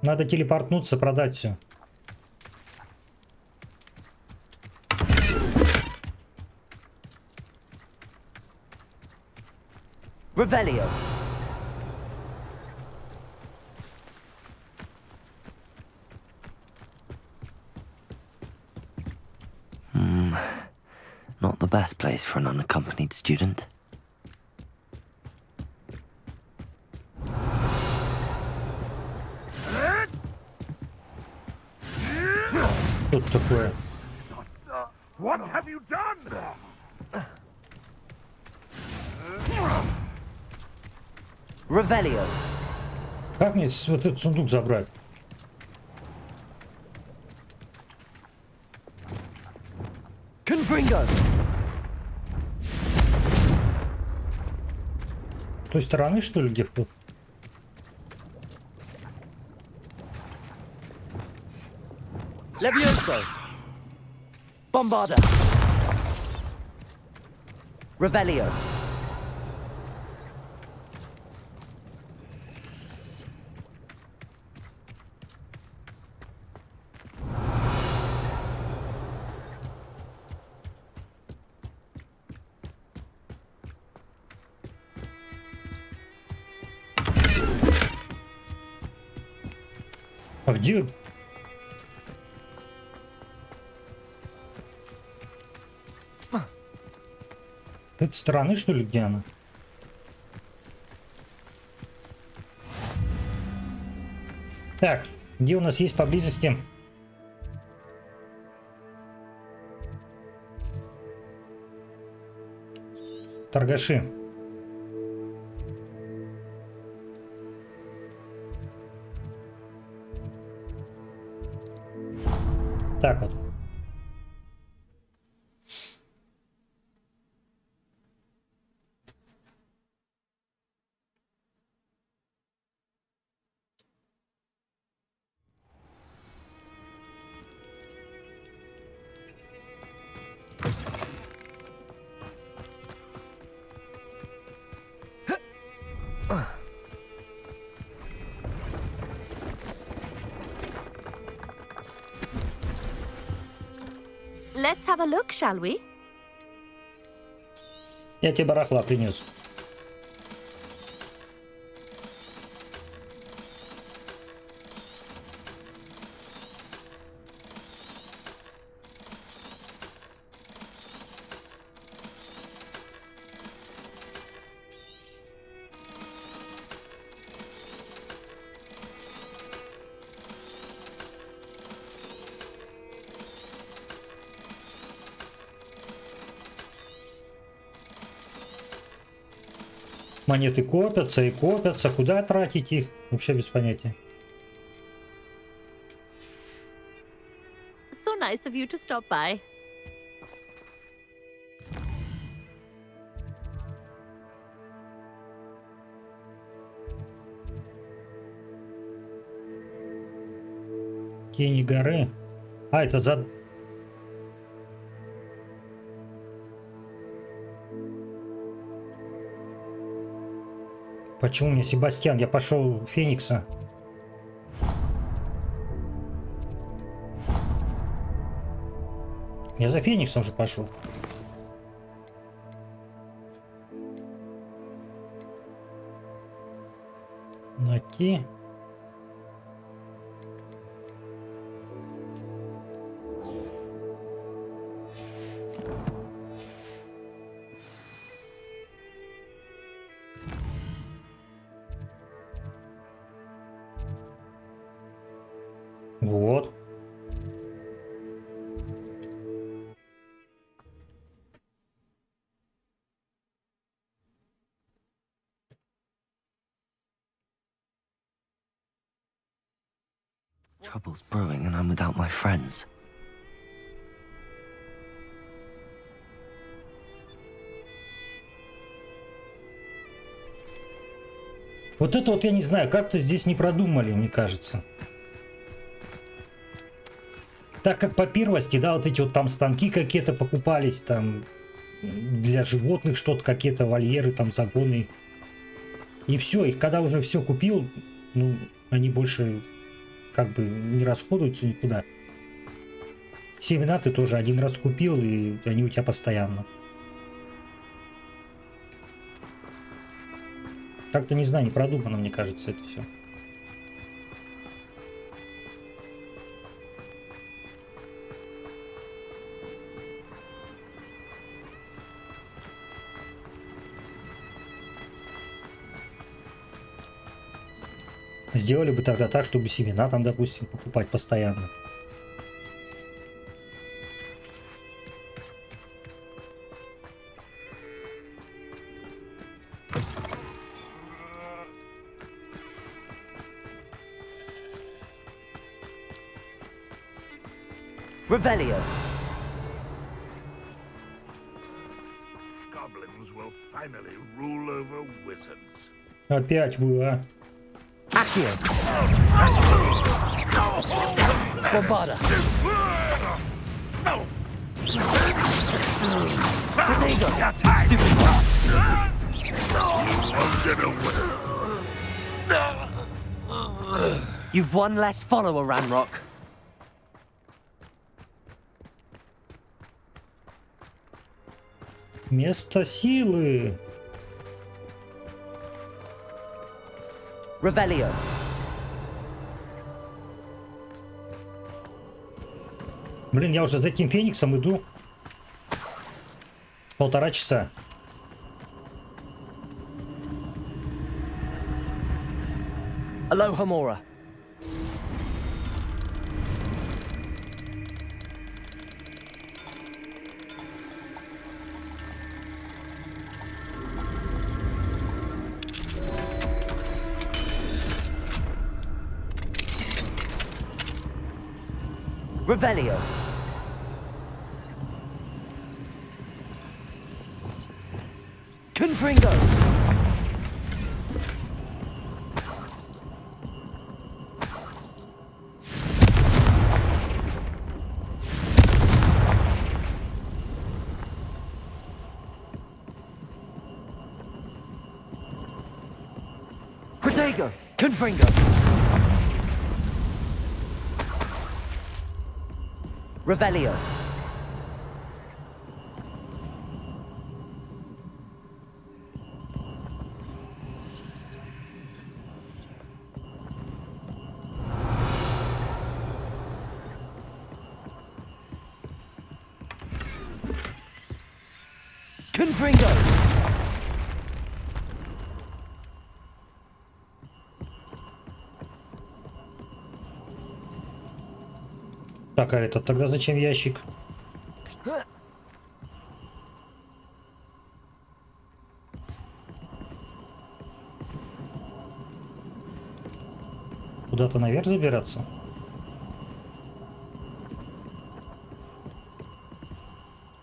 Надо телепортнуться, продать все. Revelio! Not the best place for an unaccompanied student. Что это такое? What have you done? Revelio! Как мне вот этот сундук забрать? Confringo! С той стороны, что ли, где вход? Levioso! Bombarder! Revelio! А где? С этой стороны, что ли, где она? Так, где у нас есть поблизости? Торгаши. Так вот. Let's have a look, shall we? Я тебе барахла принес. Монеты копятся и копятся. Куда тратить их? Вообще без понятия. So nice of you to stop by. Тени горы. А, это за... Почему мне Себастьян? Я пошел в Феникса. Я за Фениксом уже пошел. Найти. Вот. Trouble's brewing and I'm without my friends. Вот это вот я не знаю, как-то здесь не продумали, мне кажется. Так как по первости, да, вот эти вот там станки какие-то покупались, там для животных что-то, какие-то вольеры, там загоны. И все, их когда уже все купил, ну, они больше как бы не расходуются никуда. Семена ты тоже один раз купил, и они у тебя постоянно. Как-то, не знаю, не продумано, мне кажется, это все. Сделали бы тогда так, чтобы семена там, допустим, покупать постоянно. Revelio. Goblins will finally rule over wizards. Опять вы, а? Accio. Bombarda. Potato. You've one less follower, Ranrock. Место силы. Revelio. Блин, я уже за этим фениксом иду 1,5 часа. Aloha Mora. Revelio. Confringo. Protego. Confringo. Revelio. Confringo. Так, а этот тогда зачем ящик? Куда-то наверх забираться?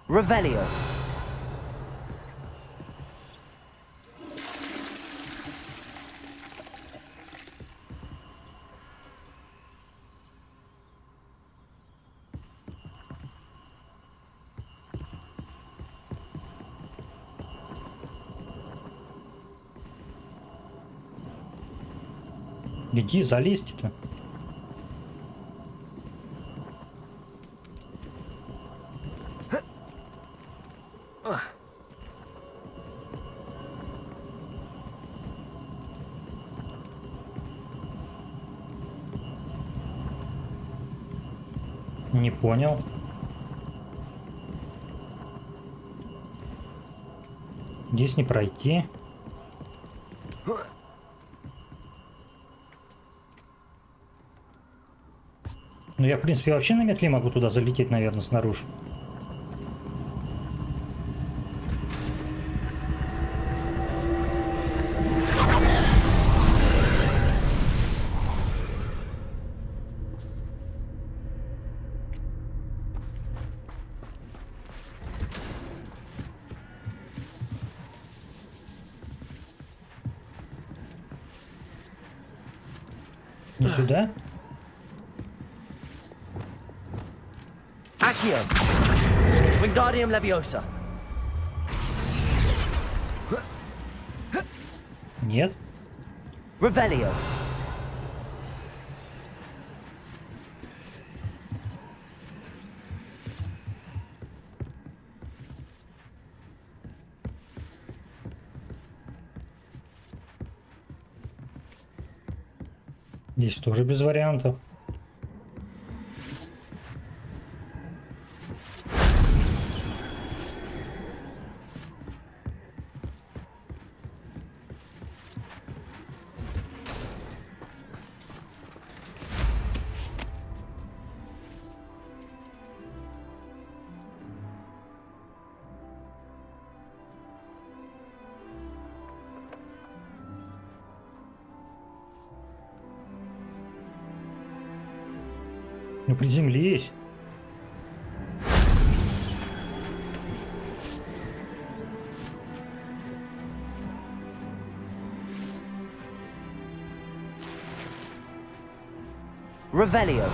Revelio. Иди, залезьте-то. Не понял. Здесь не пройти. Ну, я, в принципе, вообще на метле могу туда залететь, наверное, снаружи. Не сюда? Accio. Wingardium Leviosa. Нет. Revelio. Здесь тоже без вариантов. Ну приземлись. Revelio.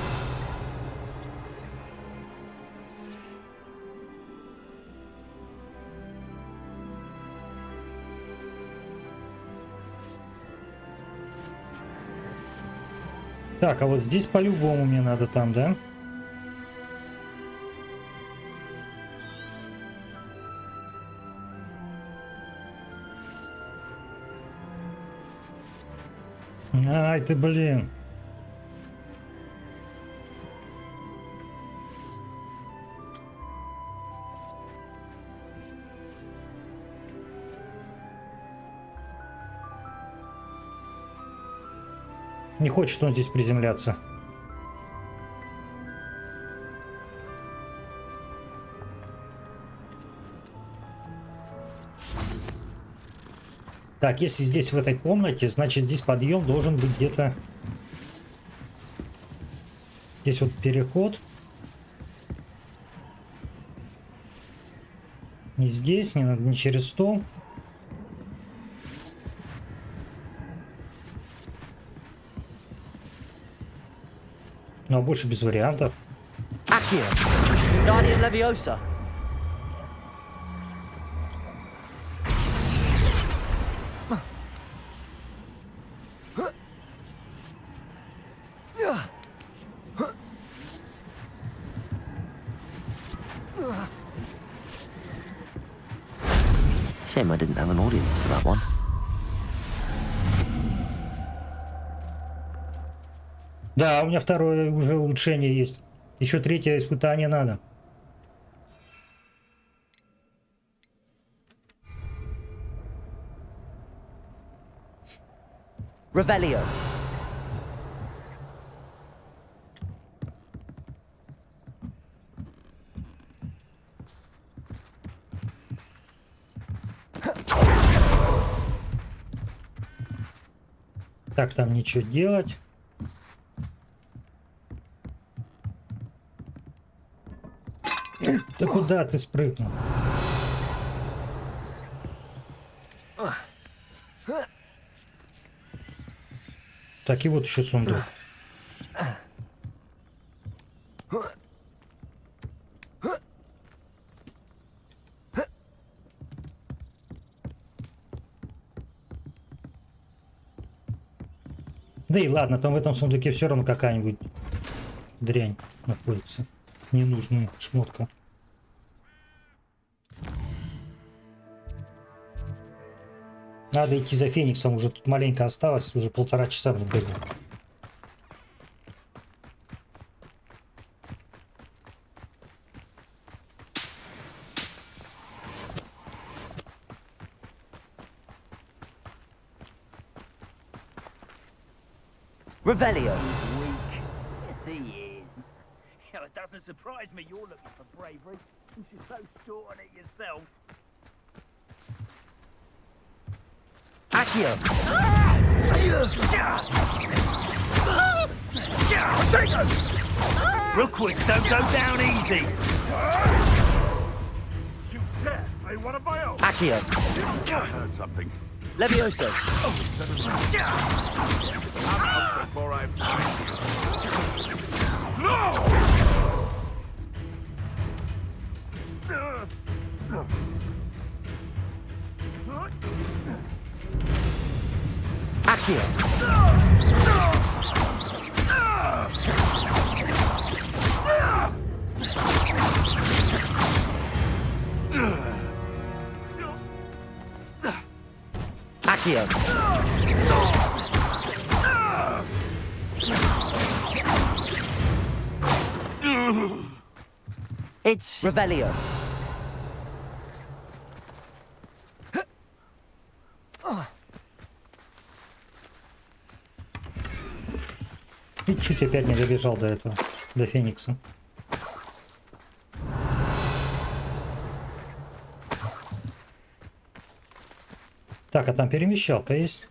Так, а вот здесь по-любому мне надо там, да? Ай ты, блин. Не хочет он здесь приземляться. Так, если здесь в этой комнате, значит здесь подъем должен быть где-то... Здесь вот переход. Не здесь, не через стол. Но больше без вариантов. Guardian Leviosa. Shame I didn't have an audience for that one. Да, у меня второе уже улучшение есть. Еще третье испытание надо. Revelio. Так, там ничего делать. Да куда ты спрыгнул? Так, и вот еще сундук. Да и ладно, там в этом сундуке все равно какая-нибудь дрянь находится. Ненужная шмотка. Надо идти за Фениксом, уже тут маленько осталось, уже 1,5 часа бегал. Revelio. Yes, he is. It doesn't surprise me you're looking for bravery. You should so short on it yourself. Accio. Rookwoods don't go down easy. You dare say one of my own? Accio. I heard something. Levioso. I'm out before I find you. No! Accio. Accio. It's Revelio. И чуть опять не добежал до этого, до Феникса. Так, а там перемещалка есть?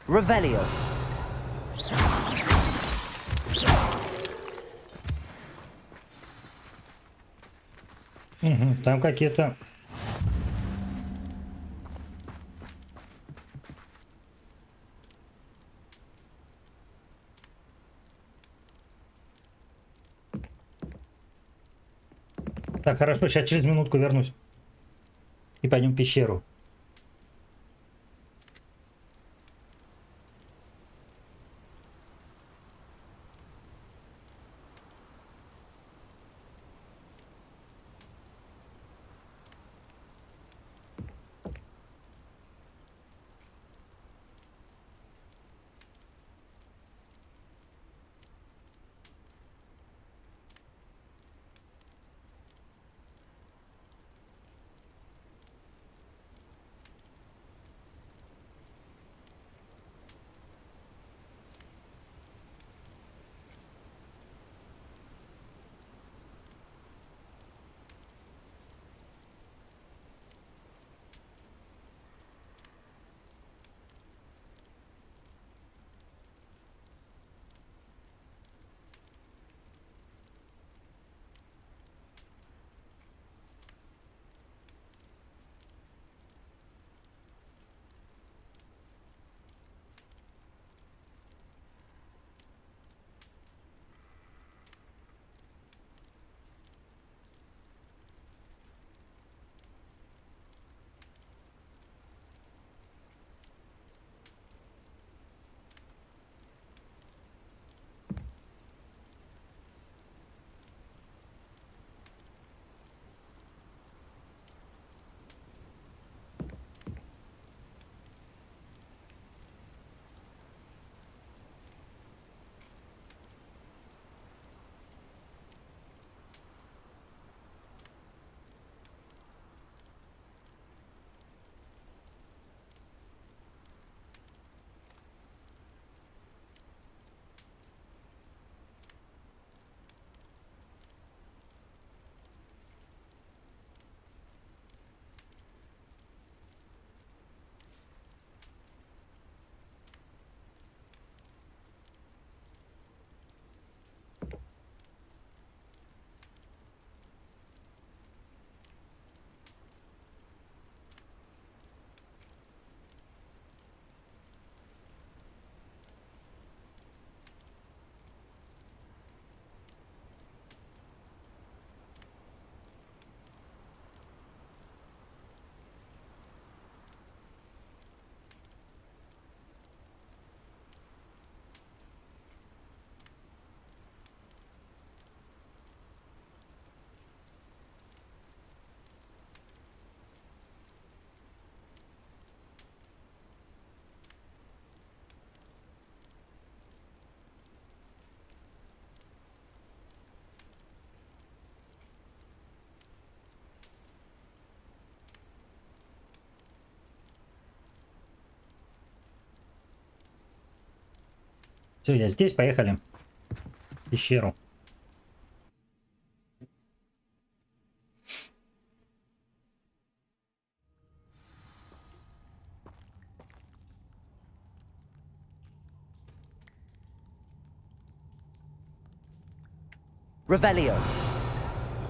Revelio. Угу, там какие-то... Так, хорошо, сейчас через минутку вернусь. И пойдем в пещеру. Все, я здесь, поехали. В пещеру. Revelio.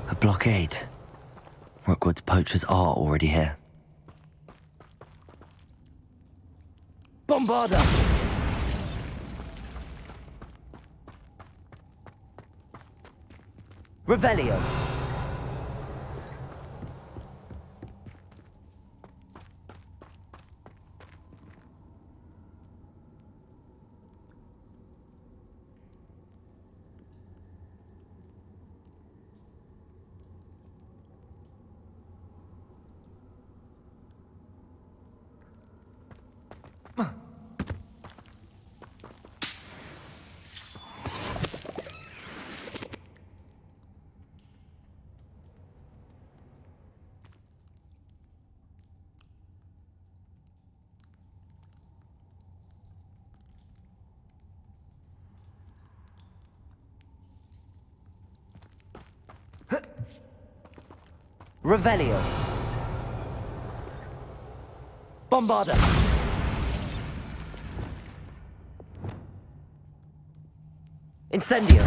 A blockade. Rookwood's poachers are already here. Bombarda. Revelio. Revelio. Bombarda. Incendio.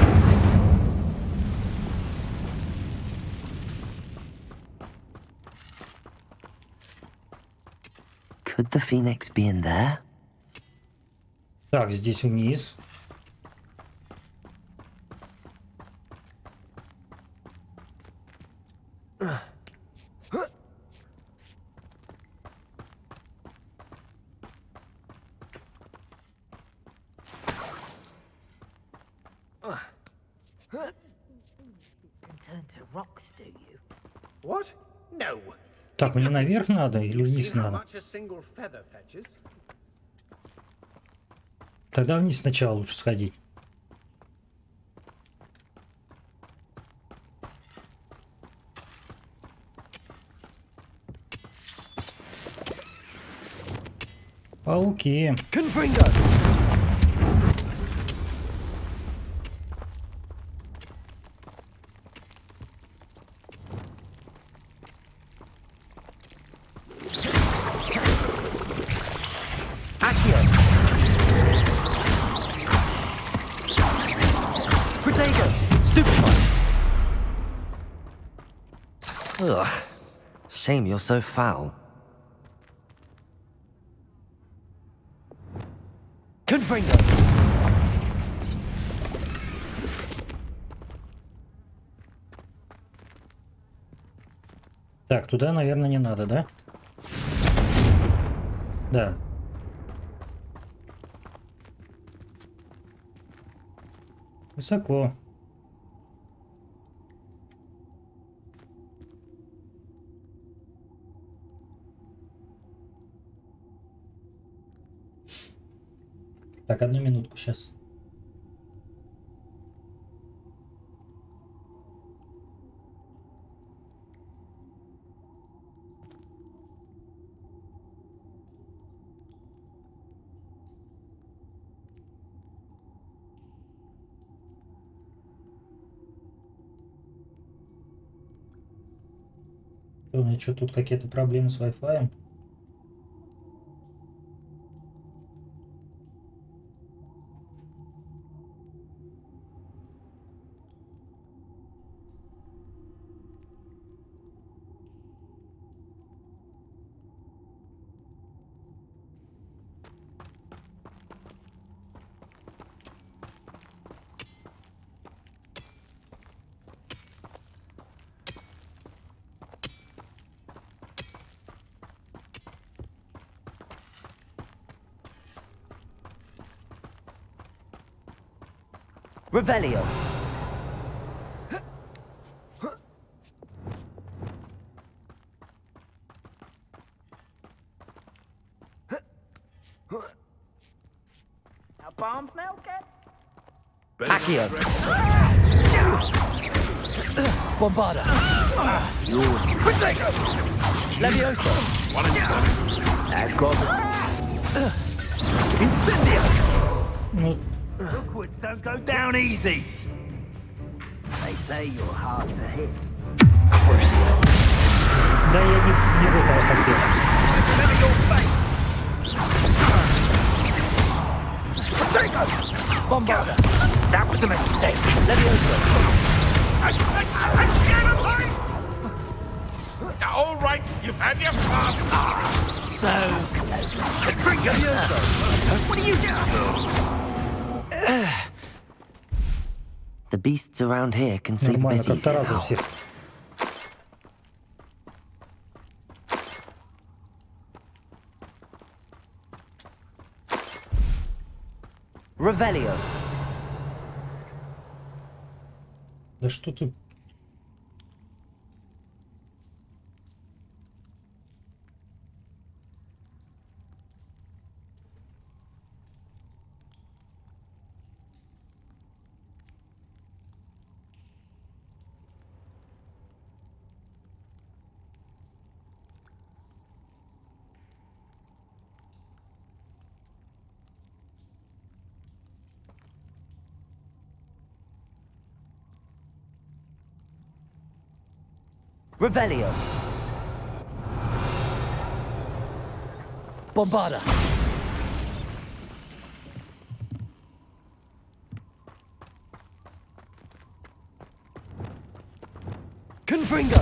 Could the phoenix be in there? Так, здесь вниз. Так, мне наверх надо или вниз надо? Тогда вниз сначала лучше сходить. Пауки. Ugh. Shame you're so foul. Confring. Так, туда, наверное, не надо, да? Да. Высоко. Так, одну минутку сейчас. У меня что, тут какие-то проблемы с Wi-Fi? Revelio. Now bomb smell good? Accio. Bombarda. Levioso. Incendio. Ну, Rookwoods don't go down easy. They say you're hard to hit. Да я не в этого хотел. Bombarda. That was a mistake. Levioso. All right, you've had your fun. So close. Levioso. What are you doing? The beasts around here can sleep a bit easier now. Revelio. Да что ты... Revelio. Bombarda. Confringo.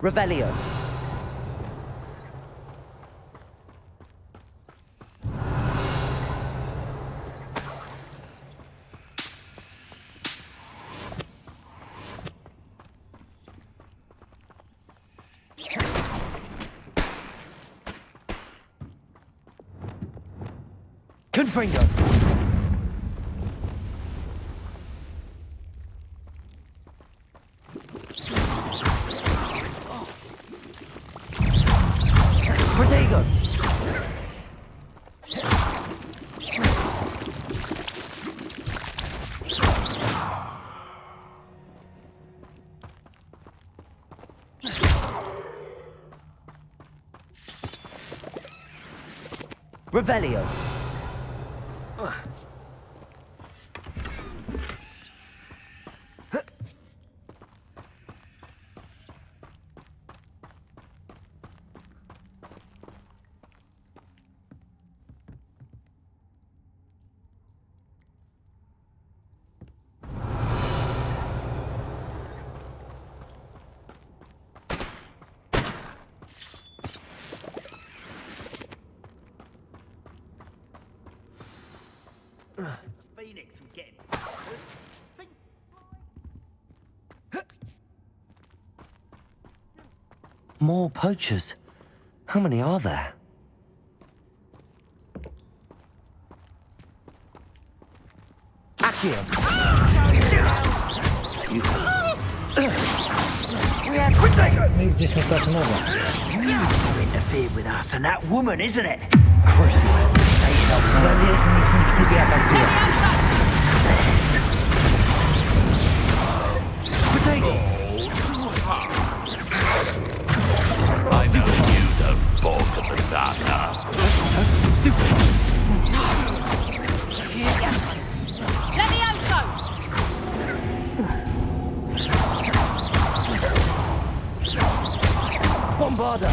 Revelio. Confringo. Protego. Revelio. Phoenix will get More poachers. How many are there? Accio. Здесь не так много. You interfered with us and that woman, isn't it? Да нет, не в тебя так дело. I know you don't balk at the Tata. Bombarda.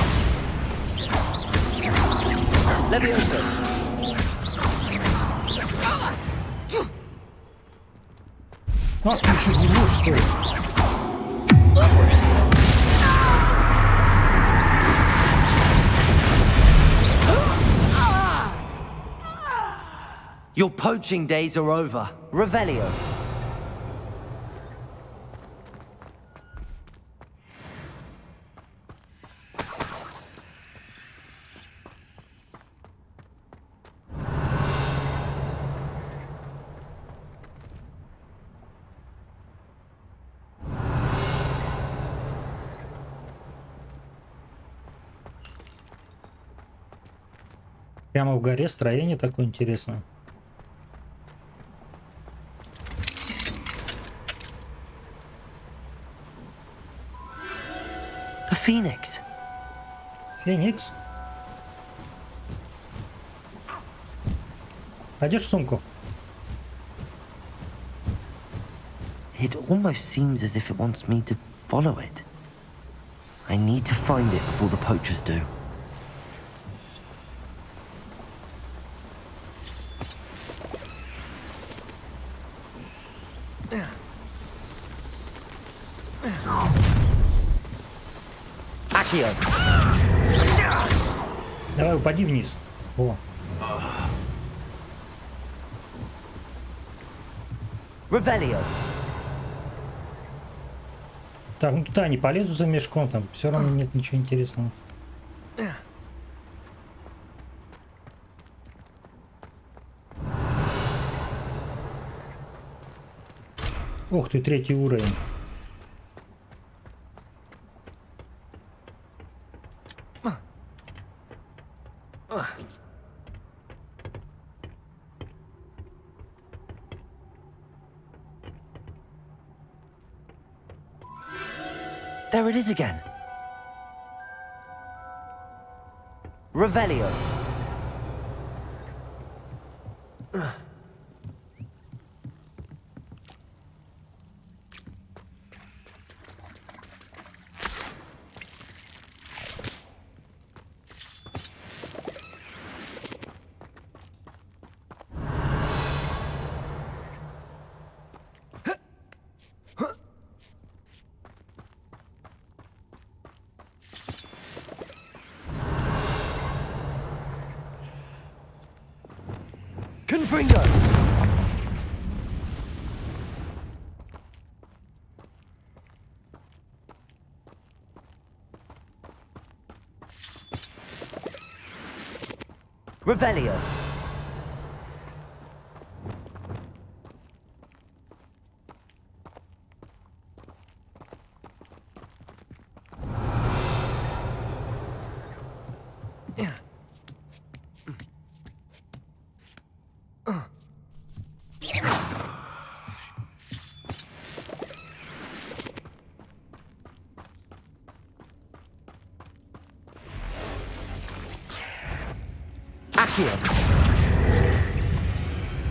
Levioso. А, ты еще не можешь, что ли? Your poaching days are over. Revelio. Прямо в горе строение такое интересное. A phoenix. Феникс. Пойдешь в сумку? It almost seems as if it wants me to follow it. I need to find it before the poachers do. Accio. Давай упади вниз. О. Revelio. Так, ну туда не полезу за мешком, там все равно нет ничего интересного. Ух ты, 3-й уровень. There it is again. Revelio. Confringo. Revelio.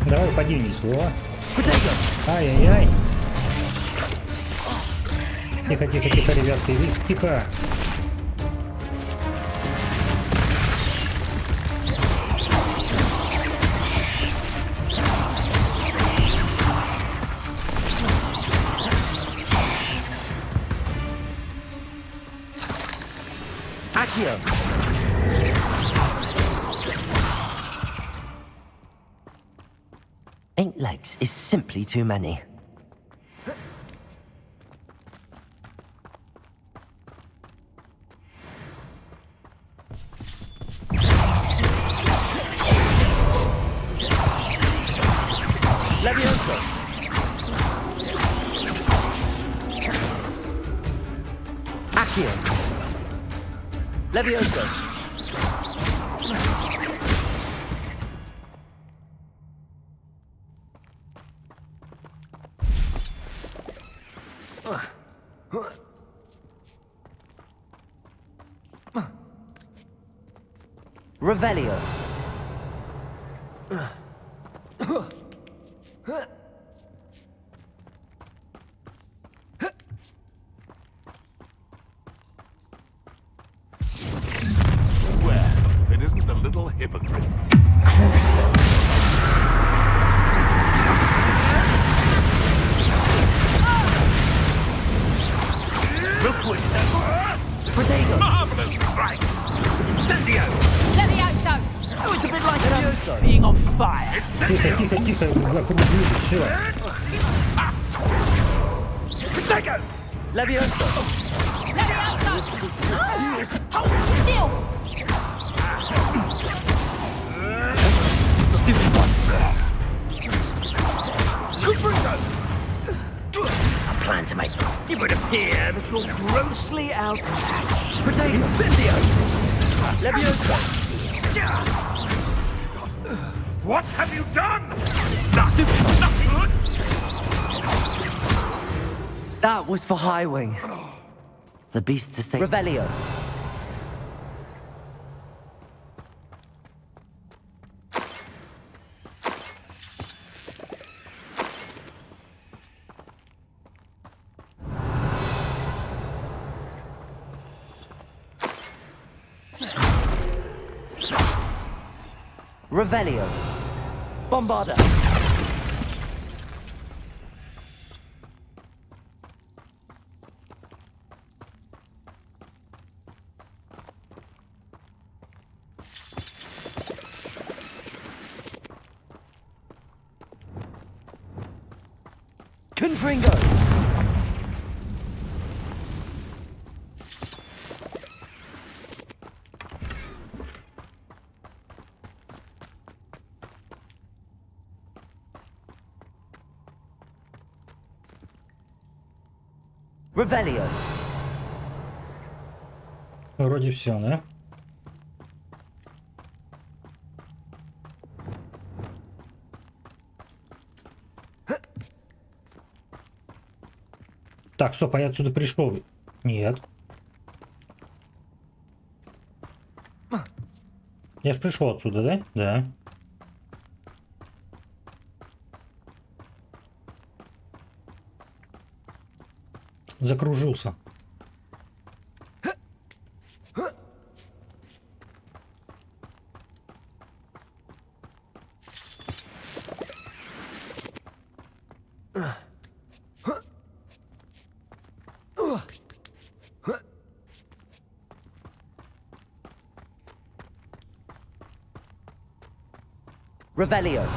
Давай упади вниз. Во. Ай-яй-яй. Тихо, тихо, тихо, ребятки. Тихо. Accio. Eight legs is simply too many. Levioso. Accio. Levioso. Revelio. Well, if it isn't the little hypocrite. Marvelous strike! Incendio! Levioso! Oh, it's a bit like being on fire. Тихо, тихо, тихо. Окружили, все. Prosecco! Levioso! Levioso! Hold still! Stupid one! A plan to make it would appear that you're grossly outmatched. Potato! Incendio! Levioso! What have you done? Nothing good! That was for Highwing. The beasts are safe. Revelio. Revelio. Bombarda. Confringo. Revelio. Вроде все, да? Так, стоп, а я отсюда пришел? Нет. Я ж пришел отсюда, да? Да. Закружился. Revelio.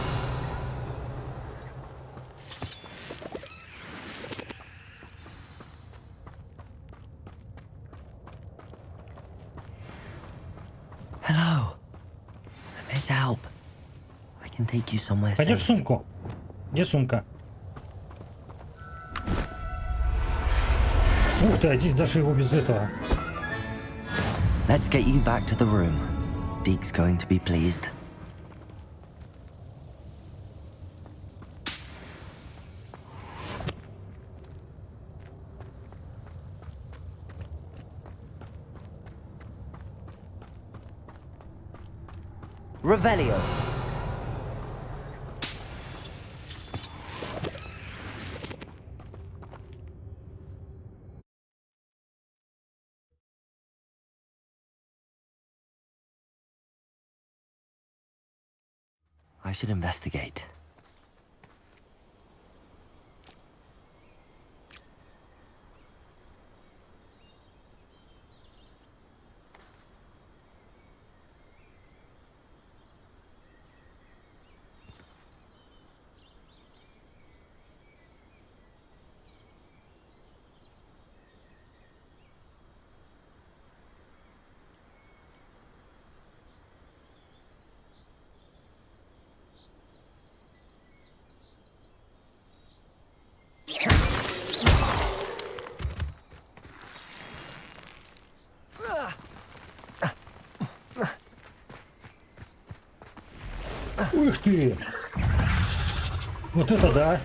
Hello. I'm here to help. I can take you somewhere Пойдешь safe. сумку? Где сумка? Ух ты, а здесь даже его без этого. Let's get you back to the room. Deke's going to be pleased. Revelio. I should investigate. Ух ты! Вот это да!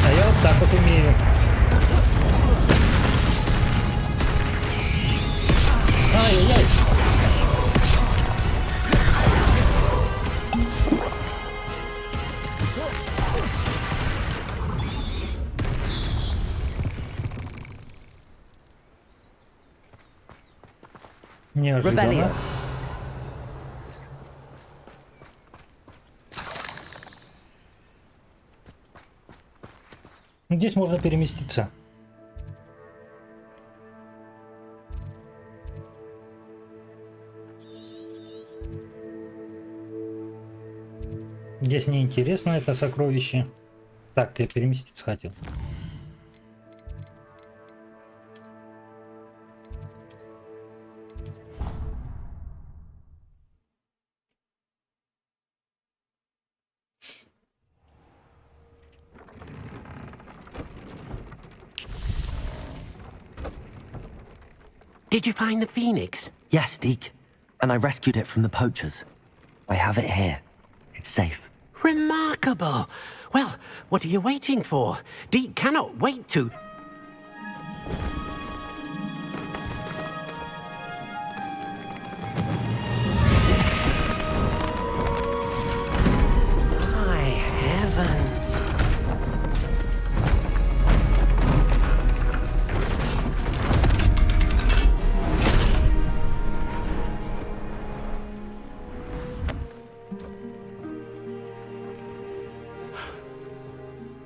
А я вот так вот умею. Ай-яй-яй! Неожиданно. Здесь можно переместиться. Здесь неинтересно это сокровище. Так, я переместиться хотел. Did you find the phoenix? Yes, Deke. And I rescued it from the poachers. I have it here. It's safe. Remarkable. Well, what are you waiting for? Deek cannot wait to... My heavens.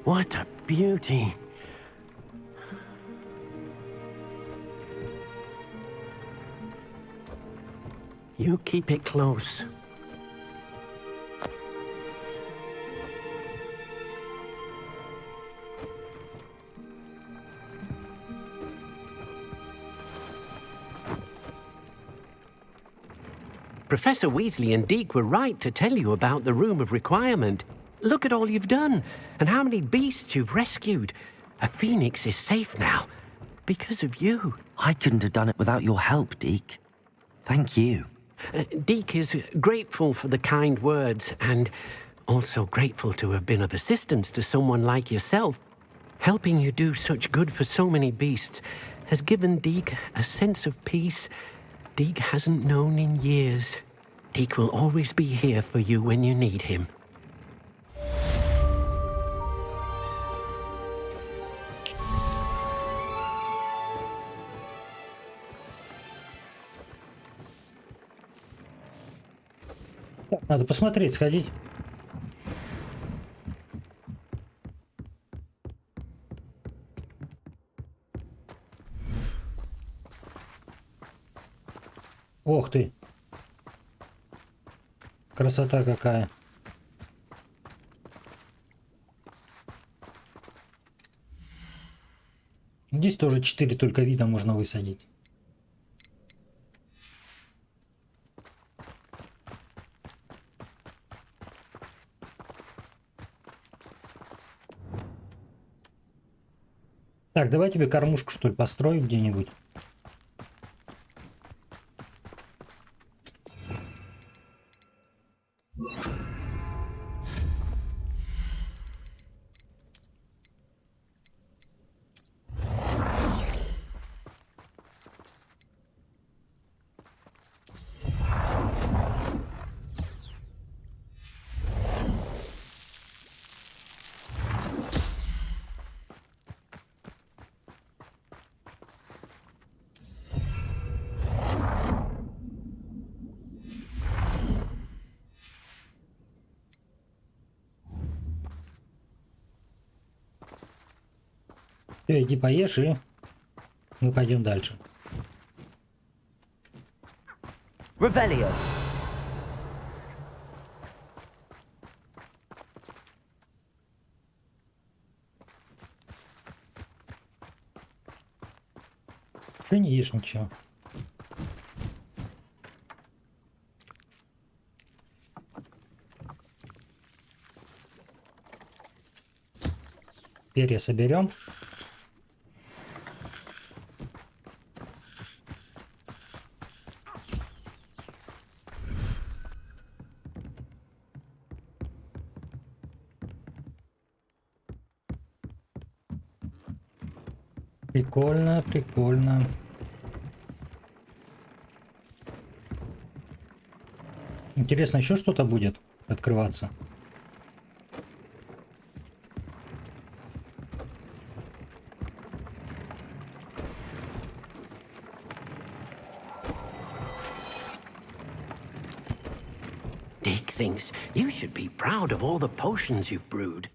What a beauty. You keep it close. Professor Weasley and Deek were right to tell you about the Room of Requirement. Look at all you've done, and how many beasts you've rescued. A phoenix is safe now, because of you. I couldn't have done it without your help, Deek. Thank you. Deek is grateful for the kind words, and also grateful to have been of assistance to someone like yourself. Helping you do such good for so many beasts has given Deek a sense of peace Deek hasn't known in years. Deek will always be here for you when you need him. Надо посмотреть, сходить. Ох ты. Красота какая. Здесь тоже 4 только вида можно высадить. Так, давай тебе кормушку, что ли, построю где-нибудь. Все, иди поешь, и мы пойдем дальше. Revelio. Что не ешь ничего? Перья соберем. Прикольно, прикольно. Интересно, еще что-то будет открываться? Deek thinks you should be proud of all the potions you've brewed.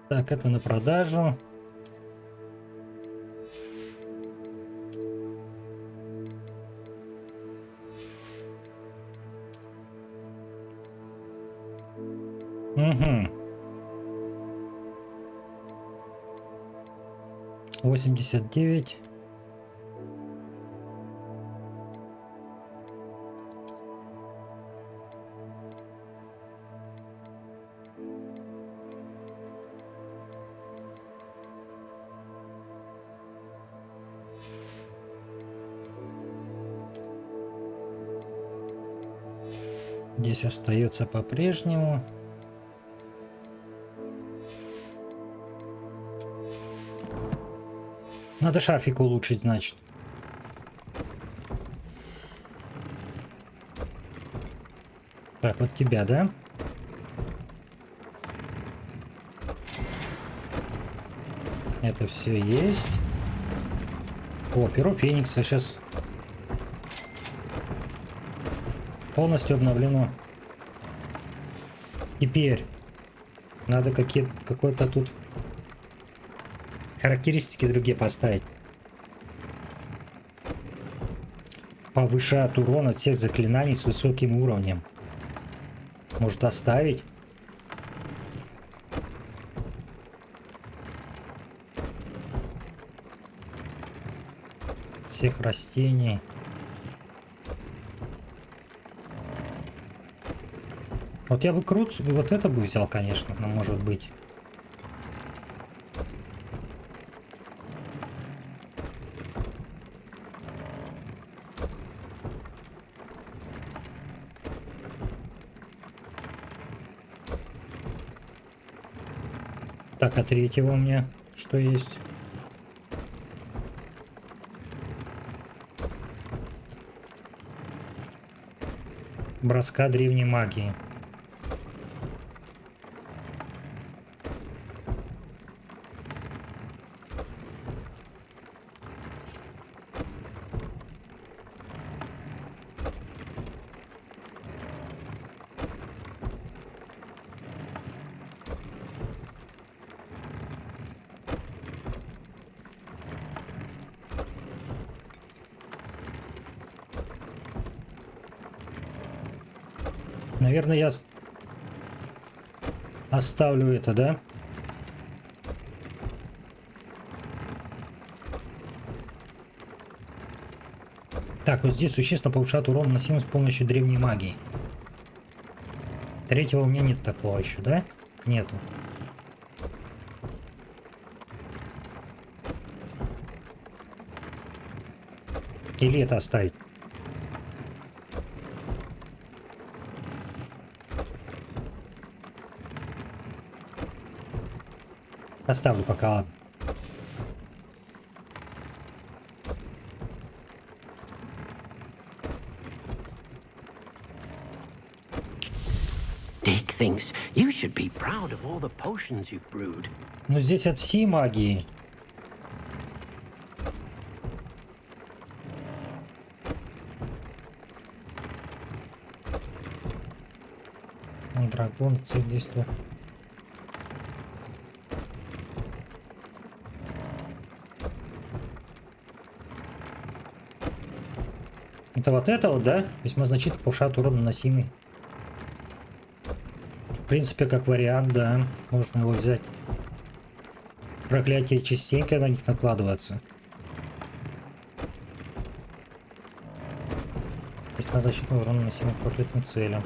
Так, это на продажу. Угу. 89. Здесь остается по-прежнему. Надо шарфик улучшить, значит. Так, вот тебя, да? Это все есть. О, перо Феникса сейчас полностью обновлено. Теперь надо какой-то тут характеристики другие поставить. Повышает урон от всех заклинаний с высоким уровнем. Может оставить? Всех растений. Вот я бы вот это бы взял, конечно, но может быть. Так, а третьего у меня что есть? Броска древней магии. Наверное, я оставлю это, да? Так, вот здесь существенно повышает урон, наносимый с помощью древней магии. Третьего у меня нет такого еще, да? Нету. Или это оставить? Оставлю пока, ладно. Dick thinks you should be proud of all the potions you've brewed. Ну здесь от всей магии. Дракон, цель действия. Это вот, да? Весьма значительно повышает урон наносимый. В принципе, как вариант, да. Можно его взять. Проклятие частенько на них накладывается. Весьма значительный урон наносимый проклятым целям.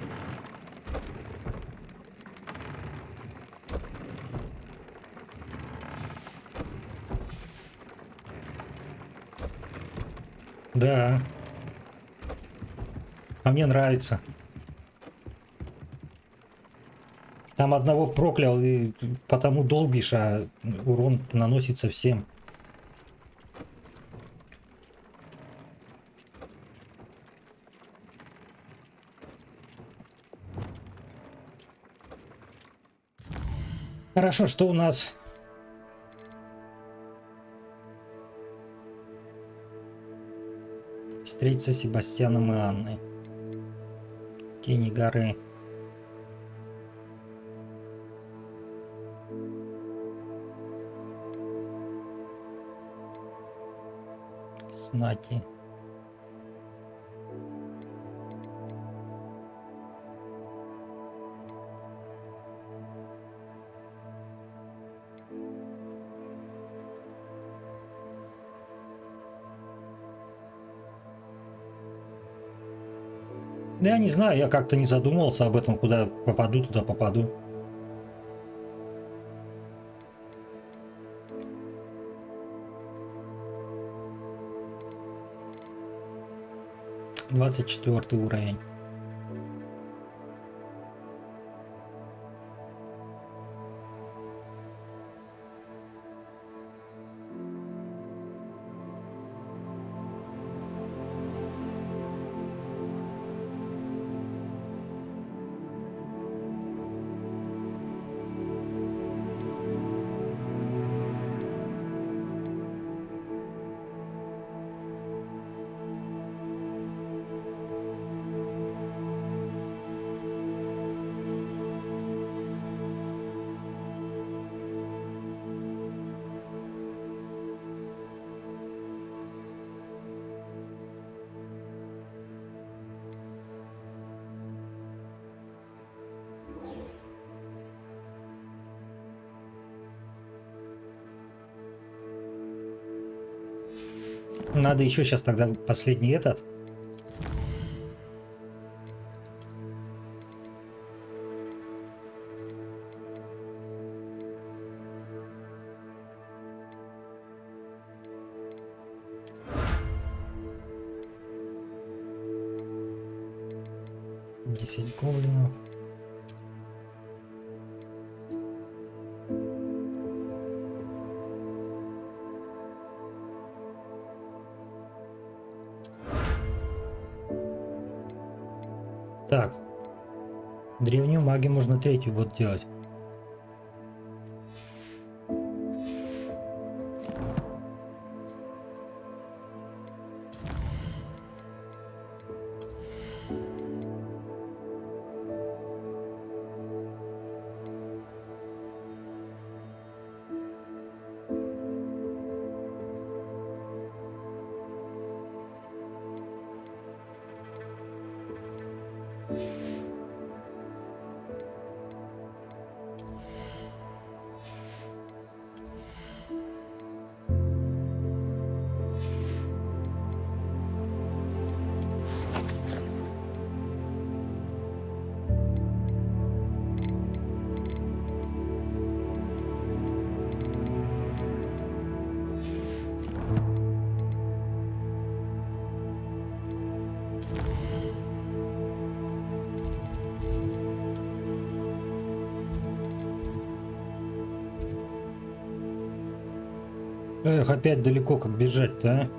Да. А мне нравится. Там одного проклял, и потому долбишь, а урон наносится всем. Хорошо, что у нас? Встретиться с Себастьяном и Анной. Тени горы. Снати. Да я не знаю, я как-то не задумывался об этом, куда попаду, туда попаду. (24 уровень). Надо еще сейчас тогда последний этот. Десять гоблинов. Так, древнюю магию можно третью вот делать. Эх, опять далеко как бежать-то, а?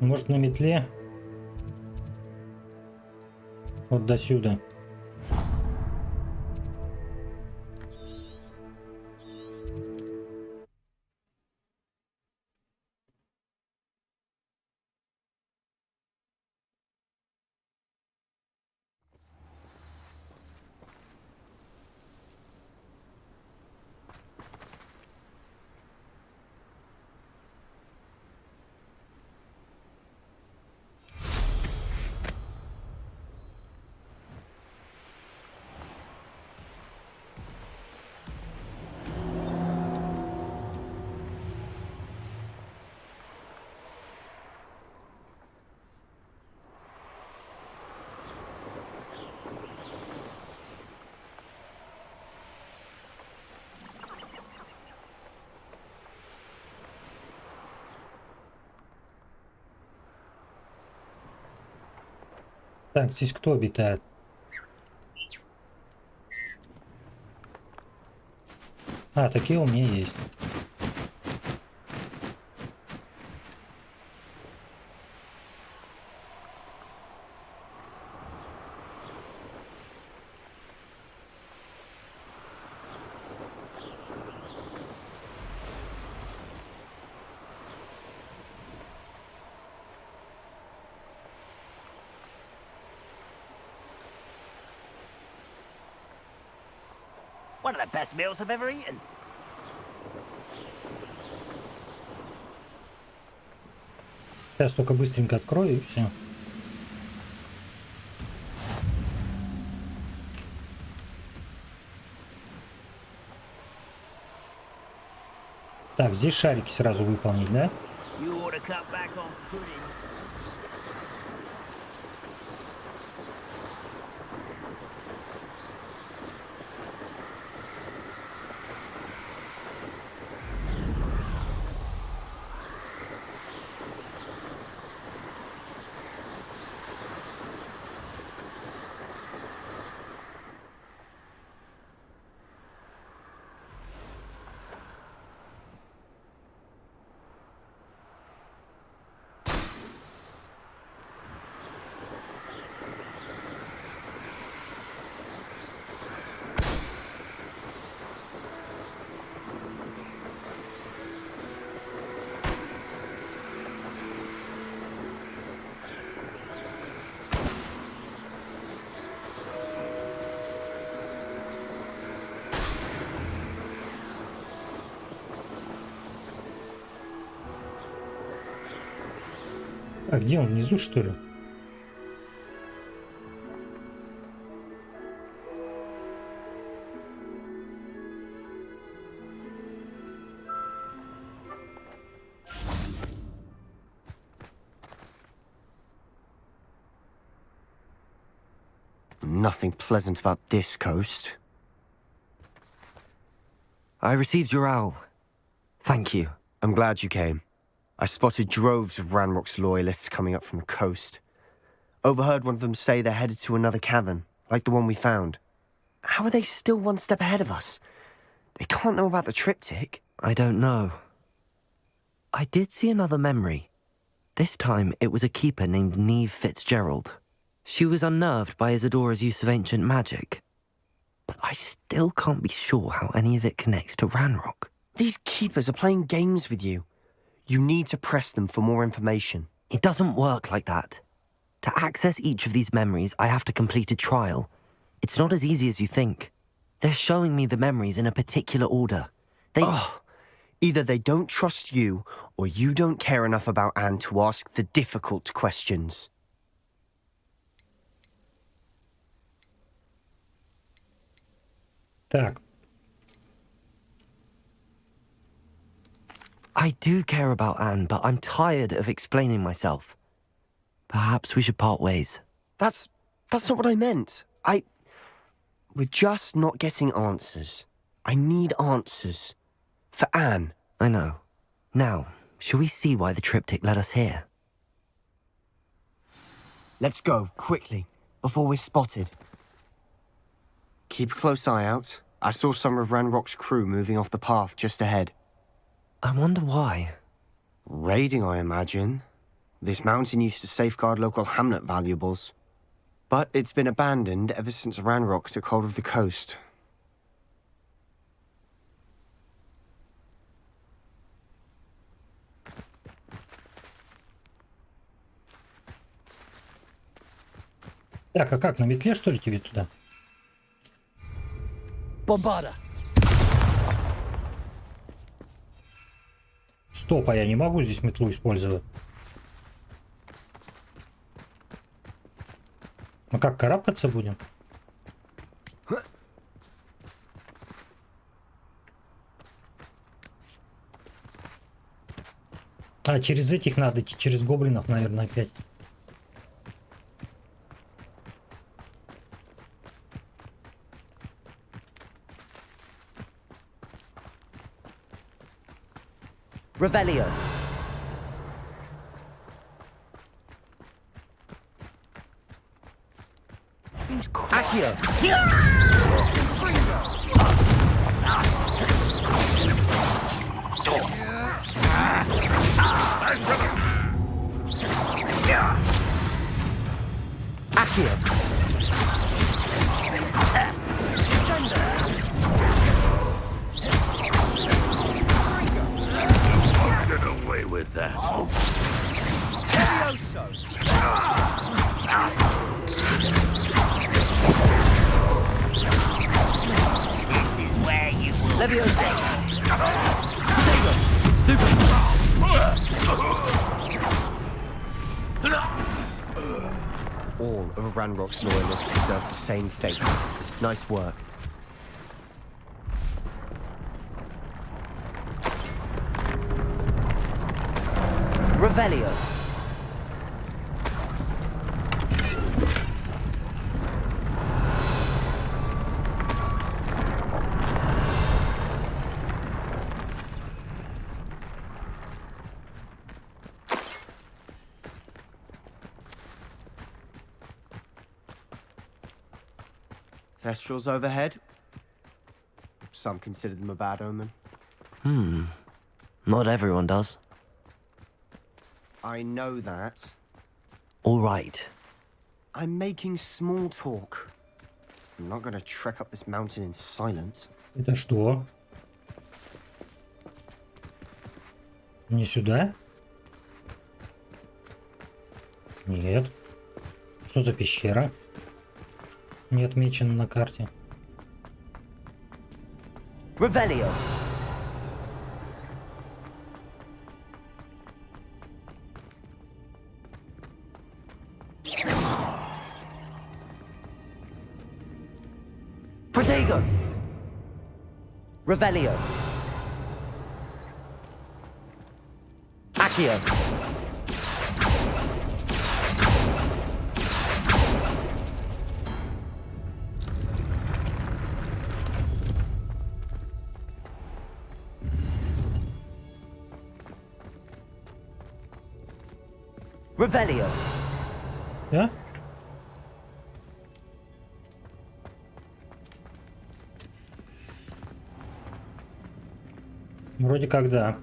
Может, на метле? Вот до сюда. Так, здесь кто обитает? А, такие у меня есть. One of the best meals I've ever eaten. Сейчас только быстренько открою и все. Так, здесь шарики сразу выполнить, да? You ought to cut back on pudding. А где он, внизу, что ли? Nothing pleasant about this coast. I received your owl. Thank you. I'm glad you came. I spotted droves of Ranrock's loyalists coming up from the coast. Overheard one of them say they're headed to another cavern, like the one we found. How are they still one step ahead of us? They can't know about the Triptych. I don't know. I did see another memory. This time it was a keeper named Niamh Fitzgerald. She was unnerved by Isadora's use of ancient magic. But I still can't be sure how any of it connects to Ranrock. These keepers are playing games with you. You need to press them for more information. It doesn't work like that. To access each of these memories, I have to complete a trial. It's not as easy as you think. They're showing me the memories in a particular order. Either they don't trust you, or you don't care enough about Anne to ask the difficult questions. Так. I do care about Anne, but I'm tired of explaining myself. Perhaps we should part ways. That's not what I meant. We're just not getting answers. I need answers. For Anne. I know. Now, shall we see why the Triptych led us here? Let's go, quickly, before we're spotted. Keep a close eye out. I saw some of Ranrock's crew moving off the path just ahead. I wonder why. Raiding, I imagine. This mountain used to safeguard local hamlet valuables. But it's been abandoned ever since Ranrock took hold of the coast. Так, а как, на метле, что ли, тебе туда? Бомбада! Стоп, а я не могу здесь метлу использовать. Мы как, карабкаться будем? А, через этих надо идти, через гоблинов, наверное, опять. Revelio. Accio. Get away with that. This is where you will. Leviosa. All of Ranrock's loyalists deserve the same fate. Nice work. Revelio. Thestrals overhead. Some consider them a bad omen. Not everyone does. I know that. All right. I'm making small talk. I'm not gonna trek up this mountain in silence. Это что? Не сюда? Нет. Что за пещера? Не отмечено на карте. Revelio. Protego. Revelio. Accio. Revelio. Да? Вроде как да.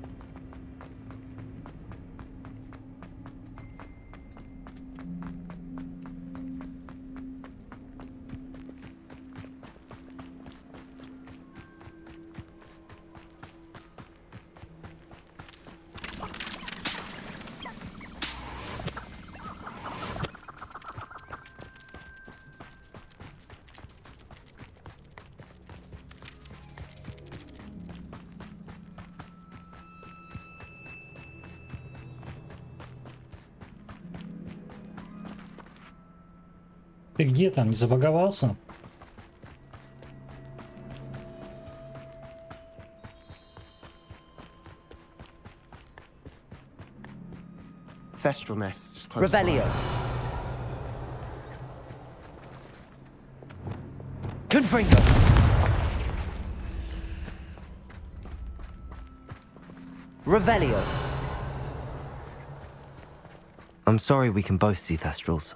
Ты где там? Не забаговался? Thestral nests close by. Revelio. Confring. Revelio. I'm sorry we can both see Thestrals.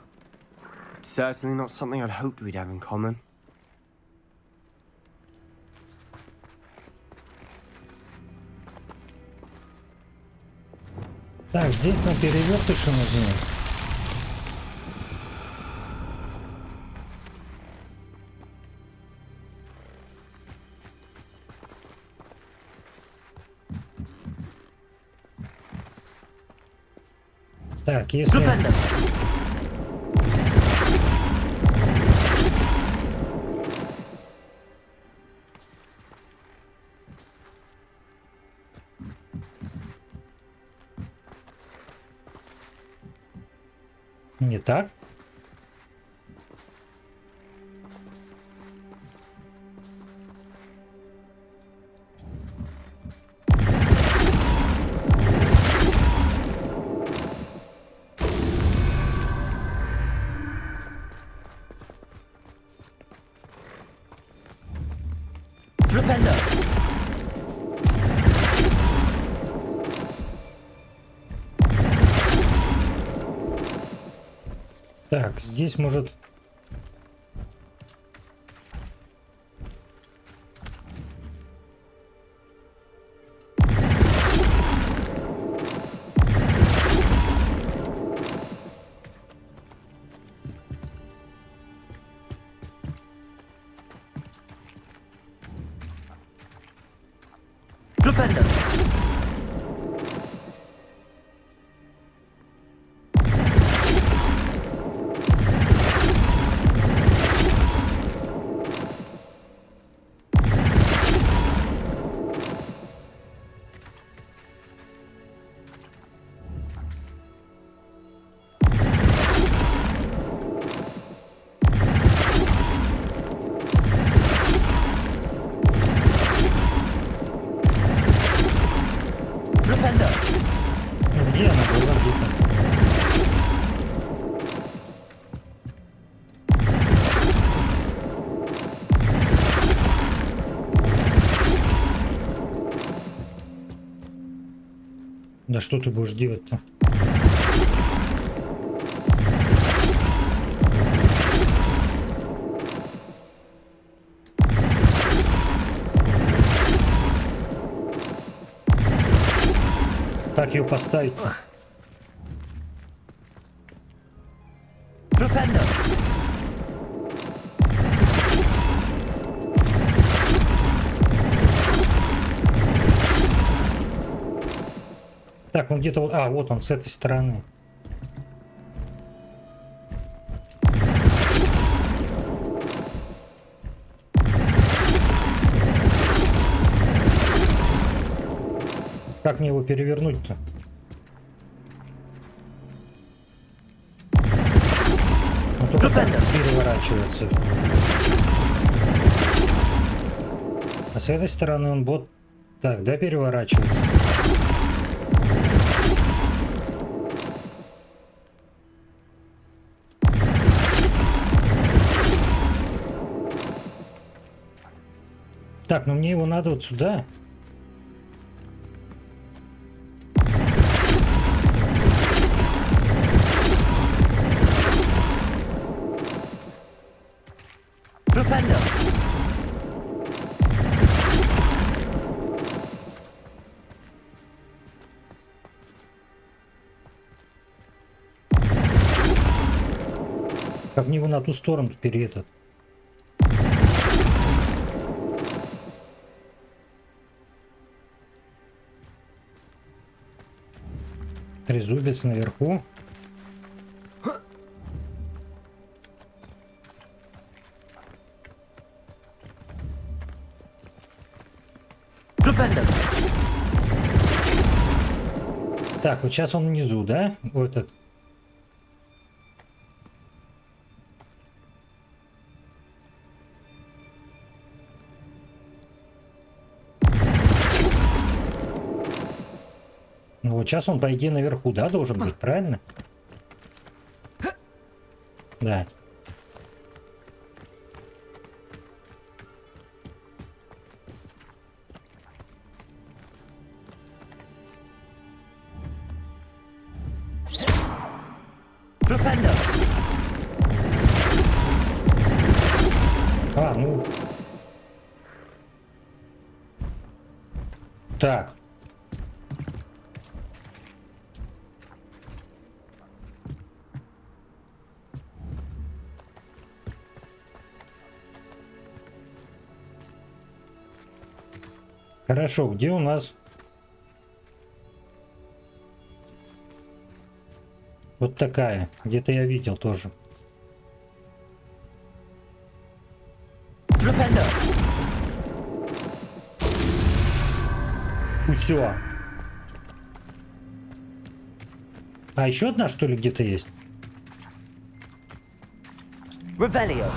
It's certainly not something I'd hoped we'd have in common. Так, здесь на перевертыше нужны. Так, если... Не так? Так, здесь может... Где она была где-то? Да что ты будешь делать-то? Как ее поставить? Так, он где-то вот... А, вот он с этой стороны. Как мне его перевернуть-то? Он только так переворачивается. А с этой стороны он вот так, да, переворачивается? Так, ну мне его надо вот сюда. Defender. Как мне его на ту сторону теперь этот. Трезубец наверху. Так, вот сейчас он внизу, да? Вот этот. Ну вот сейчас он, по идее, наверху, да, должен быть, правильно? Да. А, ну. Так. Хорошо, где у нас вот такая? Где-то я видел тоже. Все. А еще одна, что ли, где-то есть? Revelio.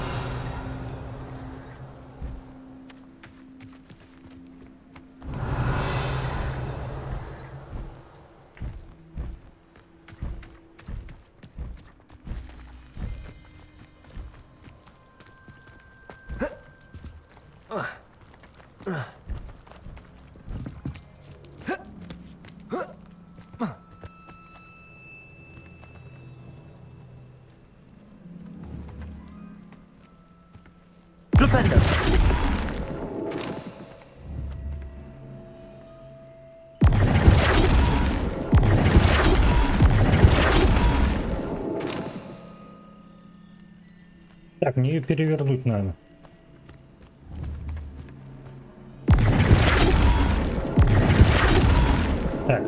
Так, мне ее перевернуть надо. Так.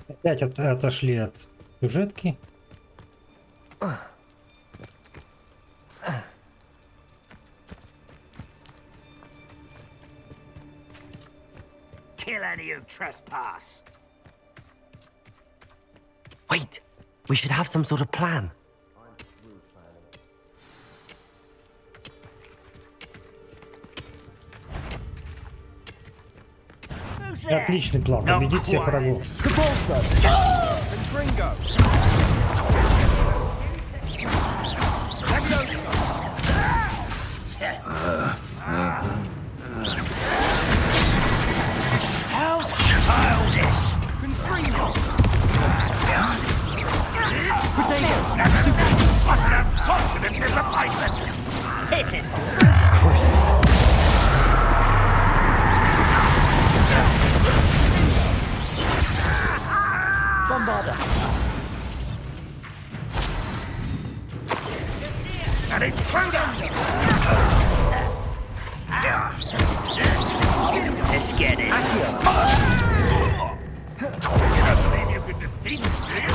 Опять отошли от сюжетки. Kill any who trespass. Wait, we should have some sort of plan. Отличный план. Победить всех врагов. How childish! What an unfortunate disappointment! Hit Bombarder. An intruder! Let's get it. You don't believe you can defeat me, do you?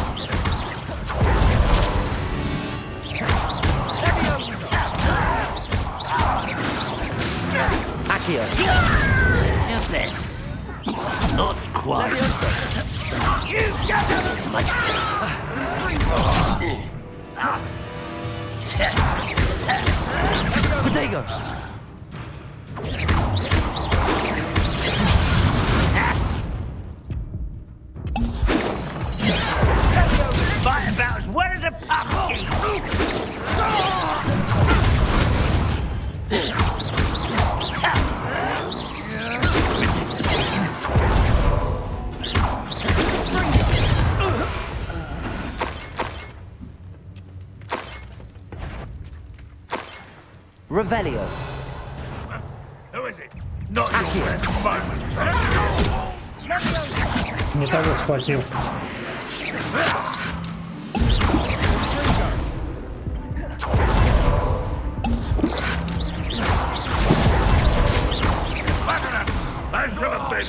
Accio. Helpless. Not quite. You got much. Potato. Fight about as well as a pumpkin. Revelio. Who is it? Not your best moment. Не того схватил. I shall have been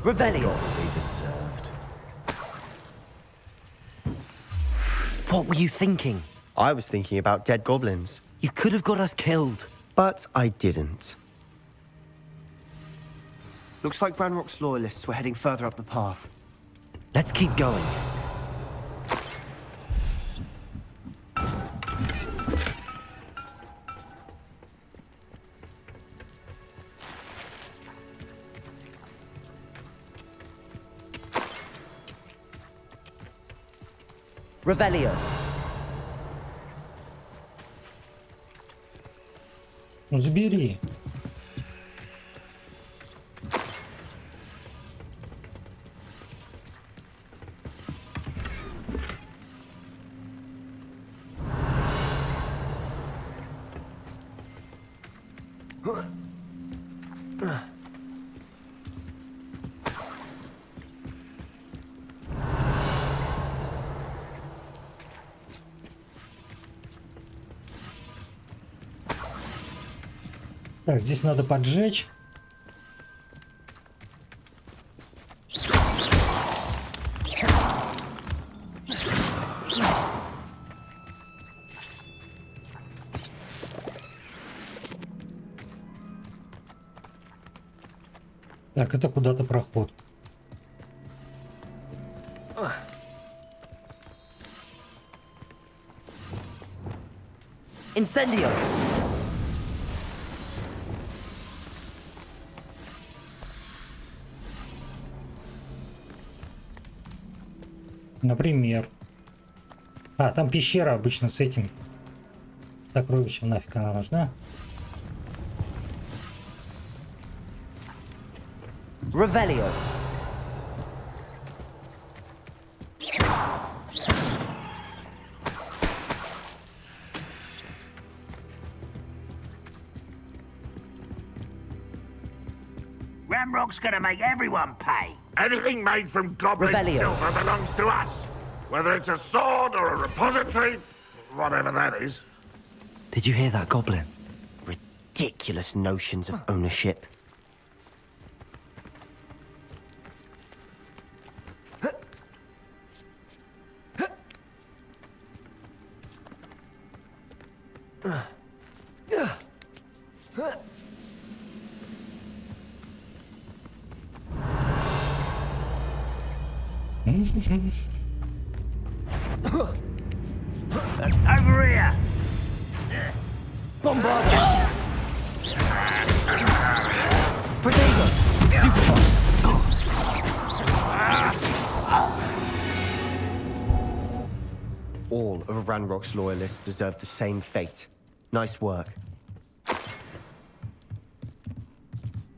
Revelio. They deserved. What were you thinking? I was thinking about dead goblins. You could have got us killed. But I didn't. Looks like Ranrock's loyalists were heading further up the path. Let's keep going. Revelio. Ну забери. Так, здесь надо поджечь. Так, это куда-то проход. Incendio. Например. А, там пещера обычно с этим. С сокровищем. Нафиг она нужна? Revelio. Ramrock's gonna make everyone pay. Anything made from goblin Revelio. silver belongs to us. Whether it's a sword or a repository, whatever that is. Did you hear that, Goblin? Ridiculous notions of ownership. Over here. Bombardier. Protego. All of Ranrock's loyalists deserve the same fate. Nice work.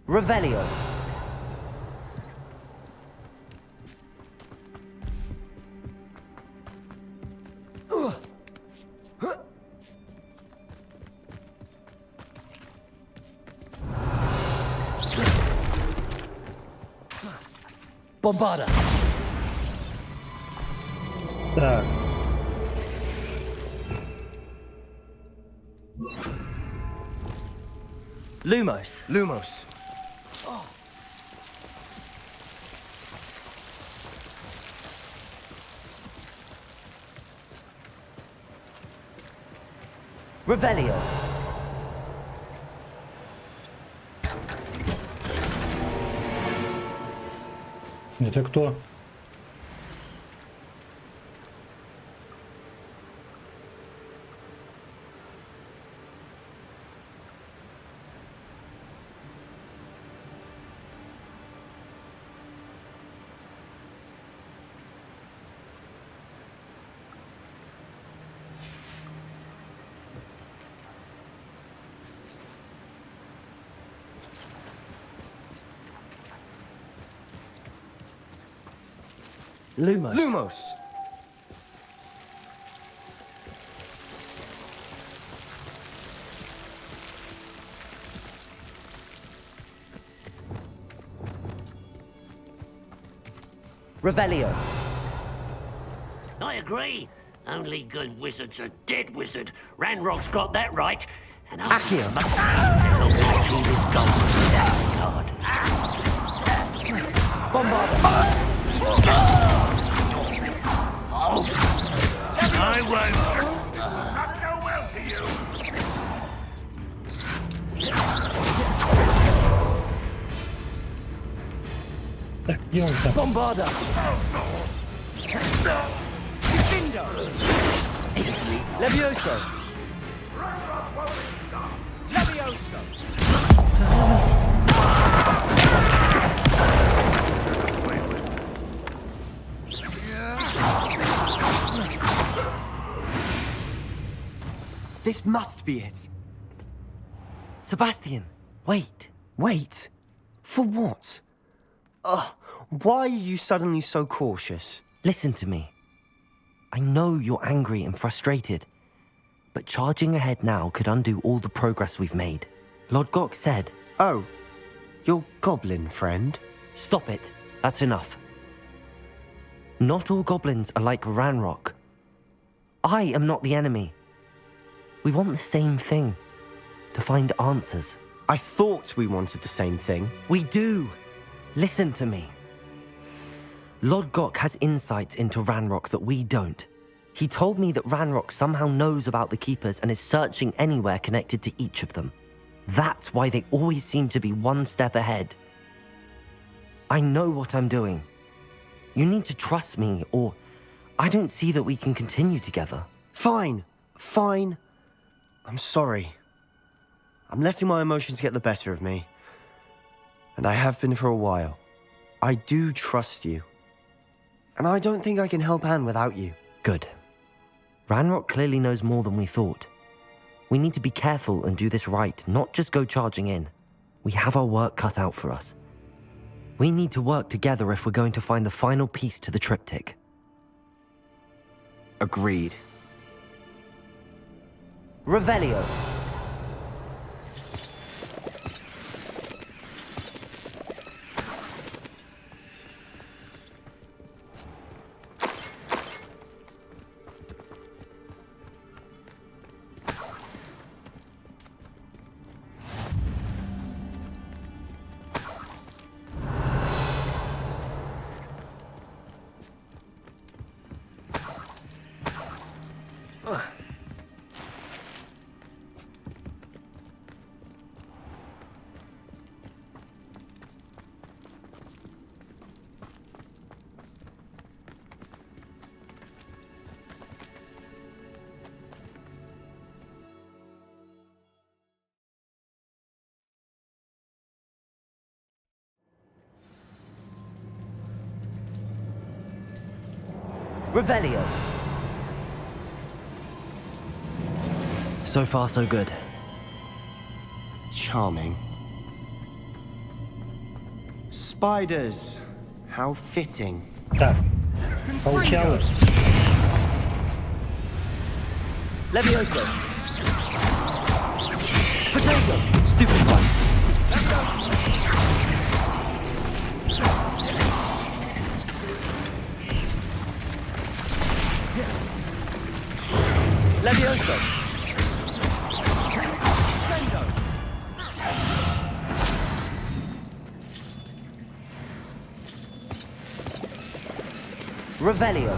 Revelio. Bombarda. Так. Lumos. Lumos. Revelio. Это кто? Lumos. Lumos. Revelio. I agree. Only good wizards are dead wizard. Ranrock's got that right. And I'm Accio. to help him achieve his goal. That's card. Bombarda. I won't. Not go well for you. Так, где он там? Bombarda. Levioso. Levioso. This must be it. Sebastian, wait. Wait? For what? Why are you suddenly so cautious? Listen to me. I know you're angry and frustrated, but charging ahead now could undo all the progress we've made. Lord Gok said... Oh, your goblin friend? Stop it. That's enough. Not all goblins are like Ranrock. I am not the enemy. We want the same thing. To find answers. I thought we wanted the same thing. We do. Listen to me. Lord Gok has insights into Ranrock that we don't. He told me that Ranrock somehow knows about the Keepers and is searching anywhere connected to each of them. That's why they always seem to be one step ahead. I know what I'm doing. You need to trust me, or I don't see that we can continue together. Fine. Fine. I'm sorry. I'm letting my emotions get the better of me. And I have been for a while. I do trust you. And I don't think I can help Anne without you. Good. Ranrock clearly knows more than we thought. We need to be careful and do this right, not just go charging in. We have our work cut out for us. We need to work together if we're going to find the final piece to the triptych. Agreed. Revelio. Revelio. So far, so good. Charming. Spiders. How fitting. Так, получалось. Levioso. Potato. Stupid one. Levioso. Revelio.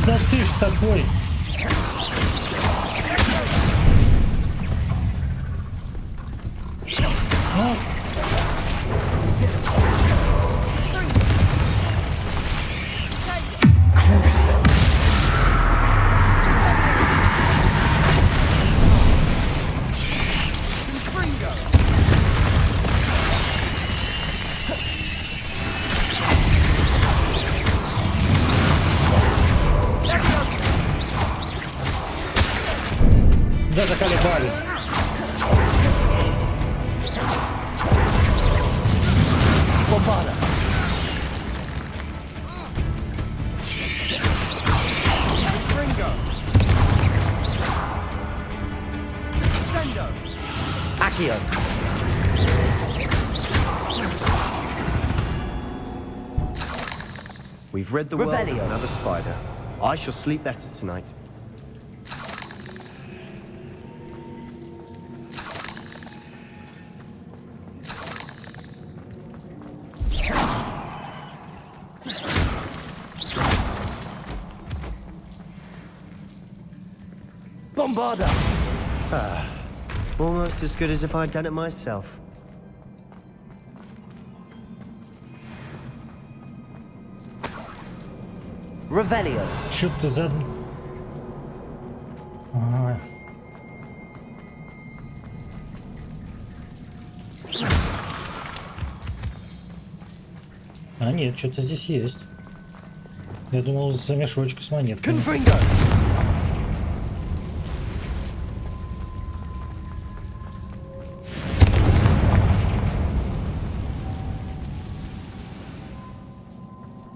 Да ты ж такой. Ну. Да, заколебали. Бомбада. Accio. We've read the world of Revelio. another spider. I shall sleep better tonight. Bombarda. Almost as good as if I'd done it myself. Revelio. Чё ты за... Ага. А нет, что-то здесь есть. Я думал, за мешочек с монетками. Confringo.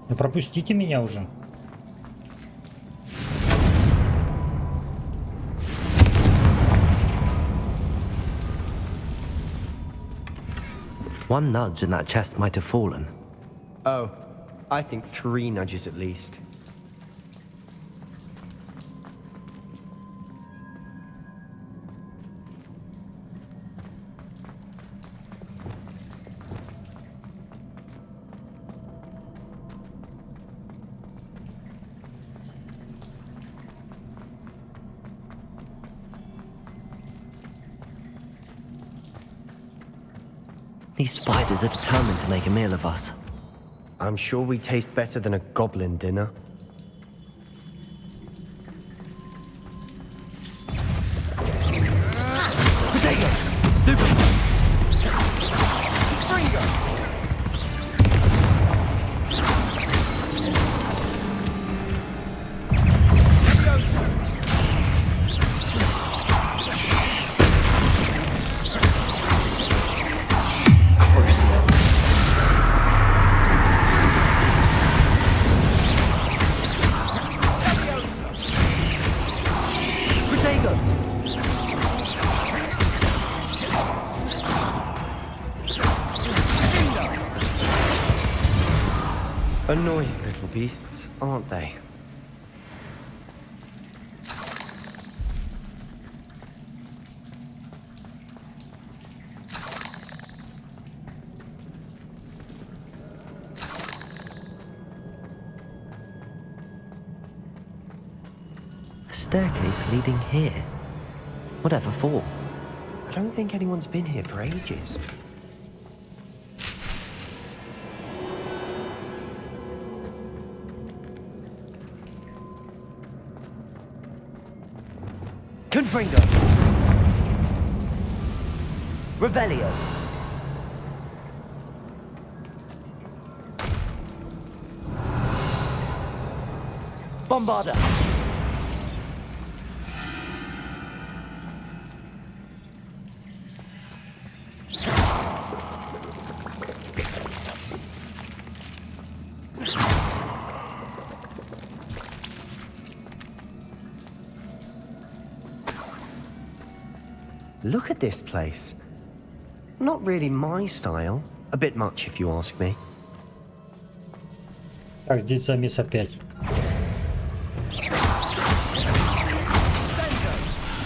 Ну, пропустите меня уже. One nudge and that chest might have fallen. Oh, I think 3 nudges at least. These spiders are determined to make a meal of us. I'm sure we taste better than a goblin dinner. Potato. Stupid. Fringo. Annoying little beasts, aren't they? A staircase leading here. Whatever for? I don't think anyone's been here for ages. Confringo. Revelio. Bombarda. Look at this place. Not really my style. A bit much, if you ask me. Так, здесь замес опять.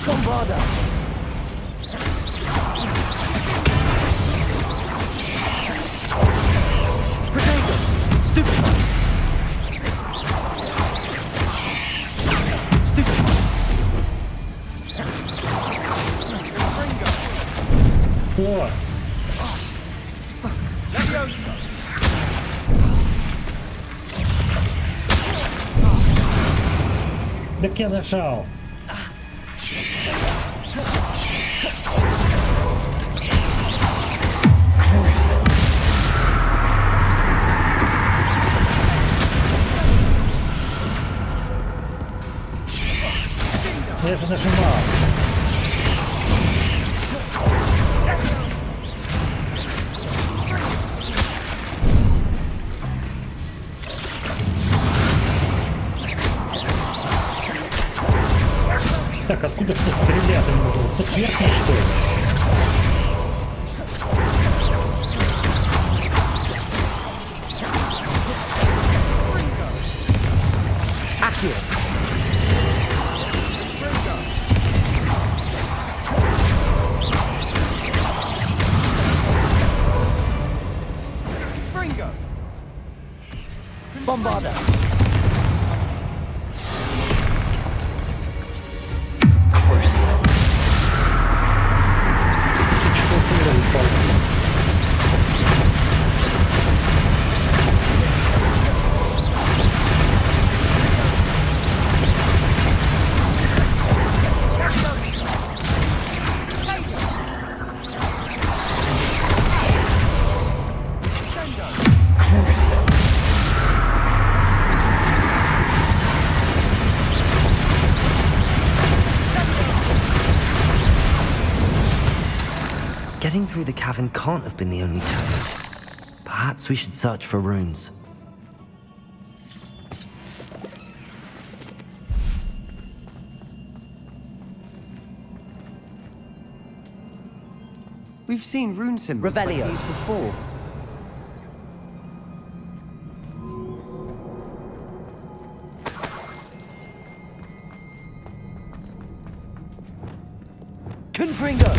Bombarda. Protego. Stupefy. Stupefy. О! Так я нажал. Я же нажимал. Так, откуда что стрелять? Тут верхний, что ли? Bombarda. Getting through the cavern can't have been the only challenge. Perhaps we should search for runes. We've seen rune symbols like Revelio. these before. Confringo.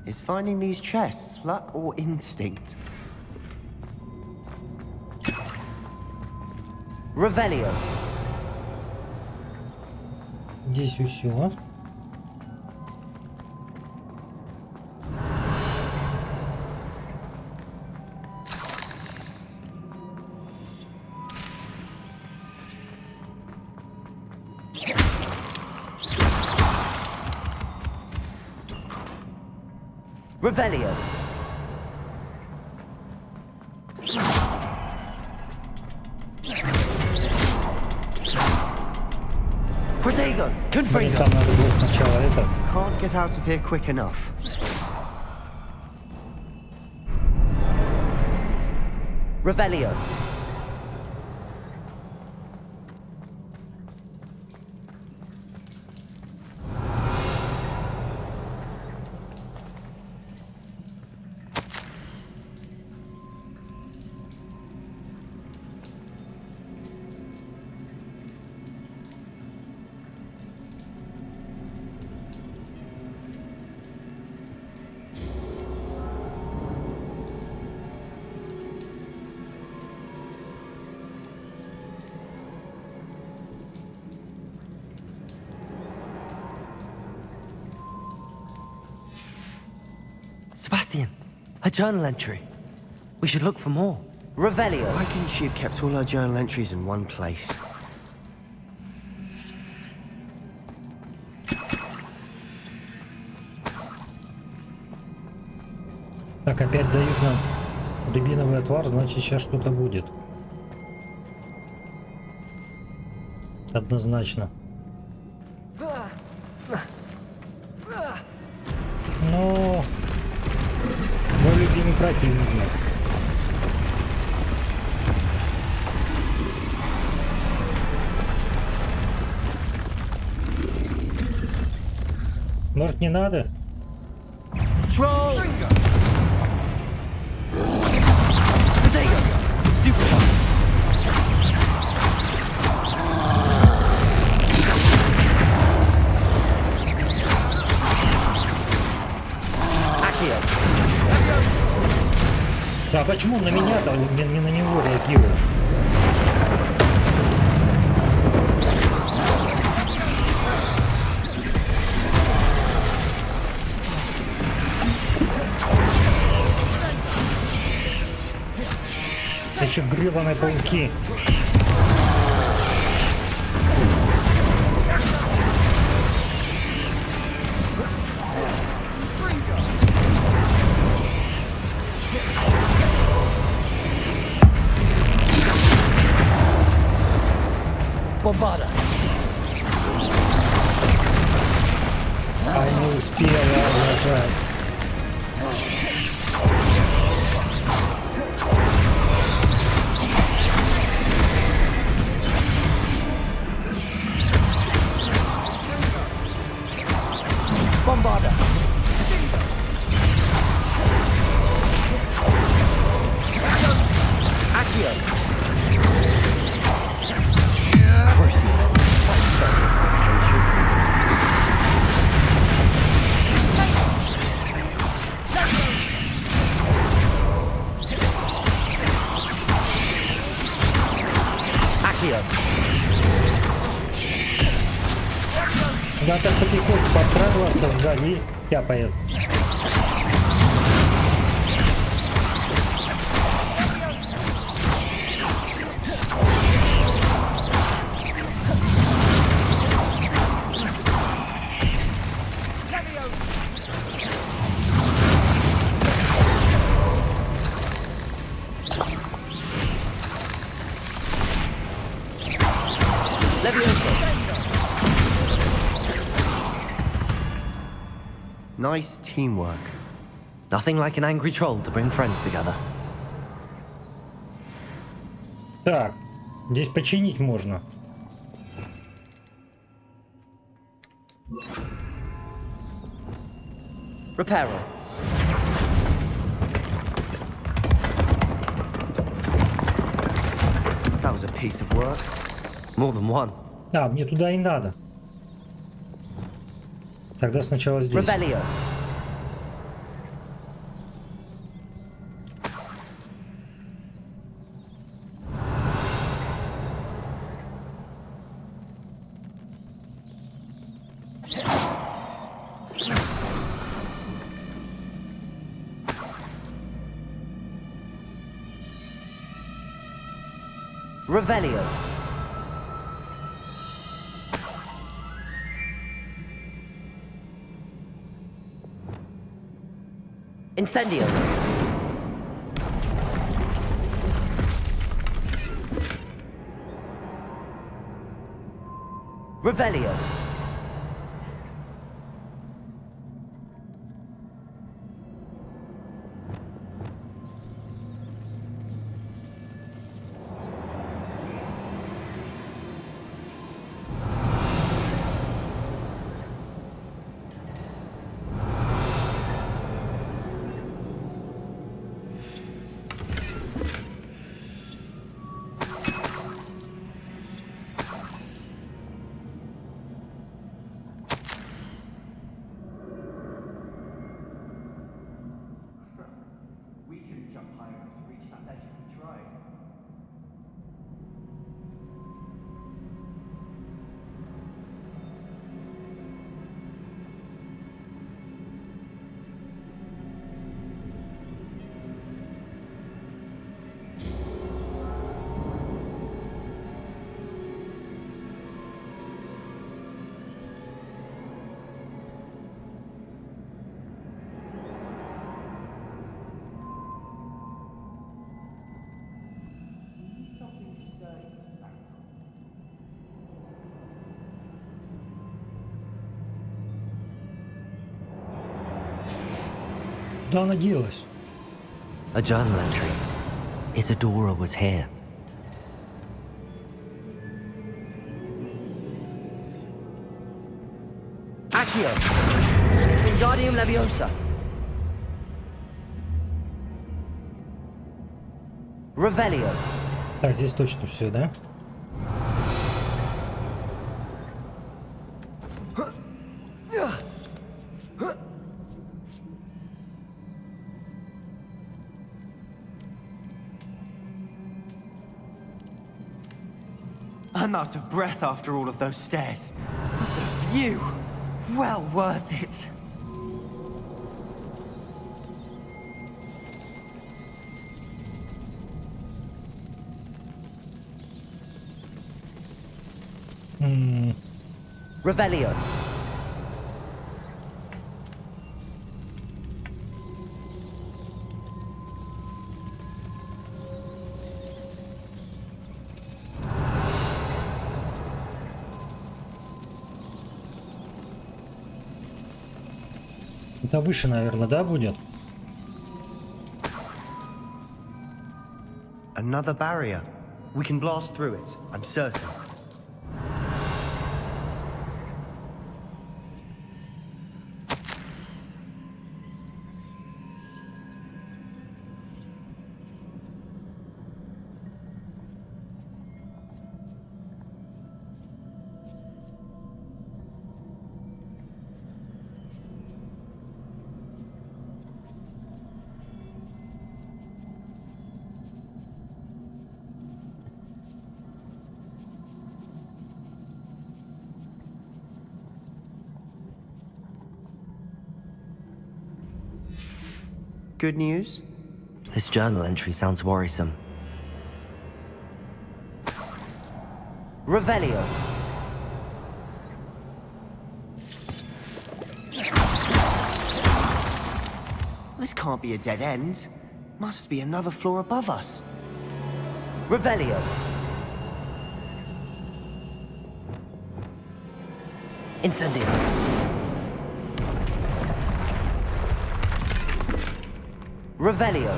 Is finding these chests luck or instinct? Revelio. Здесь все. Revelio. Protego. Confringo. Там надо было сначала это. Can't get out of here quick enough. Revelio. Sebastian, a journal entry. We should look for more. Revelio. Why couldn't she have kept all her journal entries in one place? Так, опять дают нам рябиновый отвар, значит сейчас что-то будет. Однозначно. Но мой любимый противник. Может, не надо? Troll! Potato! Stupid one! Accio! А почему он на меня-то, не на него реагирует? Еще гребаные пауки. Бомбада! А не успела нажать. Bombarda! Accio! Crucial. Attention. Accio! Да так потихоньку подкрадываться вдали тяпает. Nice teamwork. Nothing like an angry troll to bring friends together. Так, здесь починить можно. Reparo. That was a piece of work. More than one. А, мне туда и надо. Тогда сначала здесь. Revelio. Revelio. Incendio. Revelio. Куда она делась? A journal entry. Isadora was here. Accio. Wingardium Leviosa. Revelio. Так, здесь точно все, да? I'm out of breath after all of those stairs. But the view, well worth it. Revelio. Это выше, наверное, да, будет? Another barrier. We can blast through it, I'm certain. Good news? This journal entry sounds worrisome. Revelio. This can't be a dead end. Must be another floor above us. Revelio. Incendio. Revelio.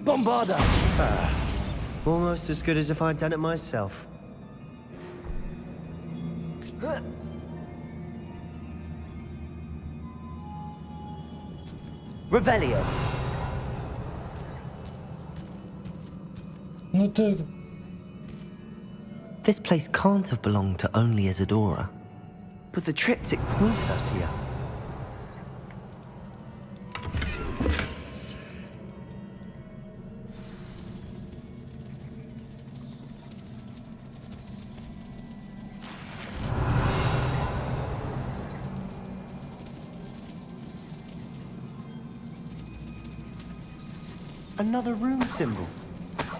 Bombarda. Almost as good as if I'd done it myself. Revelio. Ну ты... This place can't have belonged to only Isadora. But the Triptych pointed us here. Another rune symbol.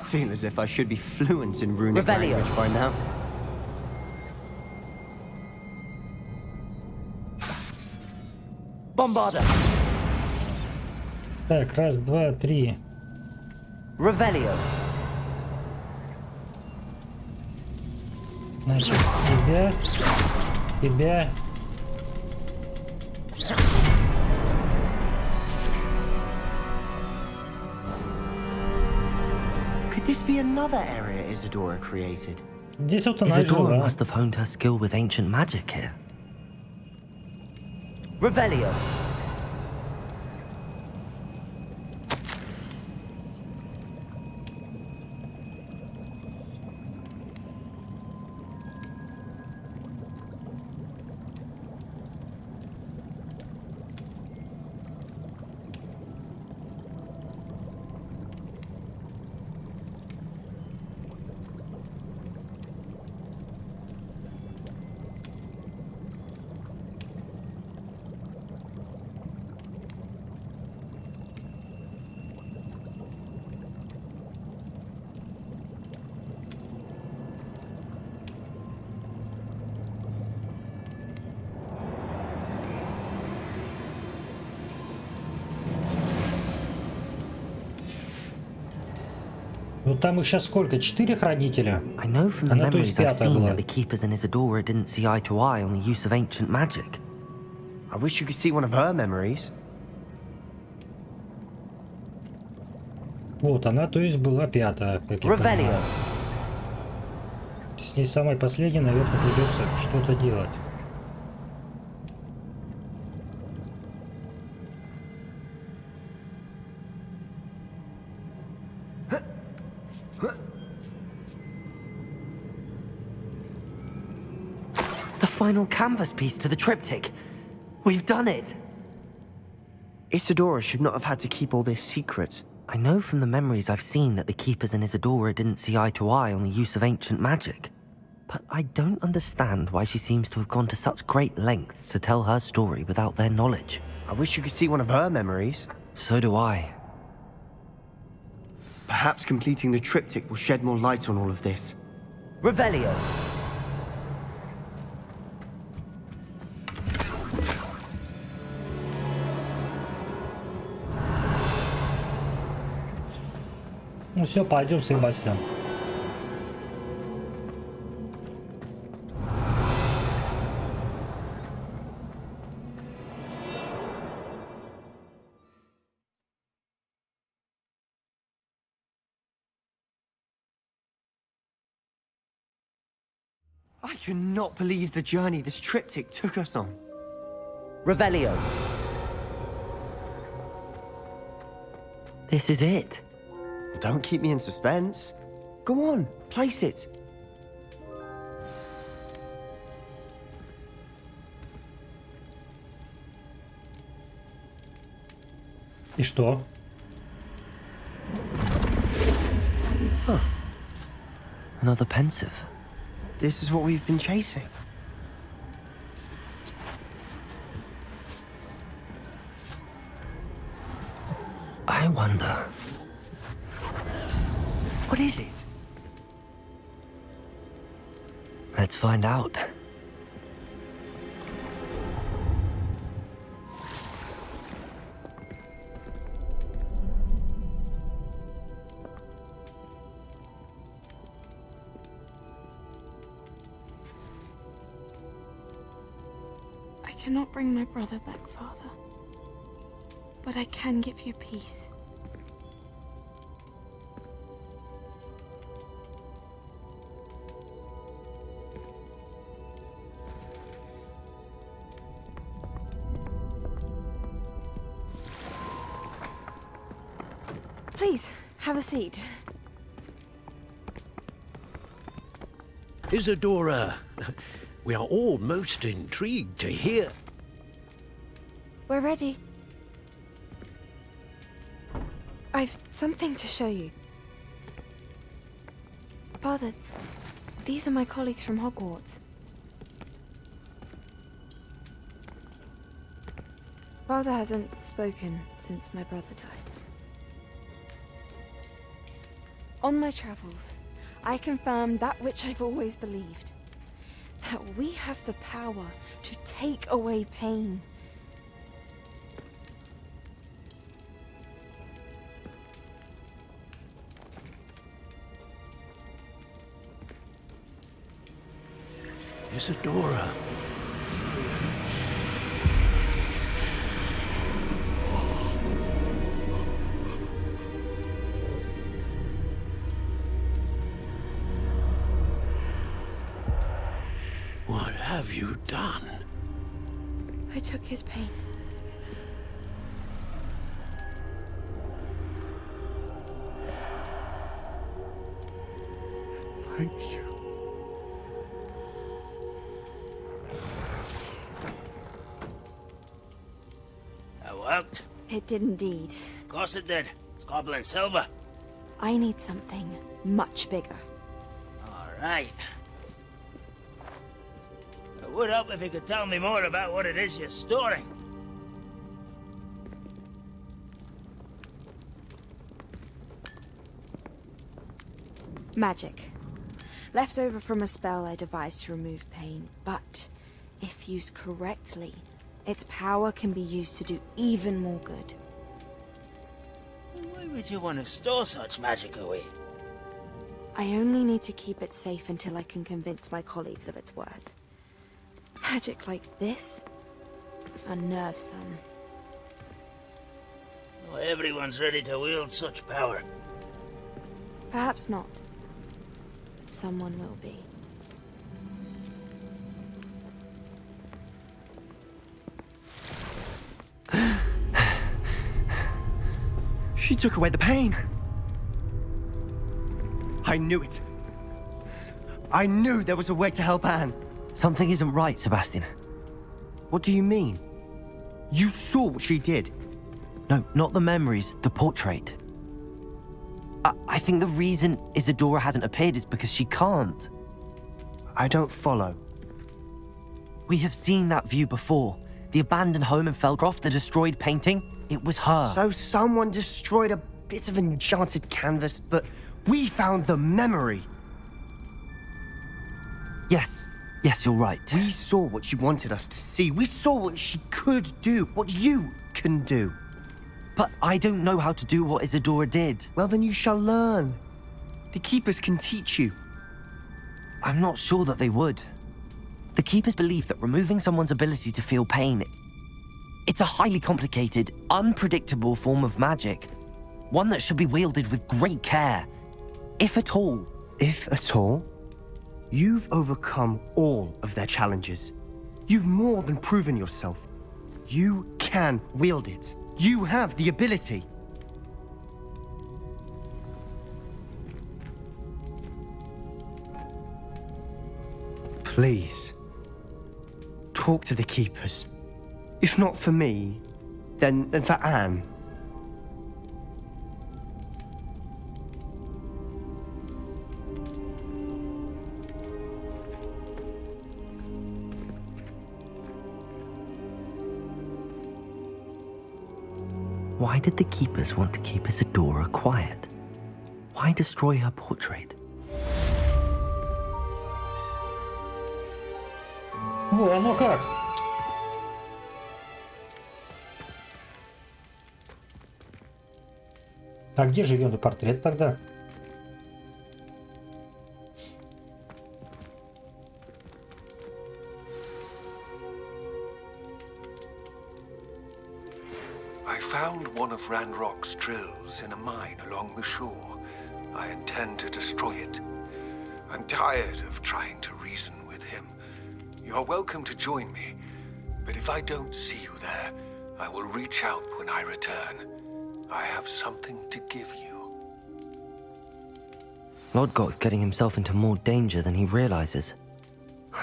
Feel as if I should be fluent in runic Revelio. language by now. Bombarda. Так, раз, два, три. Revelio. Значит, тебя. Could this be another area Isadora created? Здесь вот она Isadora жила. must have honed her skill with ancient magic here. Revelio. Вот там их сейчас сколько? 4 хранителя? I know from the Она, то есть, memories I've пятая seen была. that the keepers in Isadora didn't see eye to eye on the use of ancient magic. I wish you could see one of her memories. Вот она, то есть, была пятая, как я понимаю. С ней самой последней, наверное, придется что-то делать. The final canvas piece to the triptych. We've done it. Isadora should not have had to keep all this secret. I know from the memories I've seen that the Keepers and Isadora didn't see eye to eye on the use of ancient magic. But I don't understand why she seems to have gone to such great lengths to tell her story without their knowledge. I wish you could see one of her memories. So do I. Perhaps completing the triptych will shed more light on all of this. Revelio. Ну все, пойдем, Себастьян. I cannot believe the journey this triptych took us on. Revelio. This is it. Don't keep me in suspense. Go on, place it. И что? Huh. Another pensive. This is what we've been chasing. I wonder. What is it? Let's find out. I cannot bring my brother back, Father. But I can give you peace. Please, have a seat. Isadora, we are all most intrigued to hear. We're ready. I've something to show you. Father, these are my colleagues from Hogwarts. Father hasn't spoken since my brother died. On my travels, I confirmed that which I've always believed. That we have the power to take away pain. Isadora. What have you done? I took his pain. Thank you. That worked? It did indeed. Of course it did. It's goblin silver. I need something much bigger. All right. It would help if you could tell me more about what it is you're storing. Magic. Left over from a spell I devised to remove pain, but if used correctly, its power can be used to do even more good. Why would you want to store such magic away? I only need to keep it safe until I can convince my colleagues of its worth. Magic like this unnerves some. Not everyone's ready to wield such power. Perhaps not. But someone will be. She took away the pain. I knew it. I knew there was a way to help Anne. Something isn't right, Sebastian. What do you mean? You saw what she did. No, not the memories, the portrait. I think the reason Isadora hasn't appeared is because she can't. I don't follow. We have seen that view before. The abandoned home in Felcroft, the destroyed painting. It was her. So someone destroyed a bit of enchanted canvas, but we found the memory. Yes, you're right. We saw what she wanted us to see. We saw what she could do, what you can do. But I don't know how to do what Isadora did. Well, then you shall learn. The Keepers can teach you. I'm not sure that they would. The Keepers believe that removing someone's ability to feel pain, it's a highly complicated, unpredictable form of magic. One that should be wielded with great care. If at all. If at all? You've overcome all of their challenges. You've more than proven yourself. You can wield it. You have the ability. Please, talk to the Keepers. If not for me, then for Anne. Why did the Keepers want to keep Isadora quiet? Why destroy her portrait? Во, оно как. А где же ее портрет тогда? I found one of Ranrock's drills in a mine along the shore. I intend to destroy it. I'm tired of trying to reason with him. You're welcome to join me, but if I don't see you there, I will reach out when I return. I have something to give you. Lodgok's getting himself into more danger than he realizes.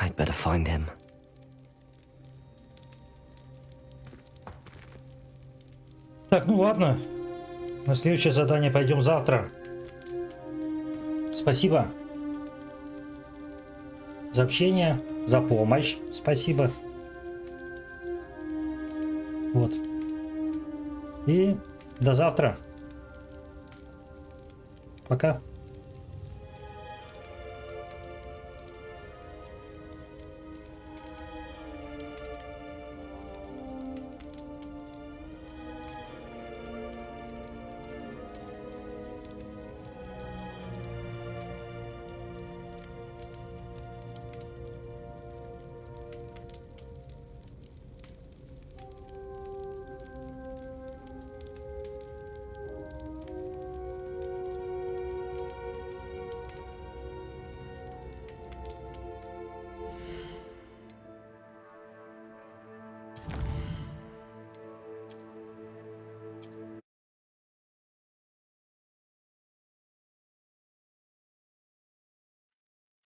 I'd better find him. Так, ну ладно. На следующее задание пойдем завтра. Спасибо за общение, за помощь. Спасибо. Вот. И до завтра. Пока.